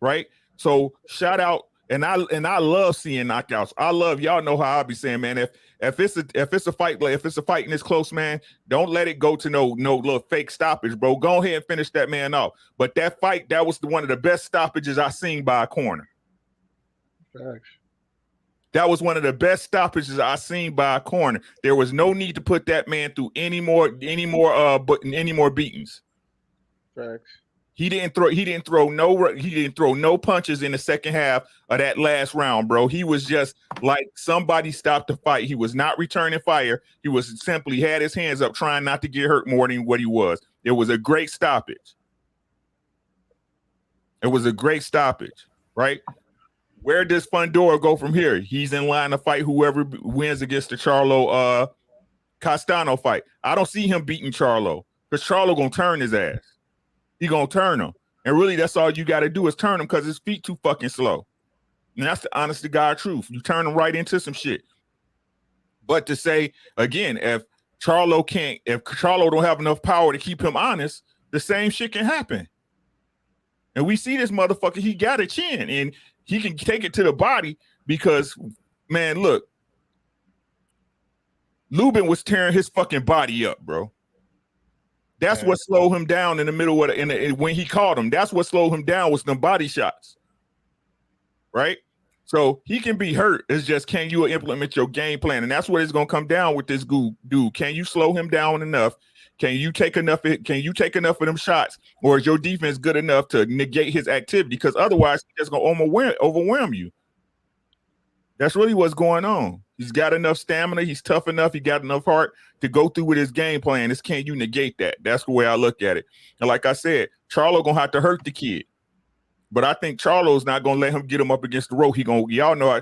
Right? So shout out, and I love seeing knockouts. I love, y'all know how I be saying, man, if it's a fight and it's close, man, don't let it go to no little fake stoppage, bro. Go ahead and finish that man off. But that fight, that was one of the best stoppages I seen by a corner. Thanks. That was one of the best stoppages I seen by a corner. There was no need to put that man through any more beatings. Thanks. He didn't throw no punches in the second half of that last round, bro. He was just like somebody stopped the fight. He was not returning fire. He was simply had his hands up, trying not to get hurt more than what he was. It was a great stoppage. It was a great stoppage, right? Where does Fundora go from here? He's in line to fight whoever wins against the Charlo Castano fight. I don't see him beating Charlo because Charlo gonna turn his ass. He gonna turn him, and really, that's all you got to do is turn him because his feet too fucking slow. And that's the honest to God truth. You turn him right into some shit. But to say again, if Charlo don't have enough power to keep him honest, the same shit can happen. And we see this motherfucker. He got a chin, and he can take it to the body because, man, look, Lubin was tearing his fucking body up, bro. That's what slowed him down in the middle of when he caught him. That's what slowed him down was them body shots, right? So he can be hurt. It's just, can you implement your game plan? And that's what it's gonna come down with this dude. Can you slow him down enough? Can you take enough of them shots, or is your defense good enough to negate his activity? Because otherwise, he's just gonna overwhelm you. That's really what's going on. He's got enough stamina. He's tough enough. He got enough heart to go through with his game plan. It's, can you negate that? That's the way I look at it. And like I said, Charlo gonna have to hurt the kid, but I think Charlo's not gonna let him get him up against the rope. Y'all know,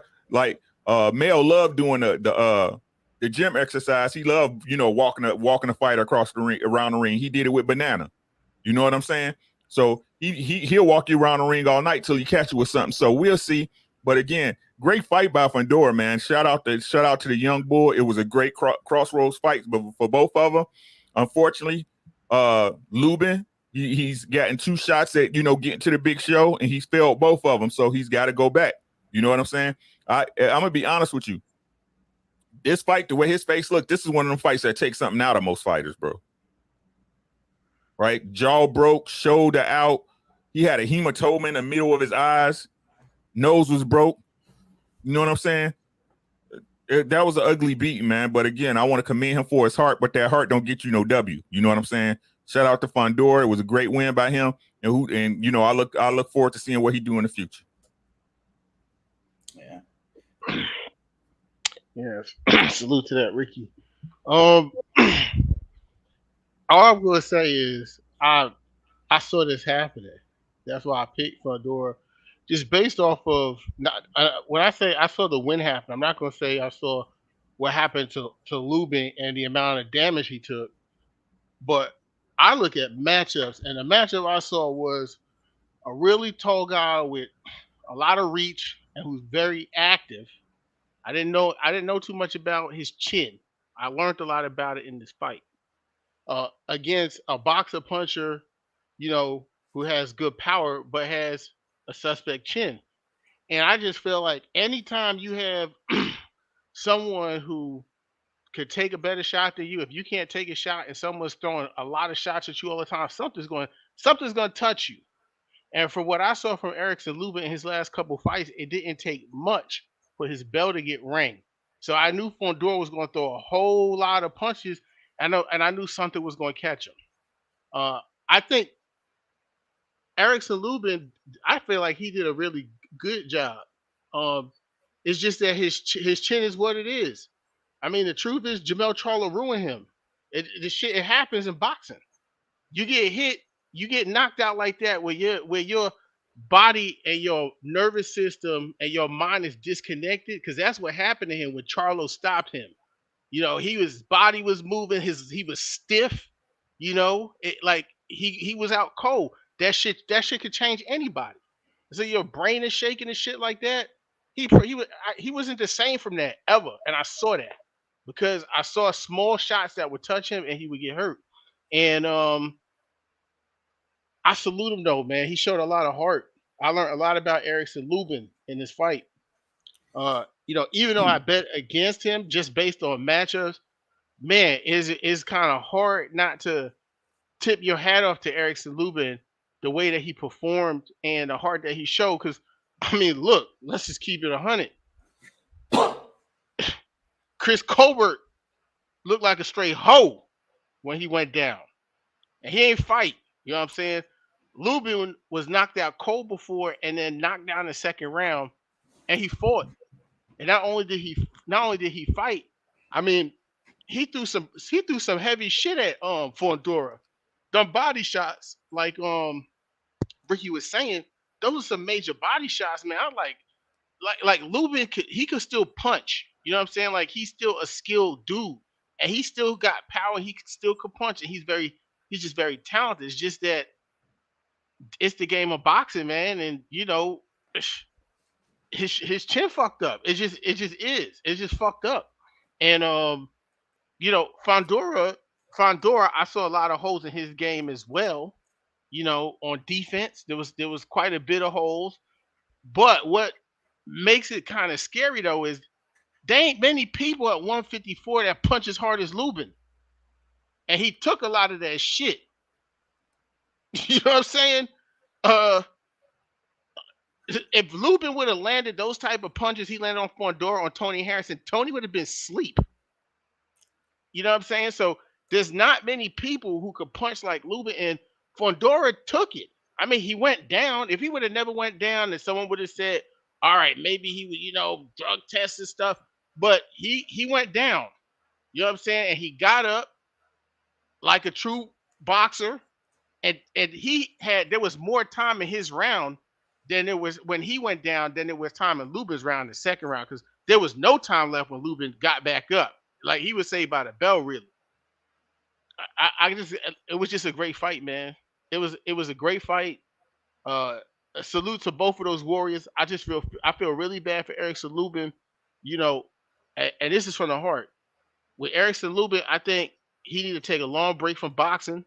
Mel loved doing the gym exercise. He loved, walking a fight across the ring, around the ring. He did it with Banana. You know what I'm saying? So he'll walk you around the ring all night till he catch you with something. So we'll see. But again, great fight by Fundora, man. Shout out to the young bull. It was a great crossroads fight for both of them. Unfortunately, Lubin, he's gotten 2 shots at getting to the big show, and he's failed both of them. So he's got to go back. You know what I'm saying? I'm gonna be honest with you. This fight, the way his face looked, this is one of them fights that takes something out of most fighters, bro. Right? Jaw broke, shoulder out. He had a hematoma in the middle of his eyes. Nose was broke. You know what I'm saying? That was an ugly beat, man. But again, I want to commend him for his heart, but that heart don't get you no W. You know what I'm saying? Shout out to Fundora. It was a great win by him. And I look forward to seeing what he do in the future. Yeah. Yes. Salute to that, Ricky. All I'm gonna say is I saw this happening. That's why I picked Fundora. Just based off of when I say I saw the win happen, I'm not going to say I saw what happened to Lubin and the amount of damage he took, but I look at matchups, and the matchup I saw was a really tall guy with a lot of reach and who's very active. I didn't know too much about his chin. I learned a lot about it in this fight against a boxer puncher, who has good power but has a suspect chin. And I just feel like anytime you have someone who could take a better shot than you, if you can't take a shot and someone's throwing a lot of shots at you all the time, something's going to touch you. And from what I saw from Erickson Lubin in his last couple fights, it didn't take much for his bell to get rang. So I knew Fundora was going to throw a whole lot of punches. I knew something was going to catch him. I think Erickson Lubin, I feel like he did a really good job. It's just that his chin is what it is. I mean, the truth is, Jamel Charlo ruined him. It happens in boxing. You get hit, you get knocked out like that, where your body and your nervous system and your mind is disconnected, because that's what happened to him when Charlo stopped him. His body was moving, he was stiff. Like he was out cold. That shit could change anybody. So your brain is shaking and shit like that. He wasn't the same from that ever, and I saw that because I saw small shots that would touch him and he would get hurt. And I salute him though, man. He showed a lot of heart. I learned a lot about Erickson Lubin in this fight. Even though I bet against him just based on matchups, man, is kind of hard not to tip your hat off to Erickson Lubin, the way that he performed and the heart that he showed. Because I mean, look, let's just keep it 100. Chris Colbert looked like a straight hoe when he went down, and he ain't fight. You know what I'm saying? Lubin was knocked out cold before, and then knocked down in the second round, and he fought. And not only did he fight, I mean, he threw some heavy shit at Fundora. Them body shots, like Ricky was saying, those are some major body shots, man. I'm like Lubin could still punch. You know what I'm saying? Like, he's still a skilled dude, and he still got power. He still could punch, and he's just very talented. It's just that it's the game of boxing, man, and his chin fucked up. It just is. It's just fucked up. And Fundora, I saw a lot of holes in his game as well. On defense, there was quite a bit of holes. But what makes it kind of scary though is there ain't many people at 154 that punch as hard as Lubin. And he took a lot of that shit. You know what I'm saying? If Lubin would have landed those type of punches he landed on Fundora, on Tony Harrison, Tony would have been asleep. You know what I'm saying? So there's not many people who could punch like Lubin, and Fundora took it. I mean, he went down. If he would have never went down, then someone would have said, all right, maybe he would, drug test and stuff. But he went down. You know what I'm saying? And he got up like a true boxer. And there was more time in his round than there was when he went down, than there was time in Lubin's round, the second round, because there was no time left when Lubin got back up. Like, he was saved by the bell, really. It was just a great fight, man. It was a great fight. A salute to both of those warriors. I feel really bad for Erickson Lubin, and this is from the heart. With Erickson Lubin, I think he need to take a long break from boxing.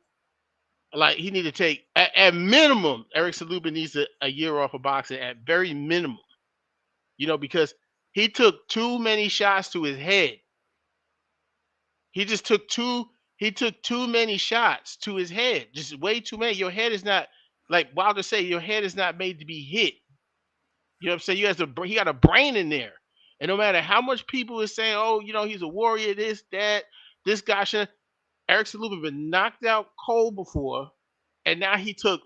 Like, he need to take, at minimum, Erickson Lubin needs a year off of boxing, at very minimum. Because he took too many shots to his head. He took too many shots to his head. Just way too many. Your head is not, like Wilder say, your head is not made to be hit. You know what I'm saying? He got a brain in there. And no matter how much people is saying, oh, he's a warrior, this, that, this guy should. Erickson Lubin been knocked out cold before, and now he took,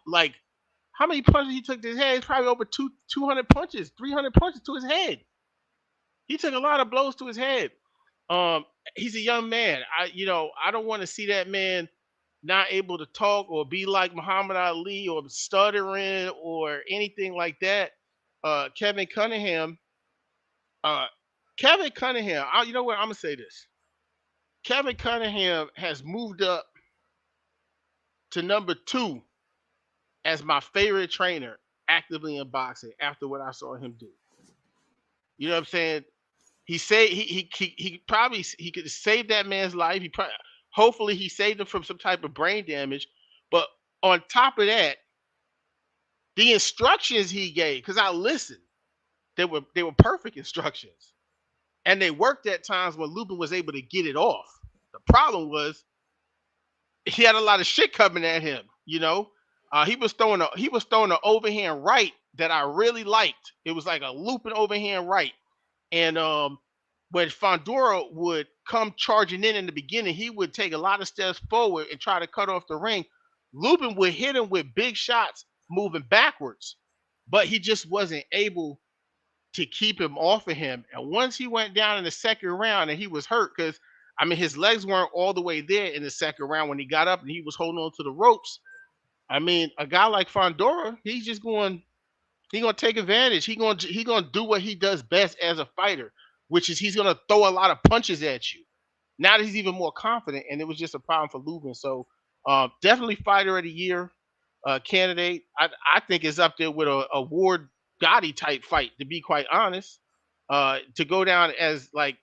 like, how many punches he took to his head? It's probably over 200 punches, 300 punches to his head. He took a lot of blows to his head. He's a young man. I don't want to see that man not able to talk or be like Muhammad Ali or stuttering or anything like that. Kevin Cunningham. You know what? I'm gonna say this. Kevin Cunningham has moved up to number 2 as my favorite trainer actively in boxing after what I saw him do. You know what I'm saying? He could save that man's life. Hopefully he saved him from some type of brain damage. But on top of that, the instructions he gave, because I listened, they were perfect instructions. And they worked at times when Lubin was able to get it off. The problem was he had a lot of shit coming at him, He was throwing an overhand right that I really liked. It was like a looping overhand right. And when Fundora would come charging in the beginning, he would take a lot of steps forward and try to cut off the ring. Lubin would hit him with big shots moving backwards, but he just wasn't able to keep him off of him. And once he went down in the second round and he was hurt, because I mean his legs weren't all the way there in the second round when he got up and he was holding on to the ropes. I mean, a guy like Fundora, he gonna take advantage. He gonna do what he does best as a fighter, which is he's gonna throw a lot of punches at you. Now that he's even more confident, and it was just a problem for Lubin. So definitely fighter of the year candidate. I think is up there with a Ward Gotti type fight. To be quite honest, to go down as like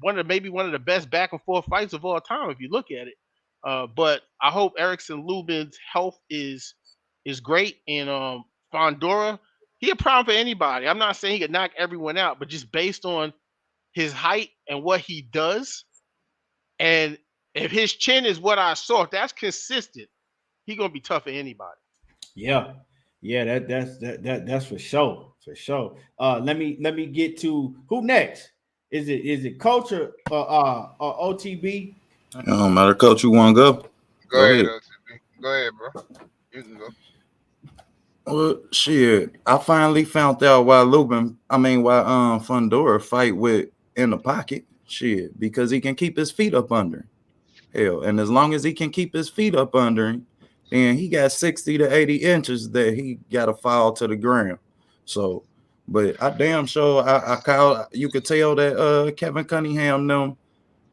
maybe one of the best back and forth fights of all time if you look at it. But I hope Erickson Lubin's health is great, and Fundora, he a problem for anybody. I'm not saying he could knock everyone out, but just based on his height and what he does, and if his chin is what I saw, if that's consistent, he gonna be tough for anybody. Yeah, yeah, that's for sure, for sure. Let me get to who next. Is it Culture or OTB? It don't matter, coach. You want to go? Go ahead, OTB. Go ahead, bro. You can go. Well, shit. I finally found out why Fundora fight with in the pocket. Shit, because he can keep his feet up under him. Hell, and as long as he can keep his feet up under him, then he got 60 to 80 inches that he got to fall to the ground. So, but I damn sure you could tell that Kevin Cunningham them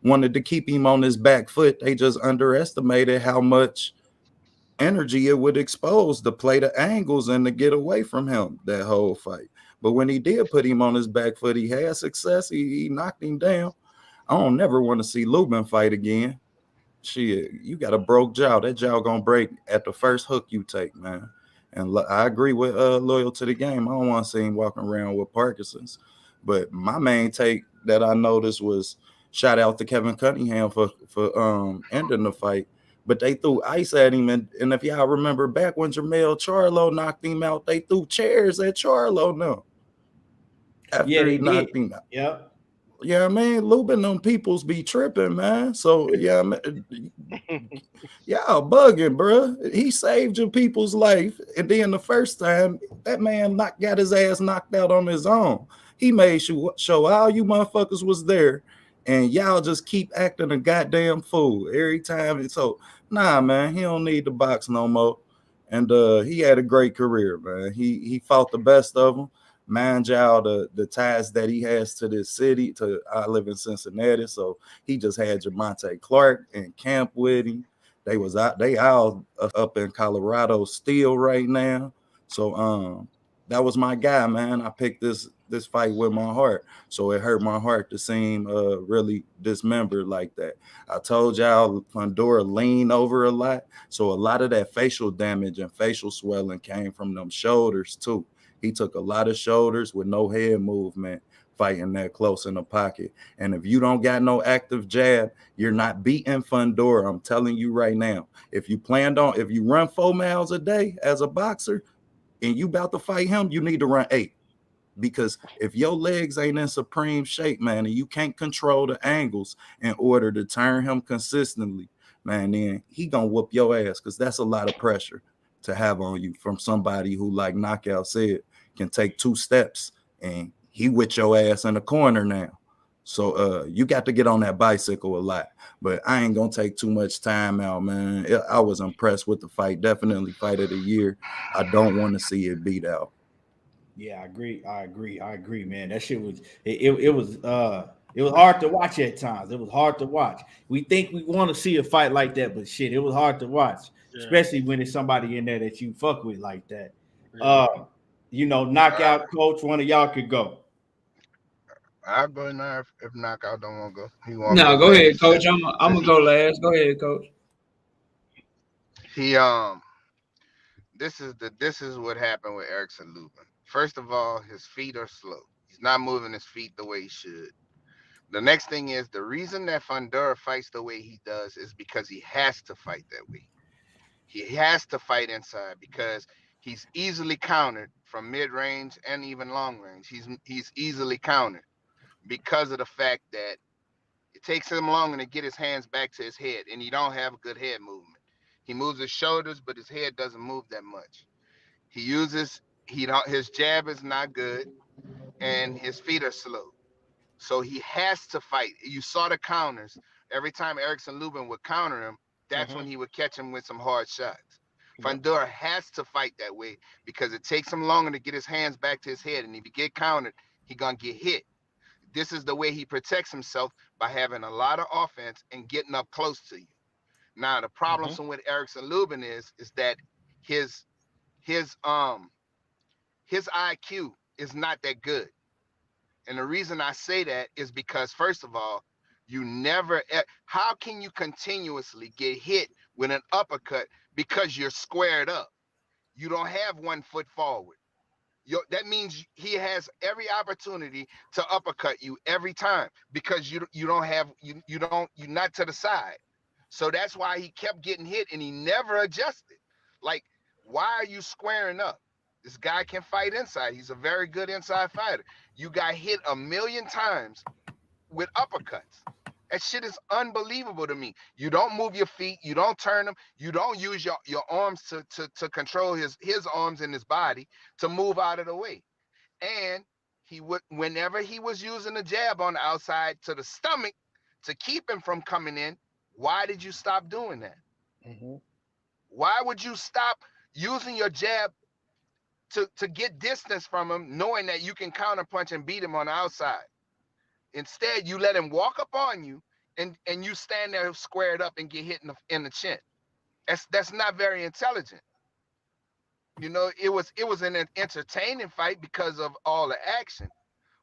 wanted to keep him on his back foot. They just underestimated how much energy it would expose to play the angles and to get away from him that whole fight. But when he did put him on his back foot, he had success. He knocked him down. I don't never want to see Lubin fight again. Shit, you got a broke jaw. That jaw gonna break at the first hook you take, man. And I agree with loyal to the game. I don't want to see him walking around with Parkinson's. But my main take that I noticed was shout out to Kevin Cunningham for ending the fight. But they threw ice at him, and if y'all remember back when Jermell Charlo knocked him out, they threw chairs at Charlo now. After he knocked him out. Yep. Yeah, man, Lubin them peoples be tripping, man. So yeah, y'all bugging, bro. He saved your people's life, and then the first time that man got his ass knocked out on his own. He made show all you motherfuckers was there, and y'all just keep acting a goddamn fool every time. And so, nah, man, he don't need to box no more. And he had a great career, man. He fought the best of them. Mind y'all, the ties that he has to this city. I live in Cincinnati, so he just had Jamonte Clark and camp with him. They all up in Colorado still right now. So that was my guy, man. I picked this fight with my heart, so it hurt my heart to see him really dismembered like that. I told y'all Fundora leaned over a lot, so a lot of that facial damage and facial swelling came from them shoulders too. He took a lot of shoulders with no head movement fighting that close in the pocket. And if you don't got no active jab, you're not beating Fundora. I'm telling you right now. If you run 4 miles a day as a boxer and you about to fight him, you need to run 8. Because if your legs ain't in supreme shape, man, and you can't control the angles in order to turn him consistently, man, then he gonna whoop your ass, because that's a lot of pressure to have on you from somebody who, like Knockout said, can take 2 steps and he with your ass in the corner now. So you got to get on that bicycle a lot. But I ain't gonna take too much time out, man. I was impressed with the fight. Definitely fight of the year. I don't want to see it beat out. Yeah, I agree, man. That shit was it was hard to watch at times. It was hard to watch. We think we want to see a fight like that, but shit, it was hard to watch, especially when it's somebody in there that you fuck with like that. Knockout coach, one of y'all could go. I'll go now if Knockout don't want to go. He want no, go ahead, coach. I'm gonna go last. Go ahead, coach. He this is what happened with Erickson Lubin. First of all, his feet are slow. He's not moving his feet the way he should. The next thing is the reason that Fundora fights the way he does is because he has to fight that way. He has to fight inside because he's easily countered from mid-range and even long range. He's easily countered because of the fact that it takes him longer to get his hands back to his head, and he don't have good head movement. He moves his shoulders, but his head doesn't move that much. His jab is not good, and his feet are slow. So he has to fight. You saw the counters. Every time Erickson Lubin would counter him, that's when he would catch him with some hard shots. Fundora has to fight that way because it takes him longer to get his hands back to his head. And if he get countered, he gonna get hit. This is the way he protects himself, by having a lot of offense and getting up close to you. Now the problem with Erickson Lubin is that his IQ is not that good. And the reason I say that is because, first of all, how can you continuously get hit with an uppercut because you're squared up? You don't have 1 foot forward. That means he has every opportunity to uppercut you every time because you're not to the side. So that's why he kept getting hit and he never adjusted. Like, why are you squaring up? This guy can fight inside. He's a very good inside fighter. You got hit 1,000,000 times with uppercuts. That shit is unbelievable to me. You don't move your feet. You don't turn them. You don't use your arms to control his arms and his body to move out of the way. And whenever he was using the jab on the outside to the stomach to keep him from coming in, why did you stop doing that? Why would you stop using your jab to get distance from him, knowing that you can counterpunch and beat him on the outside? Instead, you let him walk up on you, and you stand there squared up and get hit in the chin. That's not very intelligent. You know, it was an entertaining fight because of all the action,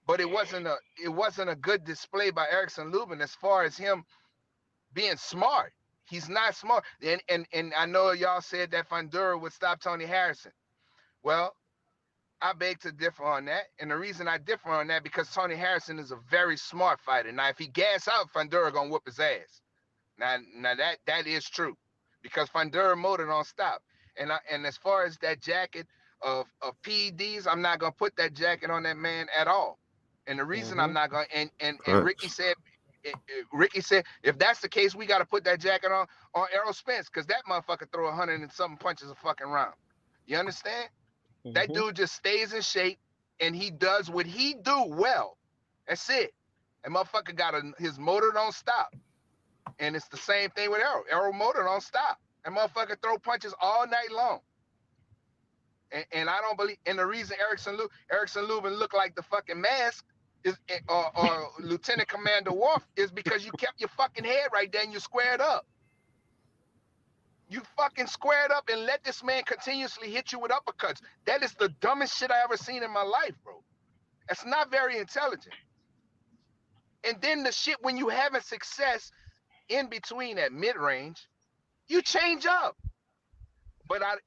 but it wasn't a good display by Erickson Lubin as far as him being smart. He's not smart. And I know y'all said that Fundora would stop Tony Harrison. Well, I beg to differ on that. And the reason I differ on that, because Tony Harrison is a very smart fighter. Now, if he gas out, Fundora gonna whoop his ass. Now that is true, because Fundora motor don't stop. And as far as that jacket of PEDs, I'm not gonna put that jacket on that man at all. And the reason I'm not gonna, and Ricky said, if that's the case, we got to put that jacket on Errol Spence, because that motherfucker throw 100 and something punches a fucking round. You understand? That dude just stays in shape, and he does what he do well. That's it. And motherfucker got his motor don't stop. And it's the same thing with Errol. Errol motor don't stop. And motherfucker throw punches all night long. And I don't believe. And the reason Erickson Lubin looked like the fucking mask or Lieutenant Commander Worf is because you kept your fucking head right there and you squared up. You fucking squared up and let this man continuously hit you with uppercuts. That is the dumbest shit I ever seen in my life, bro. That's not very intelligent. And then the shit, when you having success in between at mid-range, you change up.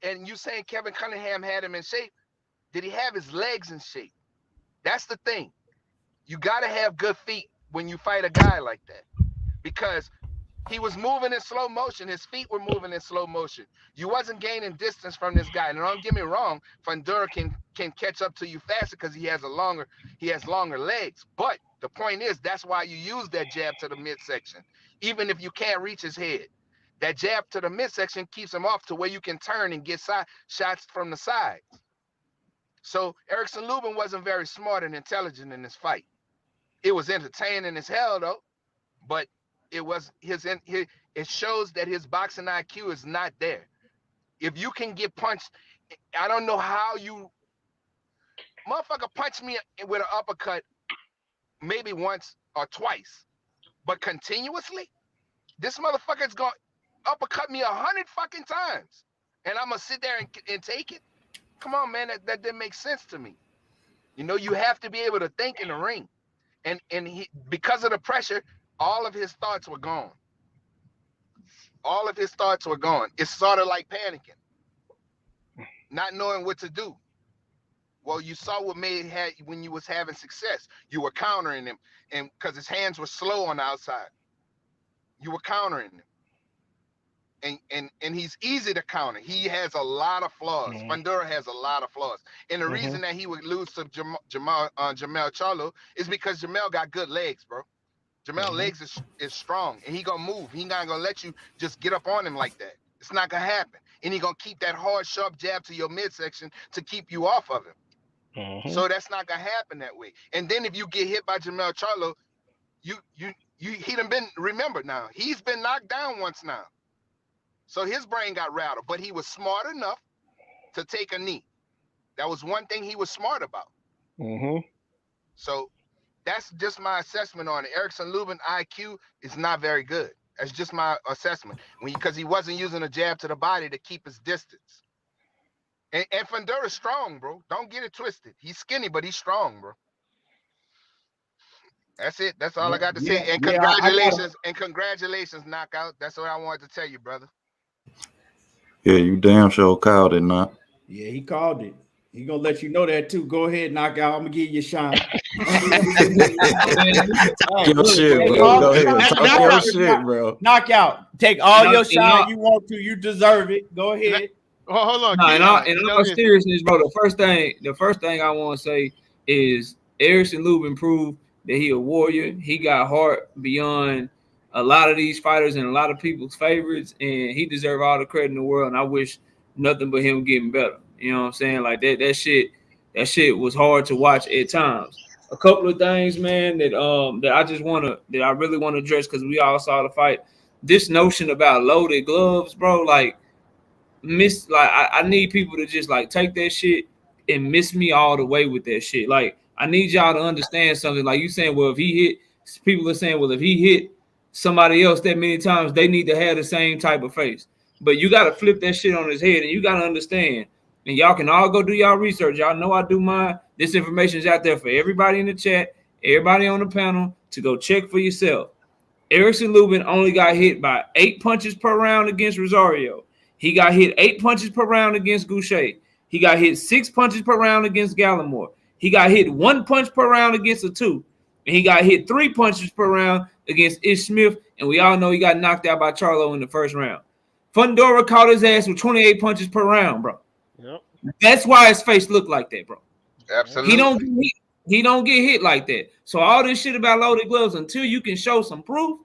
And you saying Kevin Cunningham had him in shape. Did he have his legs in shape? That's the thing. You got to have good feet when you fight a guy like that, because he was moving in slow motion. His feet were moving in slow motion. You wasn't gaining distance from this guy. And don't get me wrong, Fundora can catch up to you faster because he has longer legs. But the point is, that's why you use that jab to the midsection, even if you can't reach his head. That jab to the midsection keeps him off to where you can turn and get shots from the sides. So Erickson Lubin wasn't very smart and intelligent in this fight. It was entertaining as hell though, but it shows that his boxing IQ is not there. If you can get punched, I don't know how motherfucker punched me with an uppercut maybe once or twice, but continuously, this motherfucker's going to uppercut me 100 fucking times, and I'm gonna sit there and take it. Come on, man, that didn't make sense to me. You know, you have to be able to think in the ring, and because of the pressure, all of his thoughts were gone. All of his thoughts were gone. It's sort of like panicking, not knowing what to do. Well, you saw what when you was having success. You were countering him, and because his hands were slow on the outside, you were countering him. and he's easy to counter. He has a lot of flaws. Fundora has a lot of flaws. And the reason that he would lose to Jamel Charlo is because Jamel got good legs, bro. Jamel legs is strong, and he gonna move. He not gonna let you just get up on him like that. It's not gonna happen. And he gonna keep that hard, sharp jab to your midsection to keep you off of him. So that's not gonna happen that way. And then if you get hit by Jamel Charlo, he done been remembered now. He's been knocked down once now. So his brain got rattled, but he was smart enough to take a knee. That was one thing he was smart about. So that's just my assessment on it. Erickson Lubin IQ is not very good. That's just my assessment. Because he wasn't using a jab to the body to keep his distance. And Fundora's strong, bro. Don't get it twisted. He's skinny, but he's strong, bro. That's it. That's all I got to say. And congratulations. And congratulations, knockout. That's what I wanted to tell you, brother. Yeah, you damn sure called it, not. Yeah, he called it. He gonna let you know that too. Go ahead, knockout. I'm gonna give you a shine. Your shit, bro. Go ahead. Talk your shit, bro. Knockout. Take all your shine you want to. You deserve it. Go ahead. Hold on. In all seriousness, bro, the first thing I want to say is Erickson Lubin proved that he a warrior. He got heart beyond a lot of these fighters and a lot of people's favorites, and he deserves all the credit in the world. And I wish nothing but him getting better. You know what I'm saying? Like that shit was hard to watch at times. A couple of things, man, that I really want to address because we all saw the fight. This notion about loaded gloves, bro, I need people to just like take that shit and miss me all the way with that shit. Like, I need y'all to understand something. Like you saying, well, if he hit somebody else that many times, they need to have the same type of face. But you got to flip that shit on his head, and you got to understand. And y'all can all go do y'all research. Y'all know I do mine. This information is out there for everybody in the chat, everybody on the panel to go check for yourself. Erickson Lubin only got hit by 8 punches per round against Rosario. He got hit 8 punches per round against Goucher. He got hit 6 punches per round against Gallimore. He got hit 1 punch per round against Atu. And he got hit 3 punches per round against Ish Smith. And we all know he got knocked out by Charlo in the first round. Fundora caught his ass with 28 punches per round, bro. Yep. That's why his face looked like that, bro. Absolutely. He don't get hit like that. So all this shit about loaded gloves, until you can show some proof,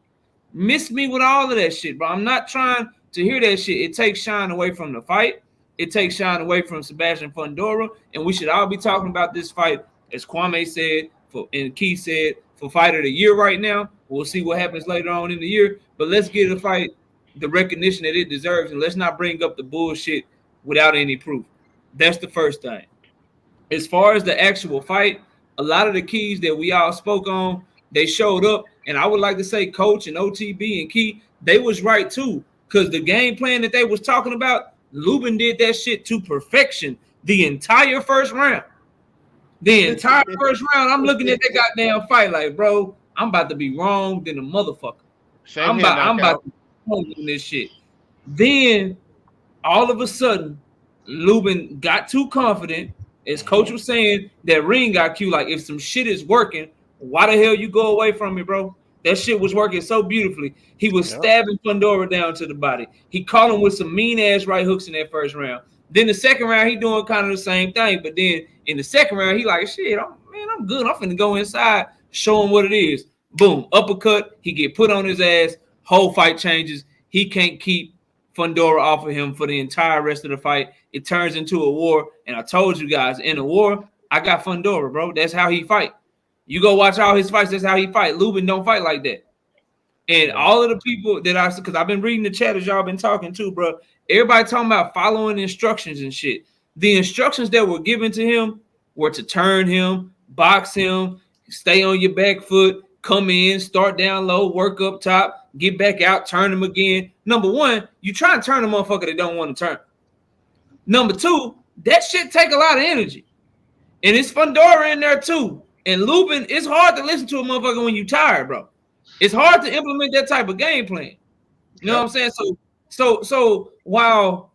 miss me with all of that shit, bro. I'm not trying to hear that shit. It takes shine away from the fight. It takes shine away from Sebastian Fundora. And we should all be talking about this fight, as Kwame said, and Keith said, for fight of the year right now. We'll see what happens later on in the year. But let's give the fight the recognition that it deserves, and let's not bring up the bullshit without any proof. That's the first thing. As far as the actual fight, a lot of the keys that we all spoke on, they showed up. And I would like to say Coach and OTB and Key, they was right too. Because the game plan that they was talking about, Lubin did that shit to perfection the entire first round. The entire first round, I'm looking at that goddamn fight like, bro, I'm about to be wrong than a motherfucker. I'm about to be wrong in this shit. Then, all of a sudden, Lubin got too confident. As Coach was saying, that ring got cute. Like, if some shit is working, why the hell you go away from it, bro? That shit was working so beautifully. He was stabbing Fundora down to the body. He caught him with some mean-ass right hooks in that first round. Then the second round, he doing kind of the same thing. But then in the second round, he like, shit, I'm good. I'm finna go inside, show him what it is. Boom, uppercut. He get put on his ass. Whole fight changes. He can't keep Fundora off of him for the entire rest of the fight. It turns into a war. And I told you guys, in a war, I got Fundora, bro. That's how he fight. You go watch all his fights. That's how he fight. Lubin don't fight like that. And all of the people that because I've been reading the chat as y'all been talking to, bro. Everybody talking about following instructions and shit. The instructions that were given to him were to turn him, box him, stay on your back foot, come in, start down low, work up top, get back out, turn him again. Number one, you try and turn a motherfucker that don't want to turn. Number two, that shit take a lot of energy. And it's Fundora in there too. And Lubin, it's hard to listen to a motherfucker when you tired, bro. It's hard to implement that type of game plan. You know what I'm saying? So while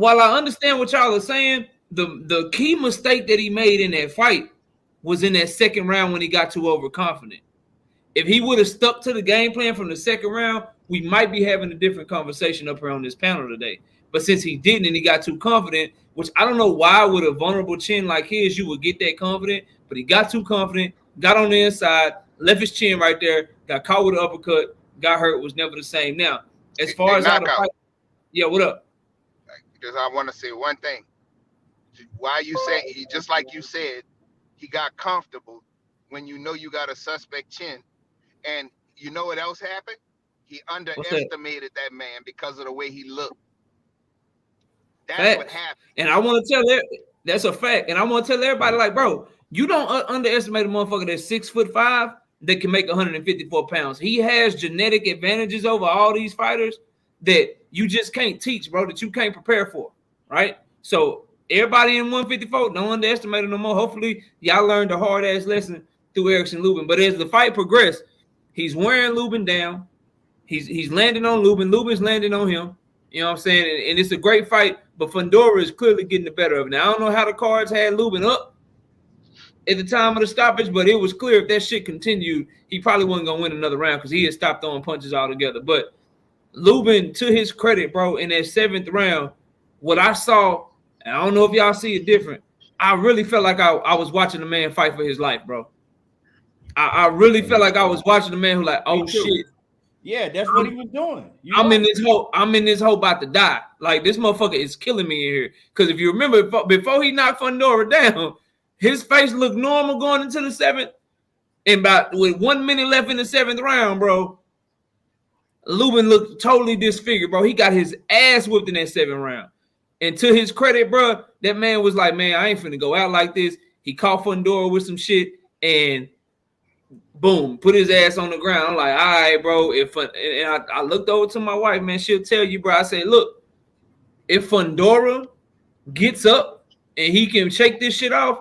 I understand what y'all are saying, the key mistake that he made in that fight was in that second round when he got too overconfident. If he would have stuck to the game plan from the second round, we might be having a different conversation up here on this panel today. But since he didn't and he got too confident, which I don't know why with a vulnerable chin like his, you would get that confident, but he got too confident, got on the inside, left his chin right there, got caught with an uppercut, got hurt, was never the same. Now, as far as how the fight, yeah, what up? Because I want to say one thing. Why you say he, just like you said, he got comfortable when you know you got a suspect chin, and you know what else happened? He underestimated that man because of the way he looked. That's what happened. And I want to tell that's a fact. And I want to tell everybody, like, bro, you don't underestimate a motherfucker that's 6'5" that can make 154 pounds. He has genetic advantages over all these fighters that you just can't teach, bro, that you can't prepare for, right? So everybody in 154, don't underestimate it no more. Hopefully, y'all learned a hard-ass lesson through Erickson Lubin. But as the fight progressed, he's wearing Lubin down. He's landing on Lubin. Lubin's landing on him. You know what I'm saying? And it's a great fight, but Fundora is clearly getting the better of it. Now, I don't know how the cards had Lubin up at the time of the stoppage, but it was clear if that shit continued, he probably wasn't going to win another round because he had stopped throwing punches altogether. But Lubin, to his credit, bro, in that 7th round, what I saw, and I don't know if y'all see it different, I really felt like I was watching a man fight for his life, bro. I really felt like I was watching a man who like, oh, shit. Yeah, that's what he was doing. I'm in this hole about to die. Like, this motherfucker is killing me in here. Because if you remember, before he knocked Fundora down, his face looked normal going into the 7th. And with 1 minute left in the 7th round, bro, Lubin looked totally disfigured, bro. He got his ass whipped in that 7th round. And to his credit, bro, that man was like, man, I ain't finna go out like this. He caught Fundora with some shit and boom, put his ass on the ground. I'm like, all right, bro. I looked over to my wife, man. She'll tell you, bro. I say, look, if Fundora gets up and he can shake this shit off,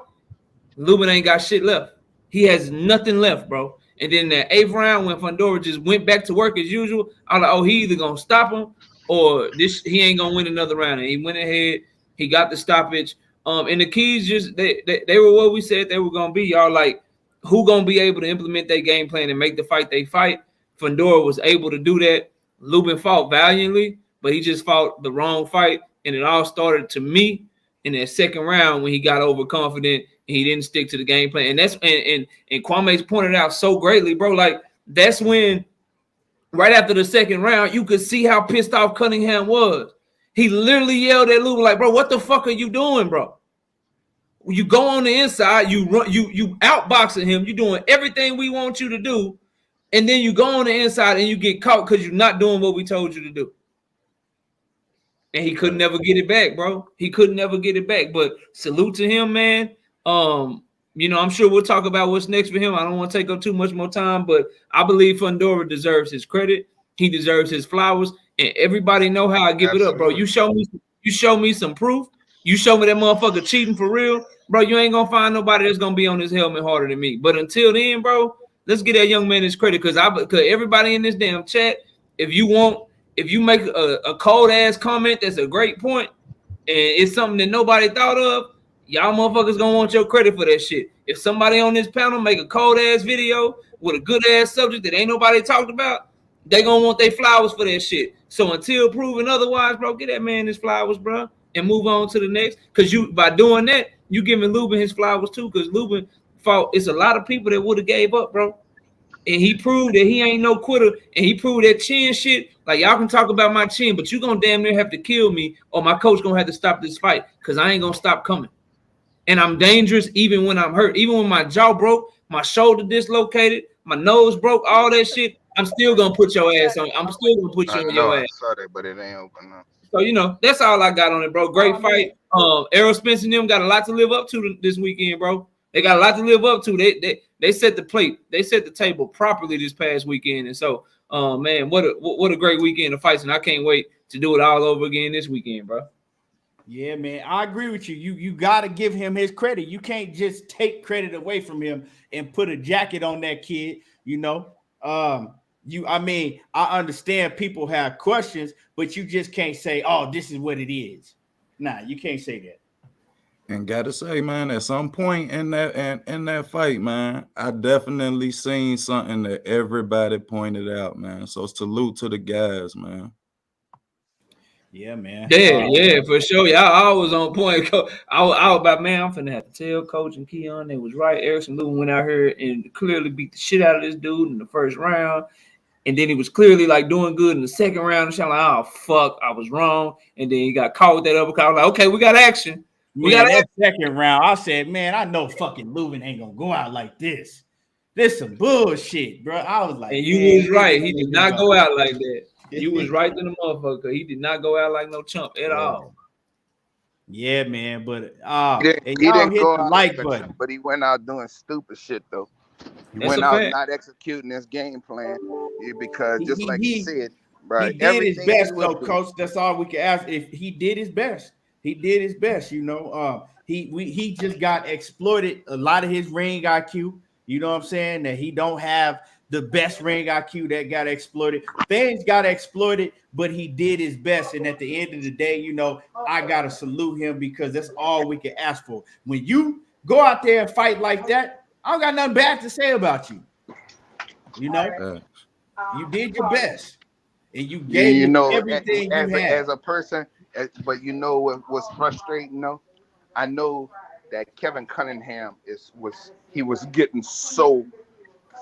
Lubin ain't got shit left. He has nothing left, bro. And then that 8th round, when Fundora just went back to work as usual, I'm like, oh, he either gonna stop him or he ain't gonna win another round. And he went ahead. He got the stoppage. And the keys just they were what we said they were gonna be. Y'all like, who gonna be able to implement their game plan and make the fight they fight? Fundora was able to do that. Lubin fought valiantly, but he just fought the wrong fight. And it all started to me in that 2nd round when he got overconfident and he didn't stick to the game plan. And that's and Kwame's pointed out so greatly, bro. Like, that's when right after the 2nd round, you could see how pissed off Cunningham was. He literally yelled at Lubin, like, bro, what the fuck are you doing, bro? You go on the inside, you run, you outboxing him, you're doing everything we want you to do, and then you go on the inside and you get caught because you're not doing what we told you to do. And he could never get it back, bro. He could never get it back. But salute to him, man. You know, I'm sure we'll talk about what's next for him. I don't want to take up too much more time, but I believe Fundora deserves his credit. He deserves his flowers, and everybody know how I give it up, bro. You show me some proof. You show me that motherfucker cheating for real, bro, you ain't gonna find nobody that's gonna be on his helmet harder than me. But until then, bro, let's get that young man his credit, because everybody in this damn chat, if you make a cold ass comment that's a great point and it's something that nobody thought of, y'all motherfuckers gonna want your credit for that shit. If somebody on this panel make a cold ass video with a good ass subject that ain't nobody talked about, they gonna want their flowers for that shit. So until proven otherwise, bro, get that man his flowers, bro, and move on to the next. Because by doing that, you giving Lubin his flowers too. Because Lubin fought, it's a lot of people that would have gave up, bro. And he proved that he ain't no quitter. And he proved that chin shit. Like, y'all can talk about my chin, but you gonna damn near have to kill me, or my coach gonna have to stop this fight, because I ain't gonna stop coming. And I'm dangerous even when I'm hurt. Even when my jaw broke, my shoulder dislocated, my nose broke, all that shit, I'm still gonna put your ass on. I'm still gonna put you on your ass. I saw that, but it ain't open up. So, you know, that's all I got on it, bro. Great fight. Errol Spence and them got a lot to live up to this weekend, bro. They got a lot to live up to. They set the plate. They set the table properly this past weekend. And so, man, what a great weekend of fights. And I can't wait to do it all over again this weekend, bro. Yeah, man, I agree with you. You got to give him his credit. You can't just take credit away from him and put a jacket on that kid, you know. I mean, I understand people have questions, but you just can't say, oh, this is what it is. Nah, you can't say that. And gotta say, man, at some point in that fight, man, I definitely seen something that everybody pointed out, man. So salute to the guys, man. Yeah, man. Yeah, for sure. Y'all always on point. I was about, man, I'm finna have to tell Coach and Keon they was right. Erickson Lubin went out here and clearly beat the shit out of this dude in the first round. And then he was clearly like doing good in the second round. And I'm like, oh fuck, I was wrong. And then he got caught with that uppercut. I was like, okay, we got action. We got that second round. I said, man, I know fucking Lubin ain't gonna go out like this. This some bullshit, bro. I was like, and you was right. He did not go out like that. You was right to the motherfucker. He did not go out like no chump at all. Yeah, man. But he didn't go out like button. But he went out doing stupid shit though. He went out not executing his game plan because just like he said, right? He did his best though, Coach. That's all we can ask. If he did his best, he did his best. You know, he just got exploited. A lot of his ring IQ. You know what I'm saying? That he don't have the best ring IQ that got exploited. Things got exploited, but he did his best. And at the end of the day, you know, I gotta salute him because that's all we can ask for. When you go out there and fight like that, I don't got nothing bad to say about you. You know, you did your best, and you gave everything you had as a person. But you know what was frustrating though? I know that Kevin Cunningham was getting so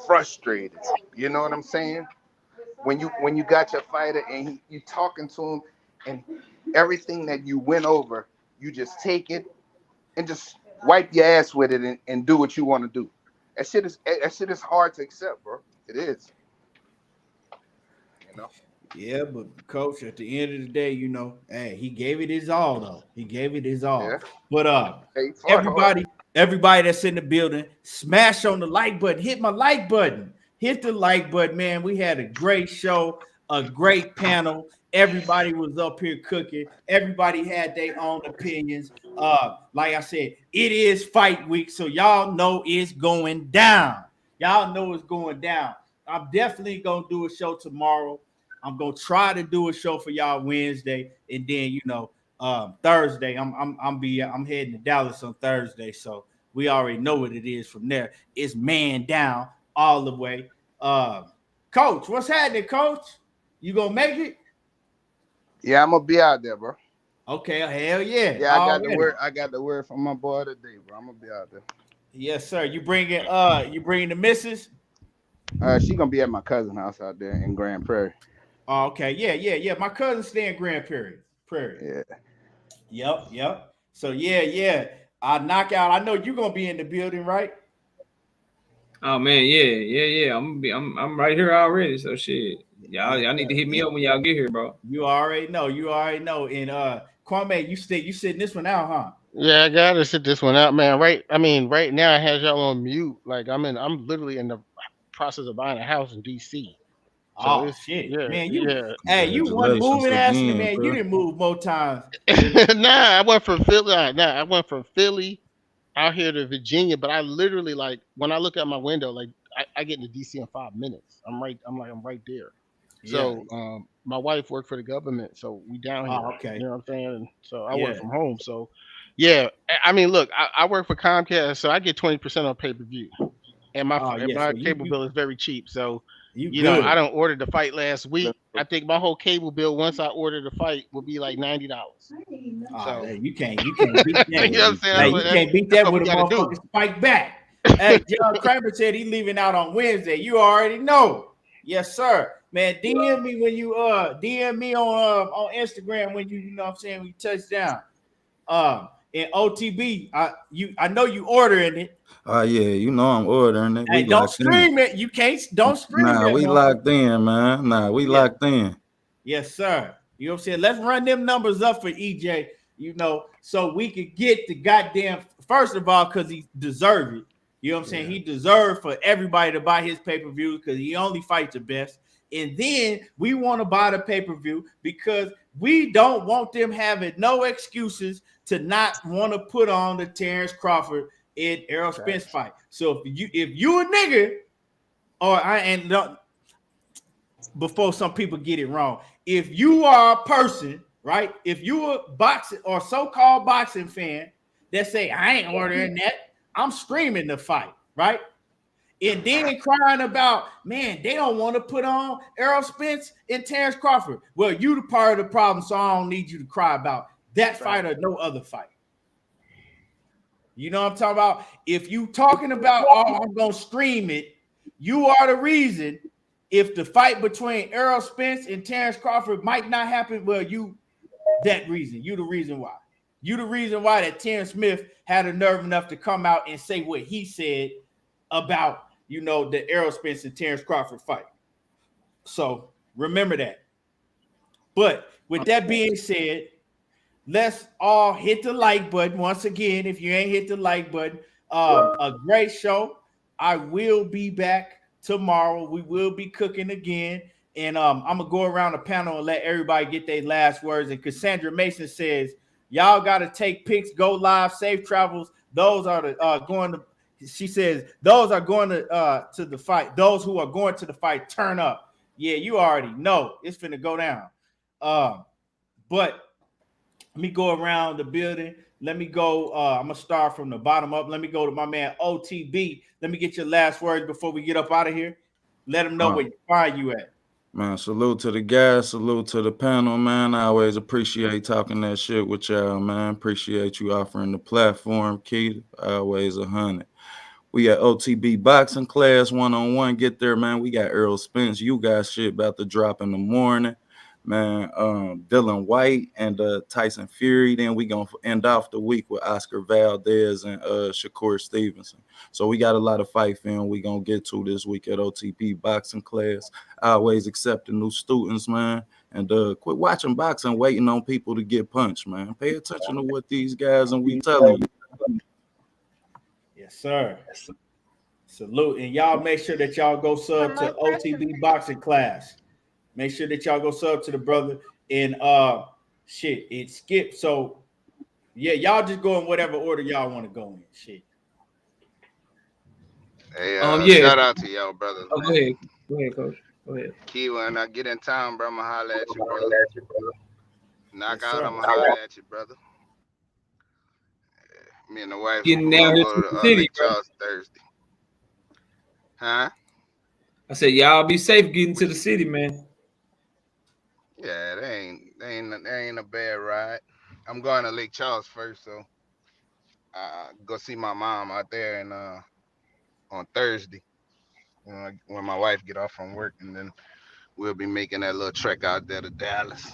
frustrated. You know what I'm saying? When you got your fighter and you talking to him, and everything that you went over, you just take it and just wipe your ass with it and do what you want to do. That shit is hard to accept, bro. It is. You know. Yeah, but Coach, at the end of the day, you know, hey, he gave it his all, though. He gave it his all. Yeah. But everybody that's in the building, smash on the like button. Hit my like button. Hit the like button, man. We had a great show, a great panel. Everybody was up here cooking. Everybody had their own opinions. Like I said, it is fight week, so y'all know it's going down. Y'all know it's going down. I'm definitely gonna do a show tomorrow. I'm gonna try to do a show for y'all Wednesday, and then you know Thursday. I'm heading to Dallas on Thursday, so we already know what it is from there. It's man down all the way. Coach, what's happening, Coach? You gonna make it? Yeah, I'm gonna be out there, bro. Okay, hell yeah. Yeah, I got the word from my boy today, bro. I'm gonna be out there. Yes, sir. You bringing the missus? She gonna be at my cousin's house out there in Grand Prairie. Oh, okay. Yeah. My cousin stay in Grand Prairie. Yeah. Yep. So yeah. I knock out. I know you're gonna be in the building, right? Oh man, yeah. I'm right here already. So shit. Y'all need to hit me up when y'all get here, bro. You already know. And Kwame, you sitting this one out, huh? Yeah, I gotta sit this one out, man. Right now I have y'all on mute. Like I'm literally in the process of buying a house in DC. So shit, yeah, man! You one moving ass man. Bro. You didn't move more times. Nah, I went from Philly out here to Virginia. But I literally, like, when I look out my window, like I get into DC in 5 minutes. I'm right there. So my wife worked for the government, so we down here. Okay. You know what I'm saying? And so I work from home. So yeah, I mean, look, I work for Comcast, so I get 20% on pay-per-view, and my cable bill is very cheap. So. You know, I don't order the fight last week. I think my whole cable bill, once I order the fight, will be like $90. So you can't beat that. You know what I'm saying? You can't beat that with a motherfucking spike back. Hey, John Kramer said he's leaving out on Wednesday. You already know. Yes, sir. Man, DM me when you DM me on Instagram when you know what I'm saying, when you touch down. And OTB, I know you ordering it. Yeah, you know I'm ordering it. Hey, don't stream it. You can't. Don't stream it. Nah, we locked in, man. Locked in. Yes, sir. You know what I'm saying? Let's run them numbers up for EJ. You know, so we could get the goddamn. First of all, because he deserved it. You know what I'm saying? He deserved for everybody to buy his pay-per-view because he only fights the best. And then we want to buy the pay-per-view because we don't want them having no excuses to not want to put on the Terrence Crawford and Errol Spence fight. So if you a nigga, before some people get it wrong, if you are a person, right? If you a boxing or so-called boxing fan that say, I ain't ordering that. I'm streaming the fight, right? And then crying about, man, they don't want to put on Errol Spence and Terrence Crawford. Well, you the part of the problem, so I don't need you to cry about that fight or no other fight. You know what I'm talking about? If you talking about, oh, I'm going to stream it, you are the reason. If the fight between Errol Spence and Terrence Crawford might not happen, well, you the reason why. You the reason why that Terrence Smith had a nerve enough to come out and say what he said about, you know, the Errol Spence and Terrence Crawford fight. So remember that. But with that being said, let's all hit the like button once again. If you ain't hit the like button, a great show. I will be back tomorrow. We will be cooking again. And I'm gonna go around the panel and let everybody get their last words. And Cassandra Mason says, y'all gotta take pics, go live, safe travels. Those are the going to, she says, those are going to the fight. Those who are going to the fight, turn up. Yeah, you already know it's finna go down. But let me go around the building. Let me go. I'm gonna start from the bottom up. Let me go to my man OTB. Let me get your last words before we get up out of here. Let them know where you find you at. Man, salute to the guys, salute to the panel, man. I always appreciate talking that shit with y'all, man. Appreciate you offering the platform, Keith. Always 100. We got OTB boxing class 1-on-1. Get there, man. We got Errol Spence. You got shit about to drop in the morning, man. Dylan White and Tyson Fury. Then we gonna end off the week with Oscar Valdez and Shakur Stevenson. So we got a lot of fight film we gonna get to this week at OTB boxing class. I always accept the new students, man. And quit watching boxing, waiting on people to get punched, man. Pay attention to what these guys and we telling you. Yes, sir. Salute. And y'all make sure that y'all go sub to OTB boxing class. Make sure that y'all go sub to the brother. And shit, it skipped. So yeah, y'all just go in whatever order y'all want to go in. Shit. Hey, Yeah. shout out to y'all brothers. Oh, go ahead, coach. Go ahead. Key, when I get in town, bro, I'ma holler at you, brother. Knock out, I'ma holler at you, brother. Me and the wife Getting gonna down here go to to the city, Lake bro. Charles Thursday. Huh? I said, y'all be safe getting to the city, man. Yeah, they ain't a bad ride. I'm going to Lake Charles first, so go see my mom out there and on Thursday when my wife get off from work, and then we'll be making that little trek out there to Dallas.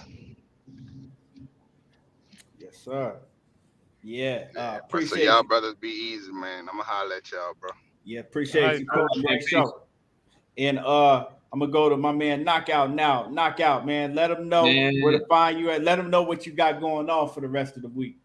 Yes, sir. Yeah. So Appreciate y'all you. brothers be easy, man. I'ma holler at y'all, bro. Yeah, appreciate you, Coach. Great show. And I'm gonna go to my man Knockout now. Knockout, man. Let them know where to find you at. Let them know what you got going on for the rest of the week.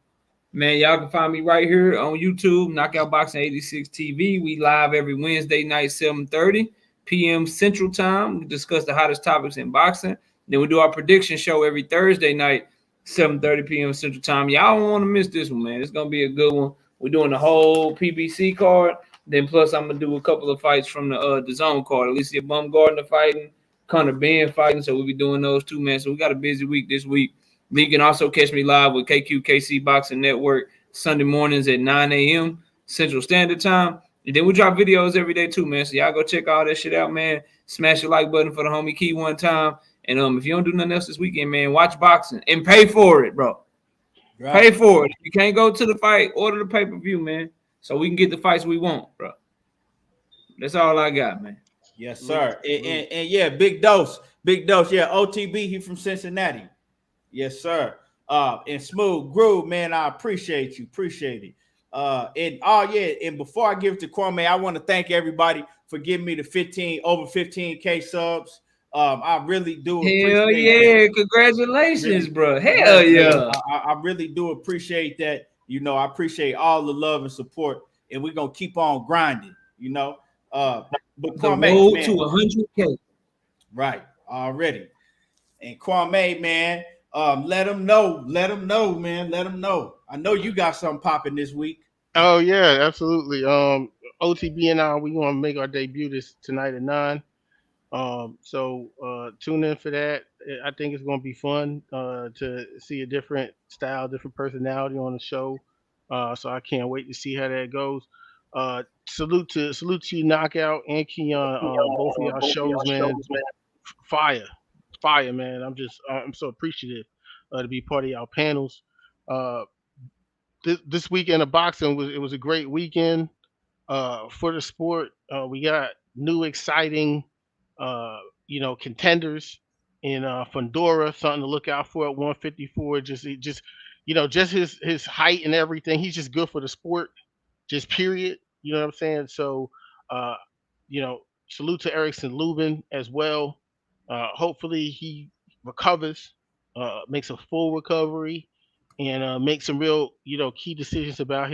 Man, y'all can find me right here on YouTube, Knockout Boxing 86 TV. We live every Wednesday night, 7:30 p.m. Central Time. We discuss the hottest topics in boxing. Then we do our prediction show every Thursday night, 7:30 p.m. Central Time. Y'all don't want to miss this one, man. It's going to be a good one. We're doing the whole PBC card. Then plus I'm going to do a couple of fights from the zone card. Alicia Baumgardner fighting, Conor Benn fighting. So we'll be doing those too, man. So we got a busy week this week. You can also catch me live with KC Boxing Network Sunday mornings at 9 a.m. Central Standard Time. And then we drop videos every day too, man. So y'all go check all that shit out, man. Smash the like button for the homie Key one time. And if you don't do nothing else this weekend, man, watch boxing and pay for it, bro. Right. Pay for it. If you can't go to the fight, order the pay-per-view, man. So we can get the fights we want, bro. That's all I got, man. Yes, sir. And yeah, big dose. Yeah, OTB, he from Cincinnati. Yes, sir. And Smooth Groove, man, I appreciate you. Appreciate it. And before I give it to Kwame, I want to thank everybody for giving me the over 15K subs. I really do appreciate Hell yeah, that. Congratulations, really, bro. Hell yeah. I really do appreciate that. You know, I appreciate all the love and support, and we're gonna keep on grinding, you know. But Kwame, the road man, to 100K. Right, already. And Kwame, man. Let them know, man. Let them know. I know you got something popping this week. Oh yeah, absolutely. OTB and I, we gonna make our debut tonight at 9. So tune in for that. I think it's gonna be fun to see a different style, different personality on the show. So I can't wait to see how that goes. Salute to you, Knockout and Keon. Both of y'all shows, man. Fire, fire, man. I'm so appreciative to be part of y'all panels. Uh, this weekend of boxing was a great weekend for the sport. We got new exciting contenders in Fundora, something to look out for at 154. Just his height and everything. He's just good for the sport, just period. You know what I'm saying? So, uh, salute to Erickson Lubin as well. Hopefully he recovers, makes a full recovery, and makes some real, key decisions about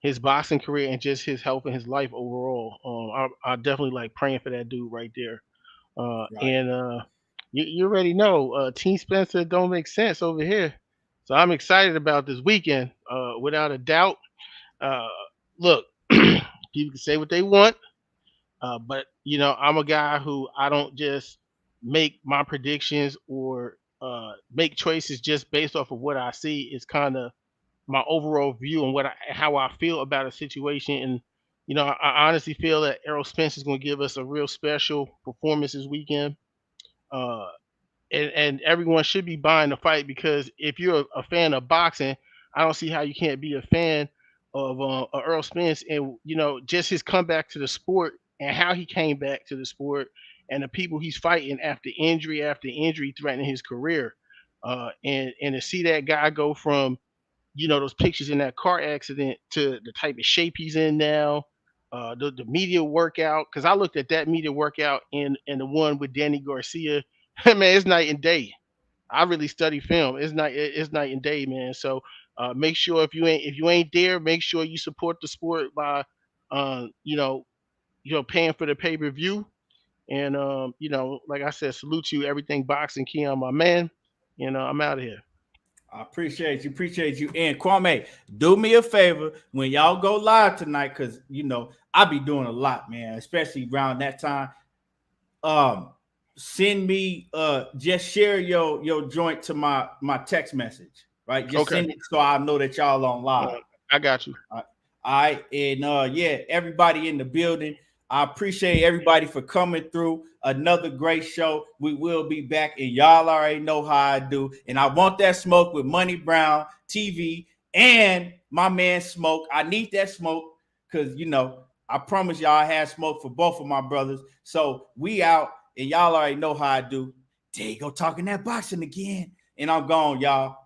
his boxing career and just his health and his life overall. I definitely like praying for that dude right there. And you already know, Team Spencer don't make sense over here. So I'm excited about this weekend, without a doubt. Uh, Look, people can say what they want, but I'm a guy who I don't just make my predictions or make choices just based off of what I see. It's kind of my overall view and how I feel about a situation. And I honestly feel that Errol Spence is going to give us a real special performance this weekend. Uh, and everyone should be buying the fight, because if you're a fan of boxing, I don't see how you can't be a fan of Earl Spence, and just his comeback to the sport and how he came back to the sport, and the people he's fighting after injury threatening his career, and to see that guy go from those pictures in that car accident to the type of shape he's in now. The media workout, because I looked at that media workout and the one with Danny Garcia. Man, it's night and day. I really study film. It's night and day, man. So make sure if you ain't there, make sure you support the sport by paying for the pay per view. And like I said, salute you, everything boxing, Keon, my man. I'm out of here. I appreciate you. And Kwame, do me a favor when y'all go live tonight, because I be doing a lot, man, especially around that time. Send me just share your joint to my text message, right? Just send it so I know that y'all on live. I got you. All right. And everybody in the building, I appreciate everybody for coming through. Another great show. We will be back, and y'all already know how I do. And I want that smoke with Money Brown TV and my man Smoke. I need that smoke because I promise y'all I had smoke for both of my brothers. So we out, and y'all already know how I do. There you go, talking that boxing again. And I'm gone, y'all.